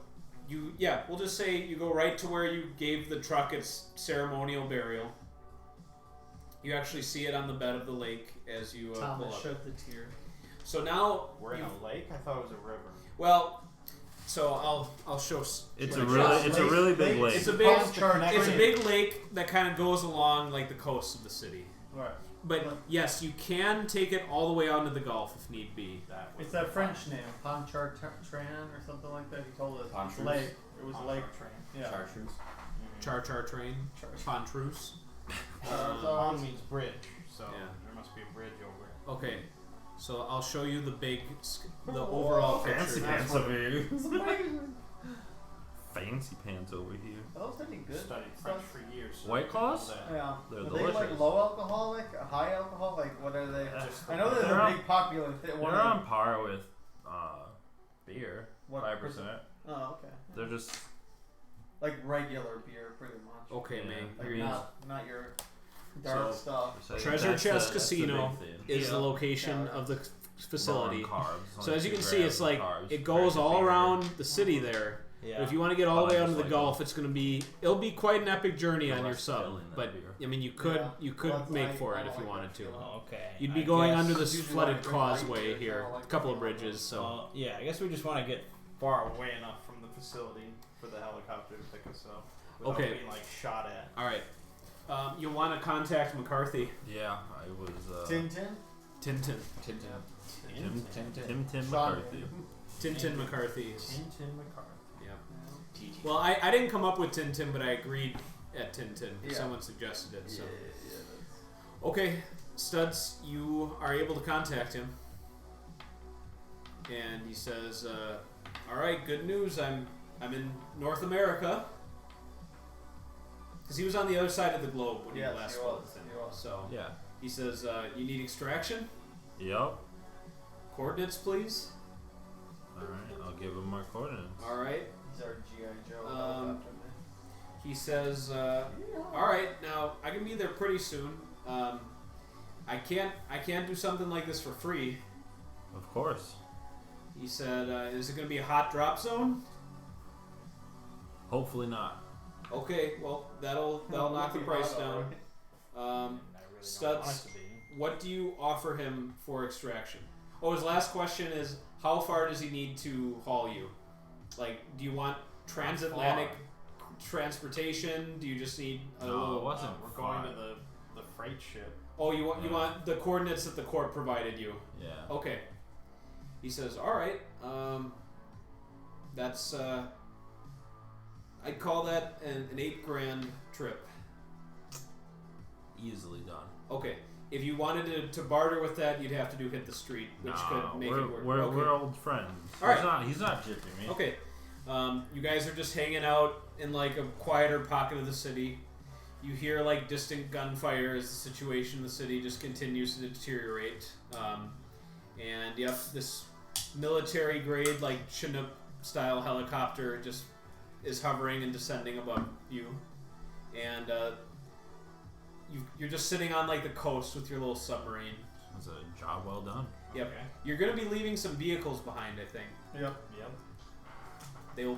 you. Yeah, we'll just say you go right to where you gave the truck its ceremonial burial. You actually see it on the bed of the lake as you pull Thomas up. shed the tear. So now We're in a lake? I thought it was a river. well, so I'll show. It's like, a really big lake. It's a big. Palm chart It's a train. big lake that kind of goes along like the coast of the city. Right. But yes, you can take it all the way out into the Gulf if need be. That was It's that French name, Pontchartrain or something like that. He told us. Pontchartrain? Lake. It was a lake. train. Yeah. Chartreuse. Char train. Pantruce. Pond means bridge, so Yeah. there must be a bridge over it. Okay, so I'll show you the overall Fancy picture. pants over here. Fancy pants over here. Are those any good? Studied French for years. So White I know Claws? that. Yeah. They're Are they delicious. like low alcoholic, high alcohol? Like what are they? Just I know They're they're a on- big popular thing. They're on par with beer. What 5%. Oh, okay. They're just Like regular beer, pretty much. Okay, Yeah. man. Like Here you not your dark stuff. Treasure that's Chest that's the Casino big thing. is the Yeah. location Yeah. of the facility. Low on carbs, So only as you 2 can see, grams it's of like carbs, it goes crazy all beer. around the city there. Yeah. But if you want to get all the But way I out to just the like Gulf, it'll be quite an epic journey I on your like sub. feeling that But beer. I mean, you could Well, make I- for I it don't if you like wanted that to. feeling. Okay. You'd be I going guess- under this usually flooded when I drink light causeway beer, here, I like a couple of the feeling. bridges. So yeah, I guess we just want to get far away enough from the facility for the helicopter to pick us up without Okay. being like shot at. all right, you'll want to contact McCarthy. Yeah, I was Tintin. Tintin Tim Sean. McCarthy. Tintin McCarthy. Tintin McCarthy. Yep. TT. Well, I didn't come up with Tintin, but I agreed at Tintin. Yeah. Someone suggested it. So Yeah. okay, Studs, you are able to contact him, and he says, "All right, good news. I'm in North America." Because he was on the other side of the globe when Yes, you last he spoke was, with him. he was. So Yeah. he says, "You need extraction? Yep. Coordinates, please." Alright, I'll give him my coordinates. All right. He's our G.I. Joe. Um, He says, "All right, now I can be there pretty soon. I can't do something like this for free." Of course. He said, "Is it going to be a hot drop zone?" Hopefully not. Okay, well that'll knock the price down. I really Studs. don't want it to be. What do you offer him for extraction? Oh, his last question is, how far does he need to haul you? Like, do you want transatlantic transportation? Do you just need a No, little? it wasn't. We're going to the freight ship. Oh, you want the coordinates that the court provided you? Yeah. Okay. He says, "All right. That's I'd call that an $8,000 trip." Easily done. Okay. If you wanted to barter with that, you'd have to hit the street, which could make it work. We're Okay. old friends. All right. He's not jipping me. Okay. You guys are just hanging out in like a quieter pocket of the city. You hear like distant gunfire as the situation in the city just continues to deteriorate. And yep, this military grade like Chinook style helicopter just is hovering and descending above you. And you're just sitting on like the coast with your little submarine. It's a job well done. Yep. Okay. You're gonna be leaving some vehicles behind, I think. Yep. Yep. They will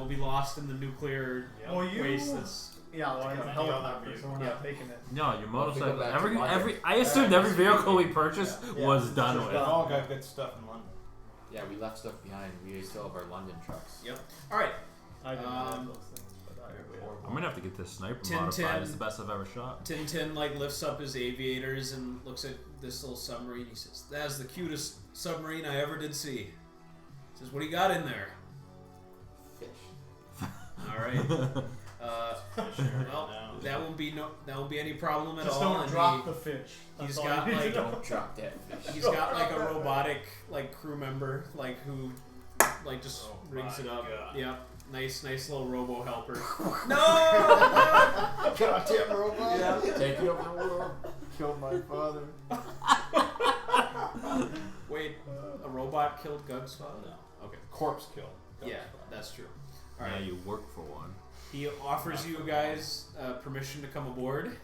be lost in the nuclear Yep. Well, you. waste that's Yeah, well, I have a Yeah. helicopter, so we're not taking it. No, your Well, if we go motorcycle. back to London. I assumed every vehicle we purchased Yeah. was Yeah. done Just with. We all got good stuff in London. Yeah, we left stuff behind. We still have our London trucks. Yep. All right. I didn't have Um, those things, but I I'm gonna have to get this sniper Tin modified. Tin. It's the best I've ever shot. Tintin like lifts up his aviators and looks at this little submarine. He says, "That's the cutest submarine I ever did see." He says, "What do you got in there?" Fish. All right. Well, Down. that won't be any problem at Just all. don't and drop the fish. That's he's all got, you need like- to know. Don't drop that fish. he's got like a robotic like crew member like who like just Oh rings my it up. God. Yep. Nice little robo helper. No! Goddamn robot. Yeah. Take you over the world. Killed my father. Wait, a robot killed Gug's father? No. Okay. Corpse kill. Yeah, that's true. All Now right. you work for one. He offers you guys permission to come aboard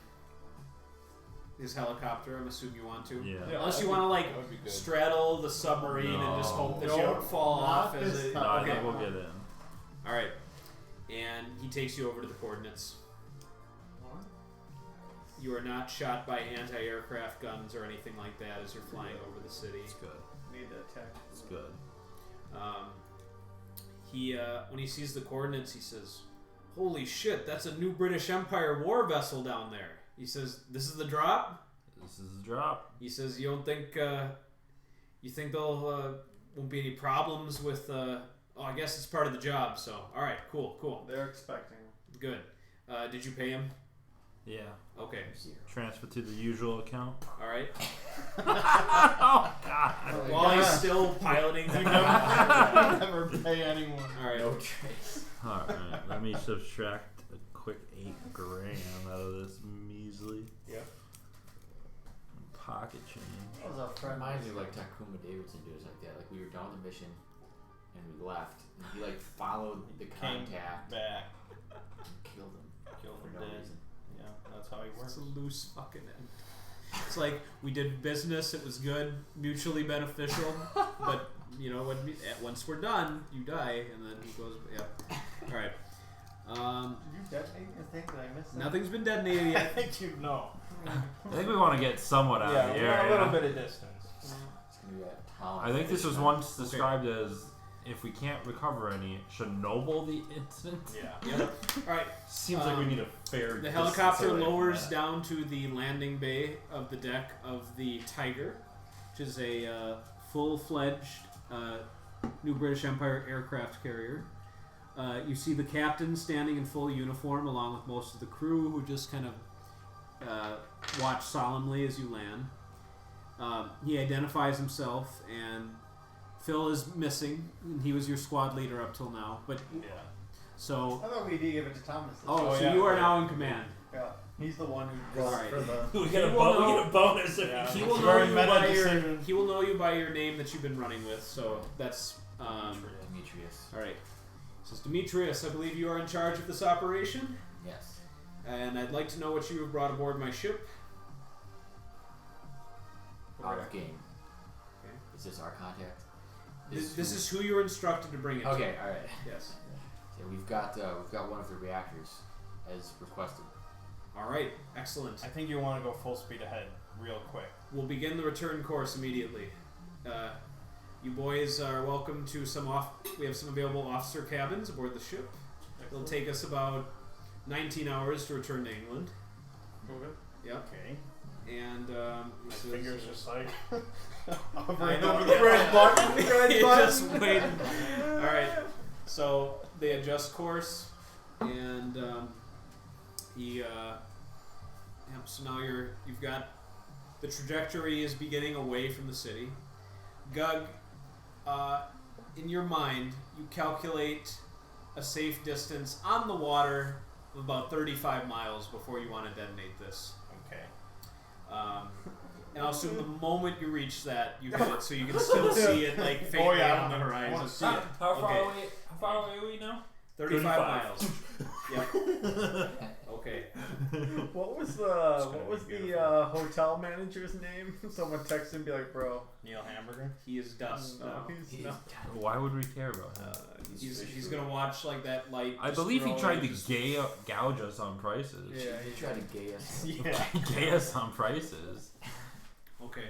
his helicopter. I'm assuming you want to. Yeah. Yeah. Unless you want to like That would be good. straddle the submarine and just hope that you No, don't fall not off as this it. No, I Okay. think we'll get in. All right. And he takes you over to the coordinates. You are not shot by anti-aircraft guns or anything like that as you're flying over the city. It's good. Need to attack. It's good. He when he sees the coordinates, he says, "Holy shit! That's a new British Empire war vessel down there." He says, "This is the drop." This is the drop. He says, "You don't think you think there'll won't be any problems with?" Oh, I guess it's part of the job. So, all right, cool. They're expecting. Good. Did you pay him? Yeah. Okay. 0. Transfer to the usual account. All right. Oh God. While he's still piloting the Never pay anyone. All right. No trace. All right. Let me subtract a quick $8,000 out of this measly. Yep. Pocket change. That was our friend. Reminds me of like Takuma Davidson did us like that. Like we were done with the mission and we left. And he like followed the Came contact back. and killed him Killed for him no dead. reason. Yeah, that's how he It's works. a loose fucking end. It's like we did business. It was good, mutually beneficial. But you know, once we're done, you die, and then he goes. Yeah. All right. Did you detonate your thing? Did I miss that? Nothing's been detonated I yet. think you know. I think we want to get somewhat out Yeah, of the we're area. a little bit of distance. It's gonna be a town. I think this was fisherman. once described as if we can't recover any, should noble the incident. Yeah. Yep. All right. Seems like we need a fair. The distance helicopter away from lowers that. down to the landing bay of the deck of the Tiger, which is a full-fledged new British Empire aircraft carrier. You see the captain standing in full uniform along with most of the crew who just kind of watch solemnly as you land. He identifies himself, and Phil is missing. And he was your squad leader up till now, but Yeah. so I thought we did give it to Thomas. so yeah. you are now in command. Yeah. He's the one who goes Alright. for the. We He get a, will know- we get a bonus if Yeah. we He keep will It's know very you meta by your. decision. He will know you by your name that you've been running with. So that's Demetrius. all right. Says Demetrius, I believe you are in charge of this operation, Yes. and I'd like to know what you have brought aboard my ship. Out of game. Okay. Is this our contact? This is who you were instructed to bring it. Okay. All right. To. Yes. Yeah, we've got one of the reactors as requested. All right. Excellent. I think you want to go full speed ahead real quick. We'll begin the return course immediately. You boys are welcome to we have some available officer cabins aboard the ship. It'll take us about 19 hours to return to England. Yep. Okay. And My fingers just like I hovering know, over yeah. the red button. You're just waiting. All right. So they adjust course, and so now you've got the trajectory is beginning away from the city. Gug, in your mind, you calculate a safe distance on the water of about 35 miles before you want to detonate this. Okay. And I'll assume the moment you reach that, you hit it, so you can still see it like faintly on the horizon. See it. How far away? How far away are we now? 35 miles. Yep. Okay. What was gonna the be beautiful. hotel manager's name? Someone text him and be like, bro. Neil Hamburger. He is dust now. He's no. Why would we care about him? He's gonna watch like that light. I just believe he throw tried it, to just- gouge us on prices. Yeah, He tried to gay us. Yeah. Gay us on prices. Okay.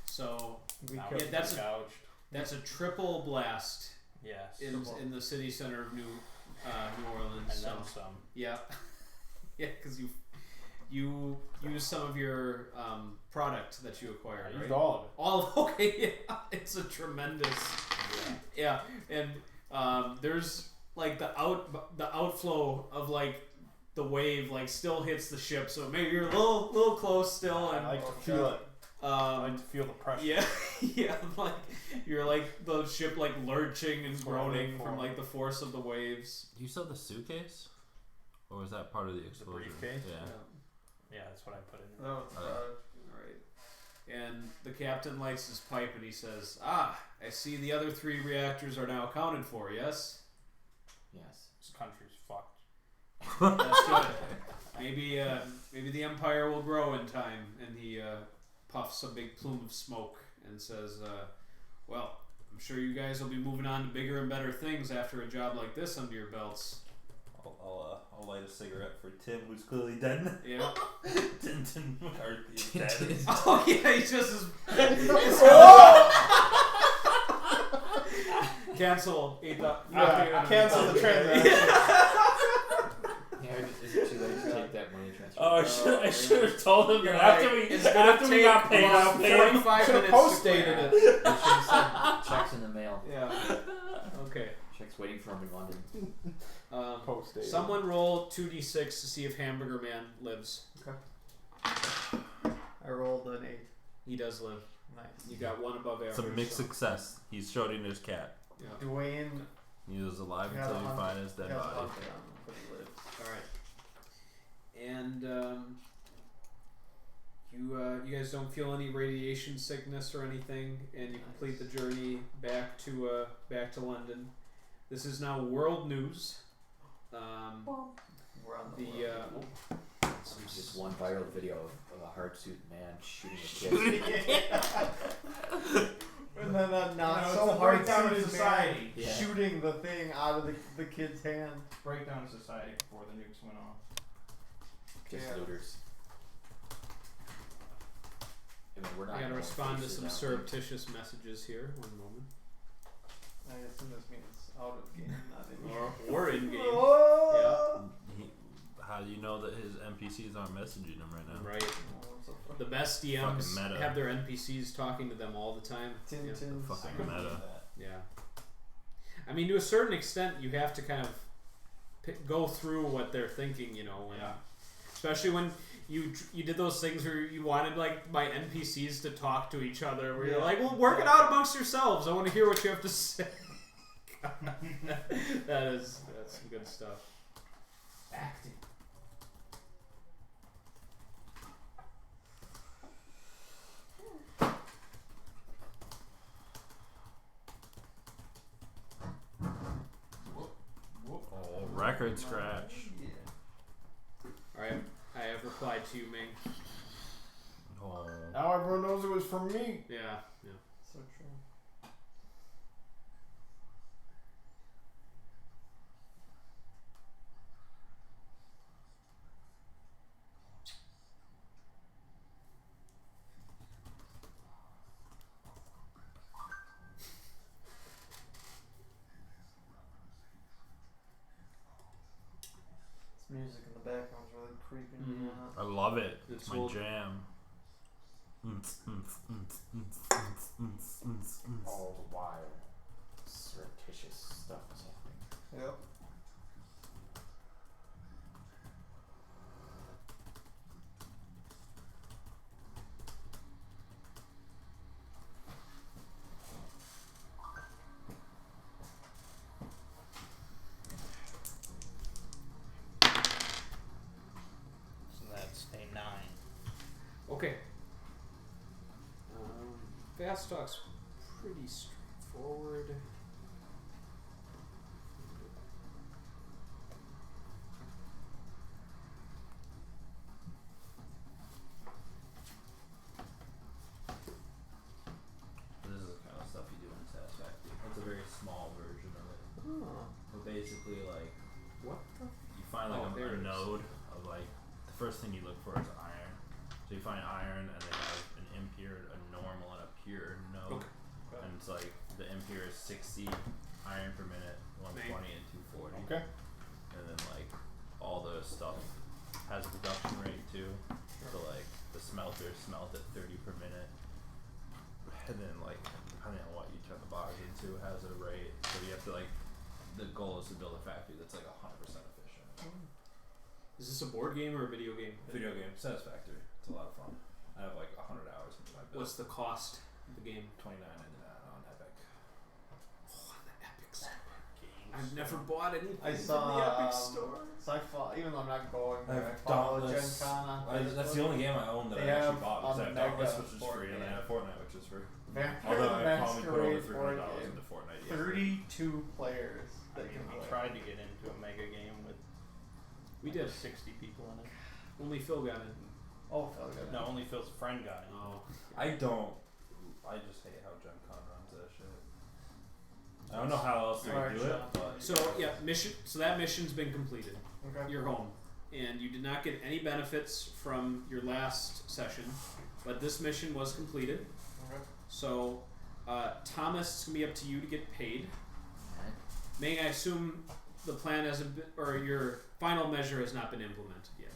So we Now killed Yeah, that's a- gouged. that's a triple blast Yes. in the city center of New Orleans. And So then some. yeah, yeah, because you use some of your product that you acquired. I Right? used all of it. All okay, yeah, it's a tremendous, yeah, and there's like the outflow of like the wave like still hits the ship, so maybe you're a little close still, and I like to feel it. I like to feel the pressure. yeah, yeah, like you're like the ship like lurching and That's what I groaning live from for. like the force of the waves. Do you sell the suitcase? Or was that part of the explosion? briefcase? Yeah. Yeah, that's what I put in. No, All right. And the captain lights his pipe and he says, "Ah, I see the other 3 reactors are now accounted for. Yes, Yes. This country's fucked. that's good. Maybe the empire will grow in time." And he puffs a big plume of smoke and says, "Well, I'm sure you guys will be moving on to bigger and better things after a job like this under your belts." I'll light a cigarette for Tim, who's clearly dead. Yeah. Tintin McCarthy is dead. Oh yeah, he's just cancel. Cancel the transaction. Yeah, is it too late to take that money transfer? Oh, I should have told him You're that right. after we It's gonna after we got paid. I'll take pay him. 45 Should have minutes. post-dated it. They should have sent checks in the mail. Yeah. Okay. Checks Just waiting for him in London. Post date. Someone roll 2d6 to see if Hamburger Man lives. I rolled an 8. He does live. Nice. You got one above average. It's a mixed success. He's Schrodinger's cat. Yeah. Dwayne He was alive has until you 100 find his dead has body. 100 on him, but he lives. All right. And you guys don't feel any radiation sickness or anything, and you complete the journey back to London. This is now world news. We're on the The road. Just one viral video of a hard-suit man shooting a kid. And then that not No, so it's a hard breakdown of suited society. Yeah. shooting the thing out of the kid's hand. Breakdown of society before the nukes went off. Just Yeah. looters. I mean, we're not I gotta going respond to faces, some I don't think. surreptitious messages here. One moment. I assume this means out of game, not in Or in game. Oh! How do you know that his NPCs aren't messaging him right now? Right. Oh, so fucking The best DMs Fucking meta. have their NPCs talking to them all the time. Tin Yeah. tins. Fucking I couldn't meta. do that. Yeah. I mean, to a certain extent, you have to kind of go through what they're thinking, you know, and Yeah. especially when you did those things where you wanted like my NPCs to talk to each other, where you're Yeah. like, well, work it out amongst yourselves. I want to hear what you have to say. that's some good stuff. Acting. Oh, record scratch. All right, I have replied to you, Ming. Oh. Now everyone knows it was from me. Yeah, yeah. So true. This music in the background's really creeping me Mhm. out. I love it. It's It's my old. jam. All the while, surreptitious stuff is happening. Yep. So that's a 9. Okay. Fast talk's pretty straightforward. This is the kind of stuff you do in Satisfactory. It's a very small version of it. Oh. But basically, like, What the? you find like Oh, there a it is. node of like the first thing you look for is iron. So you find iron, and they have an impure, a normal, and a pure node. Okay. And it's like the impure is 60 iron per minute, 120 and 240. Okay. And then like all the stuff has a production rate too. So like the smelters smelt at 30 per minute. And then like depending on what you turn the bars into has a rate. So you have to like the goal is to build a factory that's like 100% efficient. Is this a board game or a video game? Video game Satisfactory. It's a lot of fun. I have like 100 hours into my build. What's the cost of the game? $29.99 on Epic. Oh, the Epic Store. I've never bought anything I from saw the Epic Store. Sci-Fi, even though I'm not going I there, have I follow Dauntless. Gen Con on That's the Facebook. only game I own that They I actually have bought because I a have Dauntless, mega which is board free, and I game. have Fortnite, which is free. Vampire Although I probably put over Masquerade board $300 game. into Fortnite. Yeah. 32 players that can We play. tried to get into a mega game with We like did. 60 people in it. Only Phil got it. Oh, felt good. No, only Phil's friend got it. Oh. I don't. I just hate how Gen Con runs that shit. I don't know how else they Alright, do it, Sean. but So yeah, mission. So that mission's been completed. Okay. You're home, and you did not get any benefits from your last session, but this mission was completed. Okay. So, Thomas, it's gonna be up to you to get paid. Alright. May I assume the plan hasn't been, or your final measure has not been implemented yet.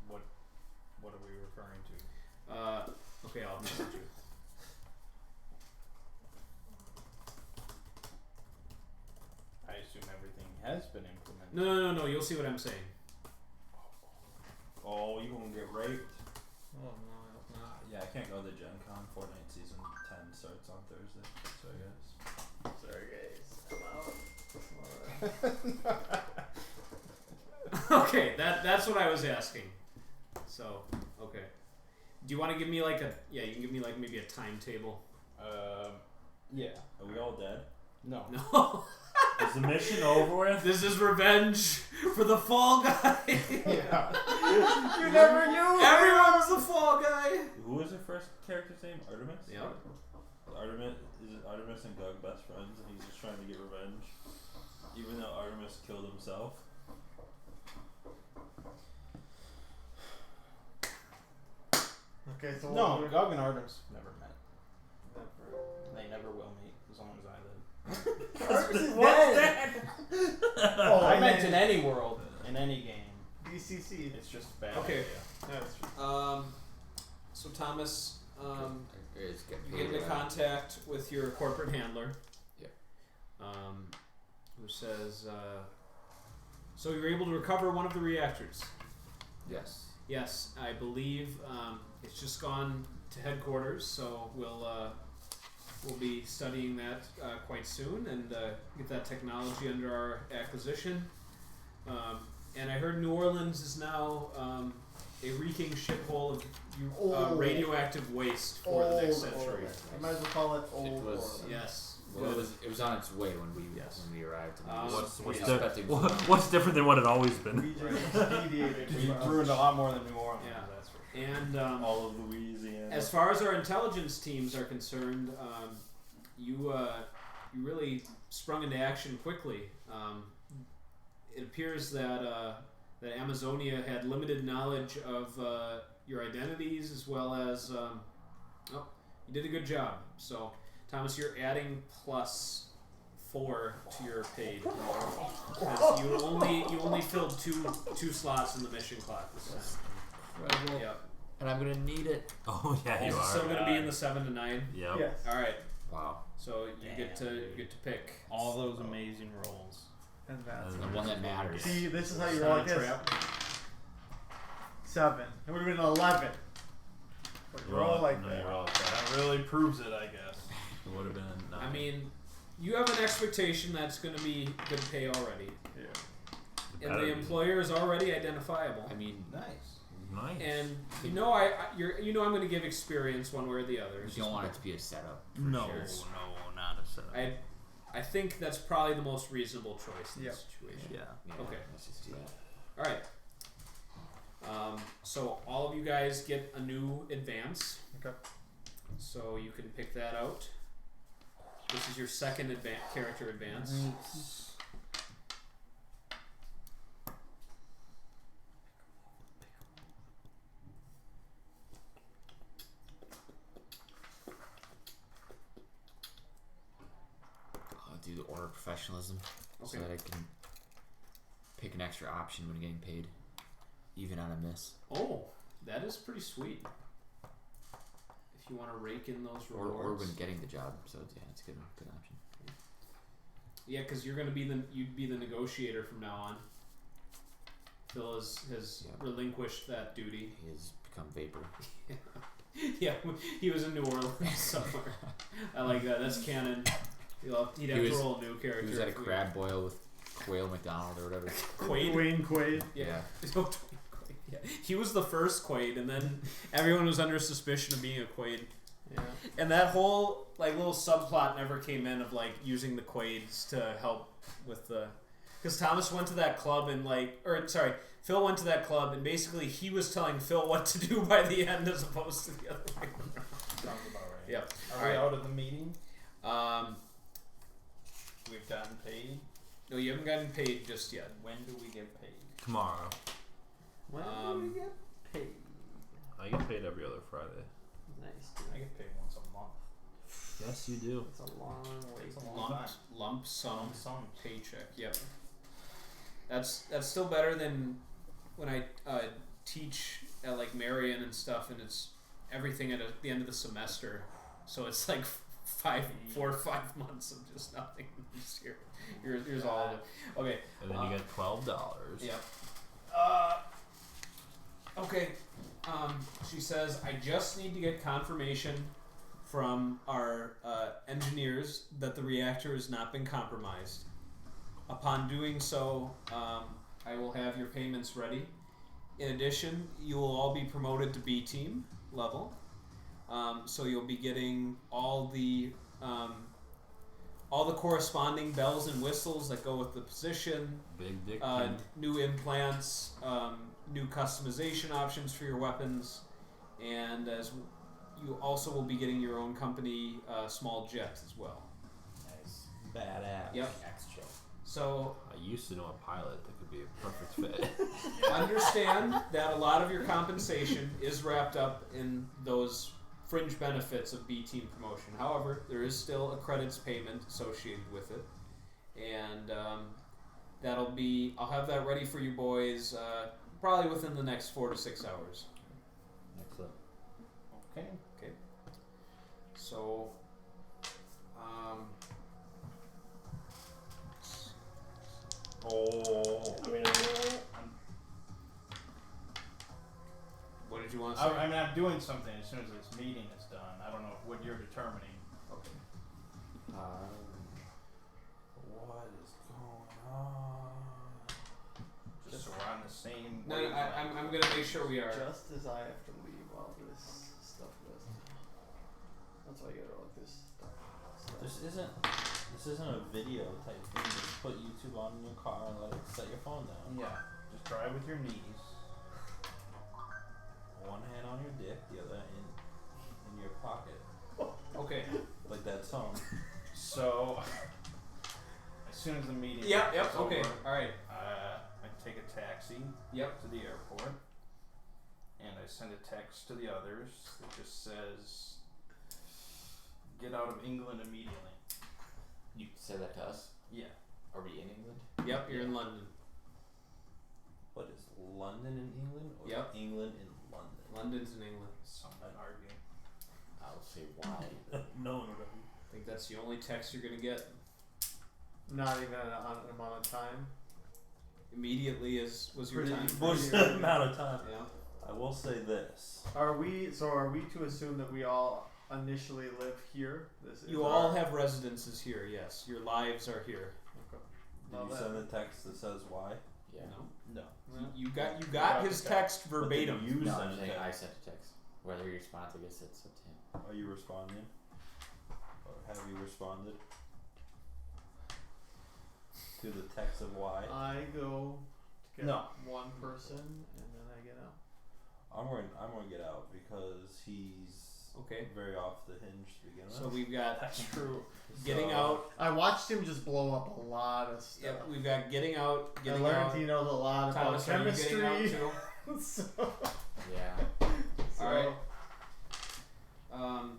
What are we referring to? Okay, I'll message you. No. You'll see what I'm saying. Oh, you won't get raped. Oh no, I hope not. Yeah, I can't go to Gen Con. Fortnite Season 10 starts on Thursday. Sorry, guys. Sorry, guys. Okay, that's what I was asking. So, okay. Do you want to give me like a... Yeah, you can give me like maybe a timetable. Yeah. Are we all dead? No. No. Is the mission over with? This is revenge for the fall guy. Yeah. You never knew. Everyone's the fall guy. Who was the first character's name? Artemis? Yep. Artemis and Gug best friends, and he's just trying to get revenge, even though Artemis killed himself. Okay, so No, what- Gog and Artemis never met. Never. They never will meet as long as I live. What's that? Oh, I and meant then in any world, in any game. BCC. It's just a bad. Okay. idea. That's true. So Thomas, It's get you paid, get into contact with your corporate handler. Yep. Who says, so you're able to recover one of the reactors. Yes. Yes, I believe it's just gone to headquarters, so we'll be studying that quite soon and get that technology under our acquisition. And I heard New Orleans is now a reeking shithole of radioactive waste for the next century. I might as well call it old. It was- Orleans. Yes. Well, good. it was on its way when we Yes. arrived. And What's we di- expecting What's different than what it always been? We just deviated. You ruined a lot more than New Orleans. Yeah. That's for sure. And All of Louisiana. as far as our intelligence teams are concerned, you really sprung into action quickly. It appears that Amazonia had limited knowledge of your identities as well as you did a good job. So Thomas, you're adding +4 to your paid. Because you only filled two slots in the mission clock this time. incredible. Yep. And I'm gonna need it. Oh yeah, Is you it are. still going to be in the 7 to 9? Yep. Yes. All right. Wow. So you get to pick All those amazing rolls. And that's And The one that matters. See, this is how you Sound roll like this. trap. 7. It would have been 11. But you roll like no, that. you roll like That really proves it, I guess. It would have been. I mean, you have an expectation that's going to be good pay already, Yeah. and the employer is already identifiable. I mean, Nice. nice. And I'm going to give experience one way or the other. you It's don't just- want it to be a setup. for no, sure. no, not a setup. I think that's probably the most reasonable choice in Yep. this situation. Yeah. Yeah, Okay. Let's just do that. All right. So all of you guys get a new advance. Okay. So you can pick that out. This is your second character advance. I'll do the order of professionalism so Okay. that I can pick an extra option when getting paid, even on a miss. Oh, that is pretty sweet. If you want to rake in those Or rewards. when getting the job. So yeah, it's a good option. Yeah, because you're gonna be you'd be the negotiator from now on. Phil has Yep. relinquished that duty. He has become vapor. Yeah, he was in New Orleans somewhere. I like that. That's canon. He'd have He to was- roll a new character. He was at a if we- crab boil with Quail McDonald or whatever. Quaid. Dwayne Quaid. Yeah. Yeah. He was the first Quaid, and then everyone was under suspicion of being a Quaid. Yeah. And that whole little subplot never came in of using the Quaids to help with the, because Thomas went to that club and Phil went to that club and basically he was telling Phil what to do by the end as opposed to the other way. Sounds about right. Yep. Are All we right. out of the meeting? We've gotten paid. No, you haven't gotten paid just yet. When do we get paid? Tomorrow. When Um, do we get paid? I get paid every other Friday. Nice. I get paid once a month. Yes, you do. It's a long way. It's a long time. Lump sum Lump sum. paycheck. Yep. That's still better than when I teach at Marion and stuff, and it's everything at the end of the semester. So it's 4 or 5 months of just nothing. Here's all of it. Okay. And then you get $12. Yep. Okay. She says, I just need to get confirmation from our engineers that the reactor has not been compromised. Upon doing so, I will have your payments ready. In addition, you will all be promoted to B team level. So you'll be getting all the corresponding bells and whistles that go with the position. Big dick. New implants, new customization options for your weapons, and as you also will be getting your own company small jet as well. Nice. Badass. Yep. X-Jet. So I used to know a pilot that could be a perfect fit. understand that a lot of your compensation is wrapped up in those fringe benefits of B team promotion. However, there is still a credits payment associated with it, and I'll have that ready for you boys probably within the next 4 to 6 hours. Excellent. Okay. So, I mean, what did you want to say? I'm doing something as soon as this meeting is done. I don't know what you're determining. Okay. What is going on? Just so we're on the same. No, I'm gonna make sure we are. Just as I have to leave while this stuff goes down. That's why you gotta look this stuff. This isn't a video type thing. Just put YouTube on in your car and let it set your phone down. Yeah. Just drive with your knees. One hand on your dick, the other in your pocket, Okay. like that song. So, as soon as the meeting Yep. is Okay. over, All right. I take a taxi Yep. to the airport, and I send a text to the others that just says, "Get out of England immediately." You said that to us? Yeah. Are we in England? Yep. You're in London. What is London in England or Yep. England in London? London's in England. Someone argue. I'll say why. No. I think that's the only text you're gonna get. Not even an amount of time. Immediately was your time. Was the amount of time? Yeah. I will say this. Are we to assume that we all initially live here? This is You all have residences here. Yes. Your lives are here. Okay. Did Well, you that- send the text that says why? Yeah. No. No. You got got his the text But verbatim. did you No, send I'm a saying I text? sent a text. Whether he responds, I guess it's up to him. Are you responding? Or have you responded to the text of why? I go to get No. one person and then I get out. I'm going to get out because he's Okay. very off the hinge to begin with. So we've got That's true. getting So- out. I watched him just blow up a lot of stuff. Yep. We've got getting out. I Getting learned out. he knows a lot about Thomas, are you chemistry. getting out too? so, Yeah. Alright.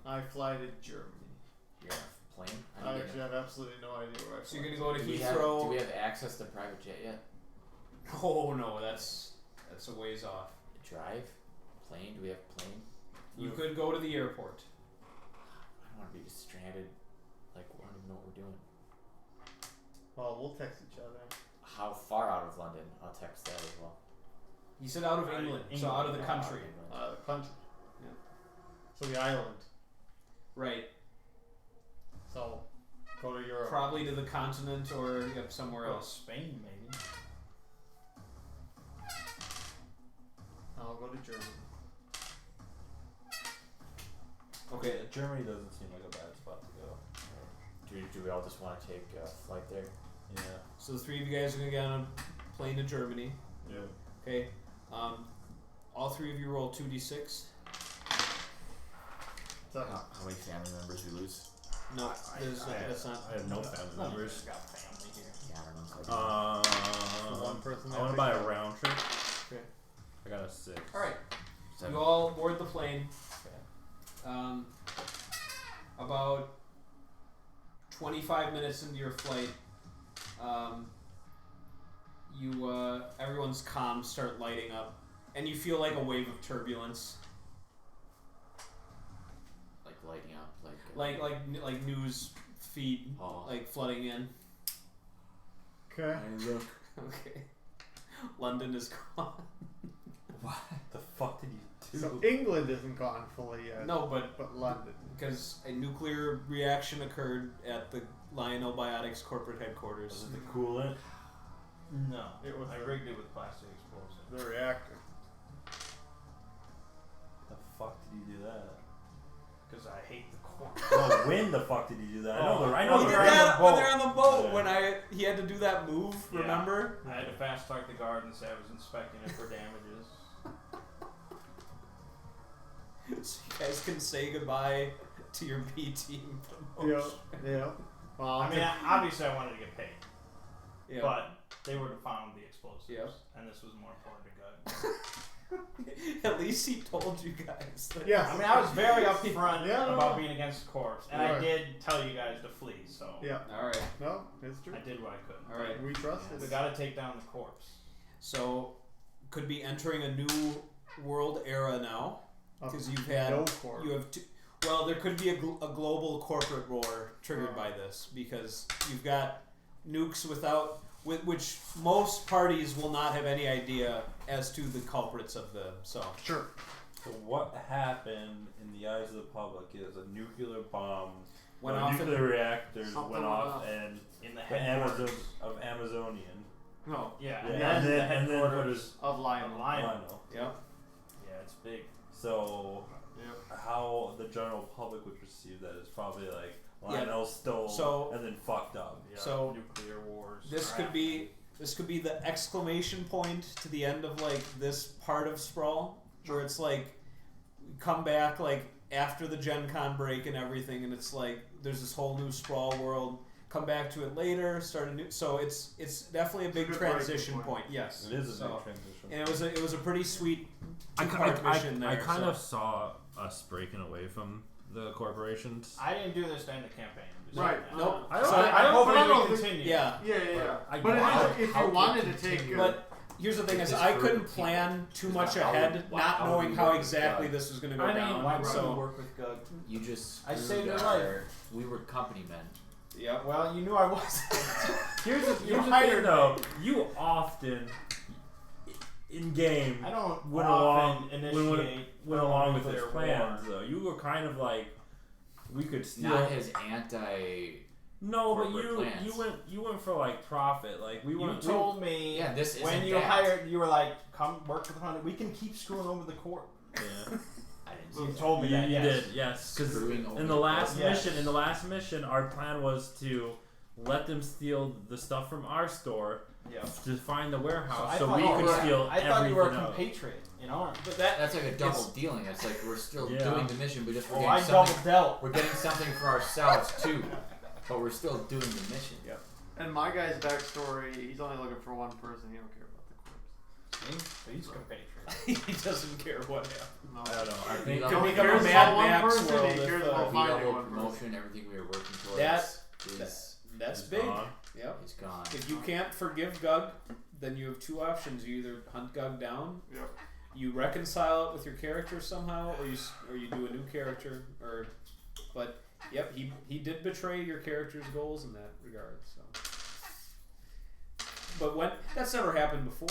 I fly to Germany. You're on a plane? I actually have absolutely no idea where I So fly. you're gonna go to do Heathrow. we have access to private jet yet? Oh no, that's a ways off. Drive? Plane? Do we have plane? You could go to the airport. I don't want to be just stranded. Like, we don't even know what we're doing. Well, we'll text each other. How far out of London? I'll text that as well. You said out of England, so out of the Yeah, country. England. The country. Yeah. So the island. Right. So go to Europe. Probably to the continent or somewhere Well, else. Spain, maybe. I'll go to Germany. Okay, Germany doesn't seem like a bad spot to go. Do we all just want to take a flight there? Yeah. So the three of you guys are gonna get on a plane to Germany. Yeah. Okay. All three of you roll 2d6. So, How many family members we lose? No, that's not. I have no family None of members. us got family here. Yeah, I don't know. one person. I want to buy a round trip. Okay. I got a 6. All right. Seven. You all board the plane. About 25 minutes into your flight, everyone's comms start lighting up, and you feel like a wave of turbulence. Like lighting up? Like news feed Oh. like flooding in. Okay. I look. Okay. London is gone. What? The fuck did you do? So England isn't gone fully yet. No, but London. because a nuclear reaction occurred at the Lionel Biotics corporate headquarters. Was it the coolant? No, It was I the- rigged it with plastic explosive. The reactor. The fuck did you do that? Because I hate the core. No, when the fuck did you do that? I know He the did right. that when they're on the boat. Yeah. When he had to do that move. Yeah. Remember? I had to fast talk the guard and say I was inspecting it for damages. So you guys can say goodbye to your B team Yeah. promotion. Yeah. Well, I mean, obviously I wanted to get paid, Yeah. but they would have found the explosives, Yeah. and this was more important to God. At least he told you guys. That Yes. I mean, I was very upfront Yeah. about being against the corpse, and I Right. did tell you guys to flee, so Yeah. All right. No, it's true. I did what I could. All right. We trust We it. got to take down the corpse. So could be entering a new world era now because you've had No core. you have two. Well, there could be a global corporate war triggered by this because you've got nukes which most parties will not have any idea as to the culprits of them. So Sure. So what happened in the eyes of the public is a nuclear bomb, went or off nuclear reactors Something went went off, off. and In the the headquarters. Amazon of Amazonian. No. Yeah, Yeah, and and then then the what headquarters is Of Lionel. of Lionel. Lionel. yeah. Yeah, it's big. So Yep. how the general public would perceive that is probably like Yeah. Lionel stole So- and then fucked up. Yeah, So, nuclear wars. This are could happening. be the exclamation point to the end of like this part of Sprawl where it's like come back like after the Gen Con break and everything and it's like there's this whole new Sprawl world. Come back to it later, start a new so it's definitely a big good transition breaking point. point. Yes. It is a So- big transition. And it was a pretty sweet I two-part mission there. kind so. of saw us breaking away from the corporations. I didn't do this to end the campaign. I'm just Right. saying that. Nope. I don't- So- I don't- hopefully I don't we think- continue. Yeah. Yeah. I- But how- if how you wanted to to take continue? But here's the thing: is This I group couldn't of people. plan too much How would- ahead, why- not how would knowing we how work with exactly Doug? this was going to go I mean, down. why would so, you work with Gug? You just I saved screwed your our- We were company men. yeah. Well, you knew I was. Here's the You thing hired though. You often in game I don't went often along initiate went along with his nuclear plans war. though. You were kind of like we could steal. Not his anti. No, but corporate plans. you went for like profit. Like we You went. told me Yeah, this when isn't you that. hired, you were like, "Come work with Hunter. We can keep screwing over the court." Yeah. I didn't see You that. told me that. You Yes. did, yes. Because Screwing over in the last Yes. mission, our plan was to let them steal the stuff from our store Yeah. to find the warehouse, I so thought we you could were- steal I thought you were a everything else. compatriot in arms. But that That's like a double It's- dealing. It's like we're still Yeah. doing the mission, but just we're Oh, getting I something. double dealt. We're getting something for ourselves too, but we're still doing the mission. And my guy's backstory, he's only looking for one person. He don't care about the corpse. So he's a compatriot. he doesn't care what happened. No. I don't know. I If think we Could double- become a cares Mad about one Max person, world he if, cares uh, about if we finding double one person. promotion, everything we were working towards That- is That's it's big. gone. Yep. is gone. If you can't forgive Gug, then you have two options: you either hunt Gug down, Yep. you reconcile it with your character somehow, or you do a new character. But yep, he did betray your character's goals in that regard. So, but that's never happened before.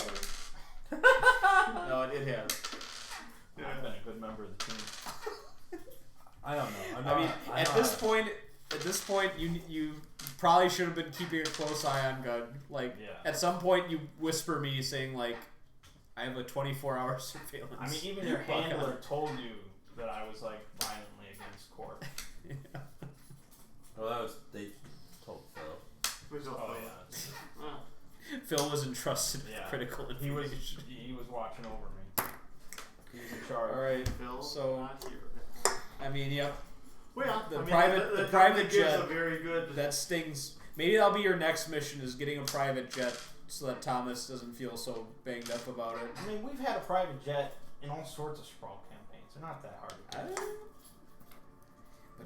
No, it has. I've been a good member of the team. I don't know. I mean, at this point, you probably should have been keeping a close eye on Gug. Like, Yeah. at some point, you whisper me saying like, "I have a 24-hour surveillance." I mean, even your bug on handler it. told you that I was like violently against court. Well, they told Phil. Oh yeah. Phil was entrusted with Yeah. critical He was information. he was watching over me. He was in charge. All right. Phil, So- not here. I mean, yep. Well, yeah, The I mean, private- that the definitely private gives jet- a very good. That stings. Maybe that'll be your next mission: is getting a private jet, so that Thomas doesn't feel so banged up about it. I mean, we've had a private jet in all sorts of Sprawl campaigns. They're not that hard to get.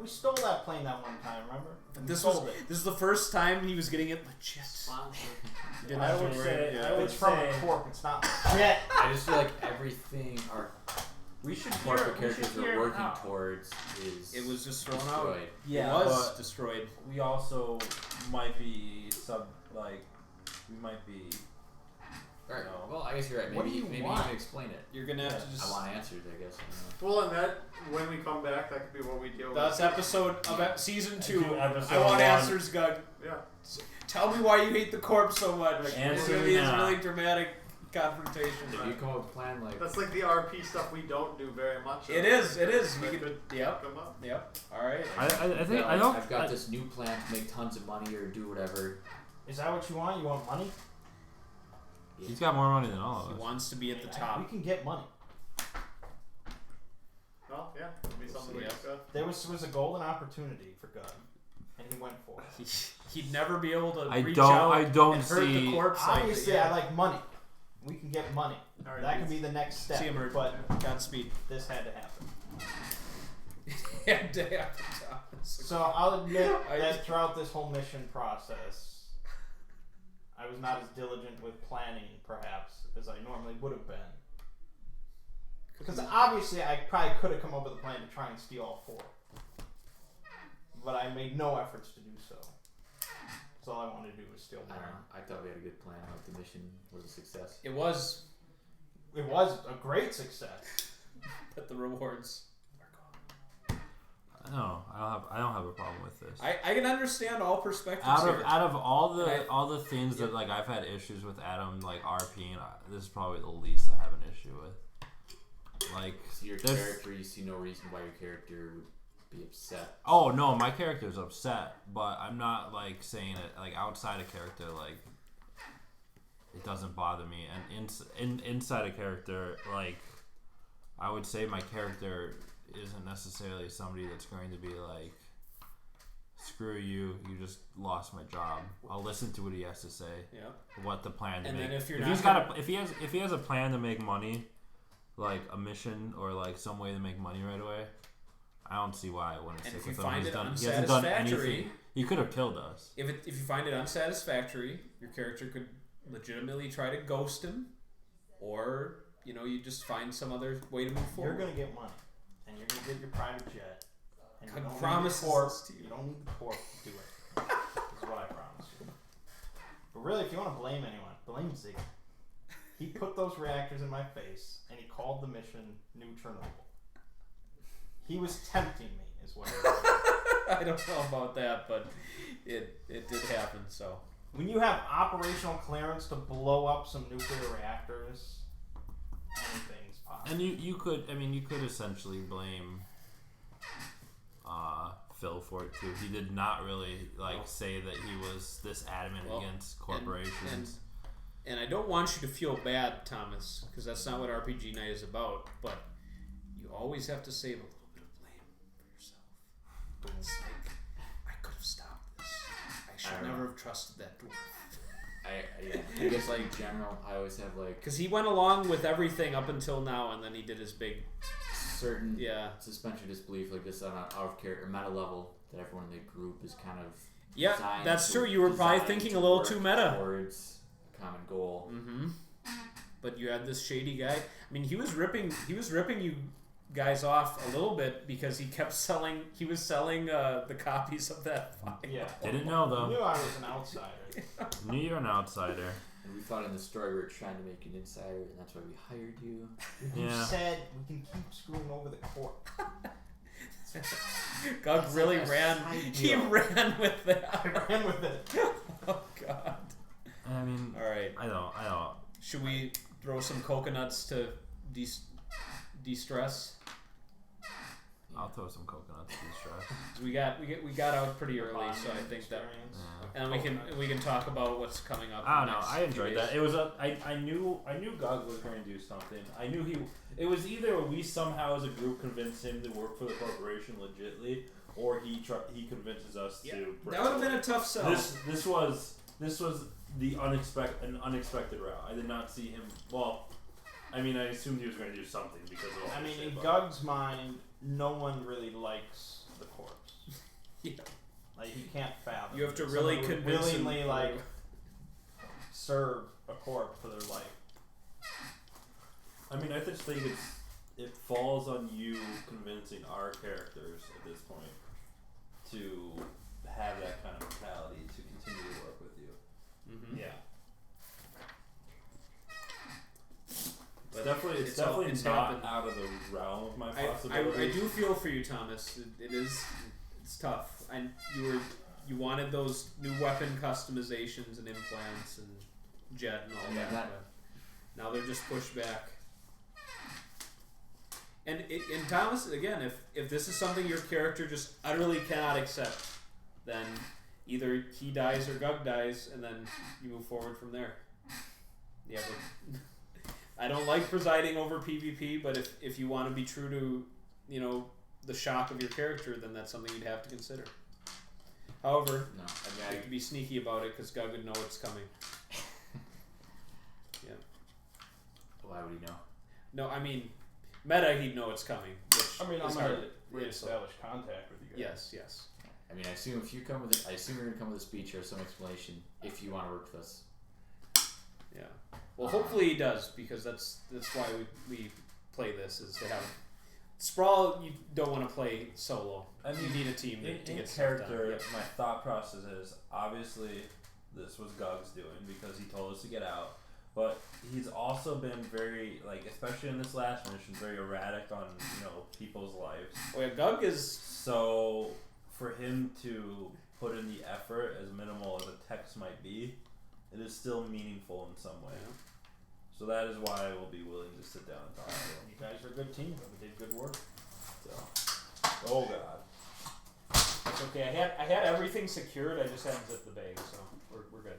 We stole that plane that one time, remember? We This sold was it. this is the first time he was getting it legit. Sponsored. Didn't I have to would worry. say- Yeah. I would It's from say- a corp. It's not jet. I just feel like everything We should Part of hear. the We should characters hear we're working how. towards is It was just thrown out. destroyed. Yeah, it was but destroyed. we also might be we might be. Alright, No. well, I guess you're right. What Maybe do you maybe want? you can explain it. You're gonna have to I just. want answers, I guess. I don't know. Well, and that when we come back, that could be what we deal That's with. episode of season 2. Episode I want 1. answers, Gug. Yeah. Tell me why you hate the corpse so much. Answer It's gonna me be this now. really dramatic confrontation. If you come up with a plan like That's like the RP stuff we don't do very much. It is. It is. We That could. could Yep. come up. Yep. All right. I think yeah, I don't. I've got this new plan to make tons of money or do whatever. Is that what you want? You want money? He's got more money than all He of us. wants to be at the We top. can get money. Well, yeah, could be something we Yeah. discuss. There was a golden opportunity for Gunn, and he went for it. He'd never be able to I reach don't- out I don't and hurt the see- corpse like Obviously, that. I like money. We can get money. All right, That could be the next step. See him, but Godspeed. this had to happen. Yeah, day after Thomas. So I'll admit I that just- throughout this whole mission process, I was not as diligent with planning, perhaps, as I normally would have been. Because obviously, I probably could have come up with a plan to try and steal all 4, but I made no efforts to do so. So all I wanted to do was steal I don't one. know. I thought we had a good plan. Like the mission was a success. It was, It was a great success. but the rewards are gone. No, I don't have a problem with this. I can understand all perspectives Out here. of all the And all the things Yep. that like I've had issues with Adam like RPing, this is probably the least I have an issue with. Like So your there's- character, you see no reason why your character would be upset. oh no, my character's upset, but I'm not like saying it like outside a character like it doesn't bother me, and inside a character like I would say my character isn't necessarily somebody that's going to be like screw you, you just lost my job. I'll listen to what he has to say, Yeah. what the plan to And make. then if you're he's not got if he has a plan to make money, like a mission or like some way to make money right away, I don't see why I wouldn't And stick if you with him. find He it hasn't done unsatisfactory, anything. He could have killed us. if you find it unsatisfactory, your character could legitimately try to ghost him, or you just find some other way to move You're forward. gonna get money, and you're gonna get your private jet. And God you don't promises need the corp. this to you. You don't need the corp to do it. Is what I promise you. But really, if you want to blame anyone, blame Ziggy. He put those reactors in my face, and he called the mission New Chernobyl. He was tempting me, is what it was. I don't know about that, but it did happen. So When you have operational clearance to blow up some nuclear reactors, anything's possible. And you could essentially blame Phil for it too. He did not really say that he was this adamant against corporations. And I don't want you to feel bad, Thomas, because that's not what RPG Night is about. But you always have to save a little bit of blame for yourself. It's like, I could have stopped this. I should never have trusted that dwarf. I guess like in general, I always have like Because he went along with everything up until now, and then he did his big certain yeah. suspension of disbelief, like this on an out of character meta level that everyone in the group is kind of Yeah, designed that's to- true. You were probably designed thinking to a little work too meta. towards a common goal. Mm-hmm. But you had this shady guy. I mean, he was ripping you guys off a little bit because he kept selling. He was selling the copies of that file. Yeah. Didn't know You though. knew I was an outsider. Knew you're an outsider. And we thought in the story we were trying to make you an insider, and that's why we hired you. You Yeah. said we can keep screwing over the corp. Gug That's really like a ran. side He deal. ran with I that. ran with it. Oh God. I mean, All right. I don't. Should we throw some coconuts to de-stress? I'll throw some coconuts to distress. We got out pretty early, so I think that. Experience. Yeah. And we can talk about what's coming up. I in don't the know. next I few enjoyed days. that. It was I knew Gug was going to do something. I knew it was either we somehow as a group convinced him to work for the corporation legitly, or he convinces us Yeah, to. that would have been a tough sell. This was the unexpected route. I did not see him. Well, I mean, I assumed he was going to do something because of all I this mean, shit, in but- Gug's mind, no one really likes the corpse. Yeah. Like, he can't fathom. You have to that really someone would convince him. willingly like serve a corpse for their life. I mean, I just think it falls on you convincing our characters at this point to have that kind of mentality to continue to work with you. Mm-hmm. Yeah. It's definitely it's not happened. out of the realm of my I possibilities. do feel for you, Thomas. It's tough. And you wanted those new weapon customizations and implants and jet and all that. But now they're just pushed back. And Thomas, again, if this is something your character just utterly cannot accept, then either he dies or Gug dies, and then you move forward from there. Yeah, but I don't like presiding over PvP, but if you want to be true to, the shock of your character, then that's something you'd have to consider. However, No, you have to be sneaky about it because Gug would know it's coming. Yeah. Why would he know? No, I mean, meta, he'd know it's coming. Which I mean, is I'm hard gonna to- reestablish contact with you guys. Yes. I mean, I assume if you come with I assume you're gonna come with a speech or some explanation if you want to work with us. Yeah. Well, hopefully he does, because that's why we play this, is to have Sprawl. You don't want to play solo. I mean, You need a team to in get stuff done. character, Yep. my thought process is obviously this was Gug's doing because he told us to get out, but he's also been very, especially in this last mission, very erratic on people's lives. Oh yeah, Gug is. So for him to put in the effort, as minimal as a text might be, it is still meaningful in some way. Yeah. So that is why I will be willing to sit down and talk to him. You guys are a good team. We did good work. So, oh god. It's okay. I had everything secured. I just hadn't zipped the bag, so we're good.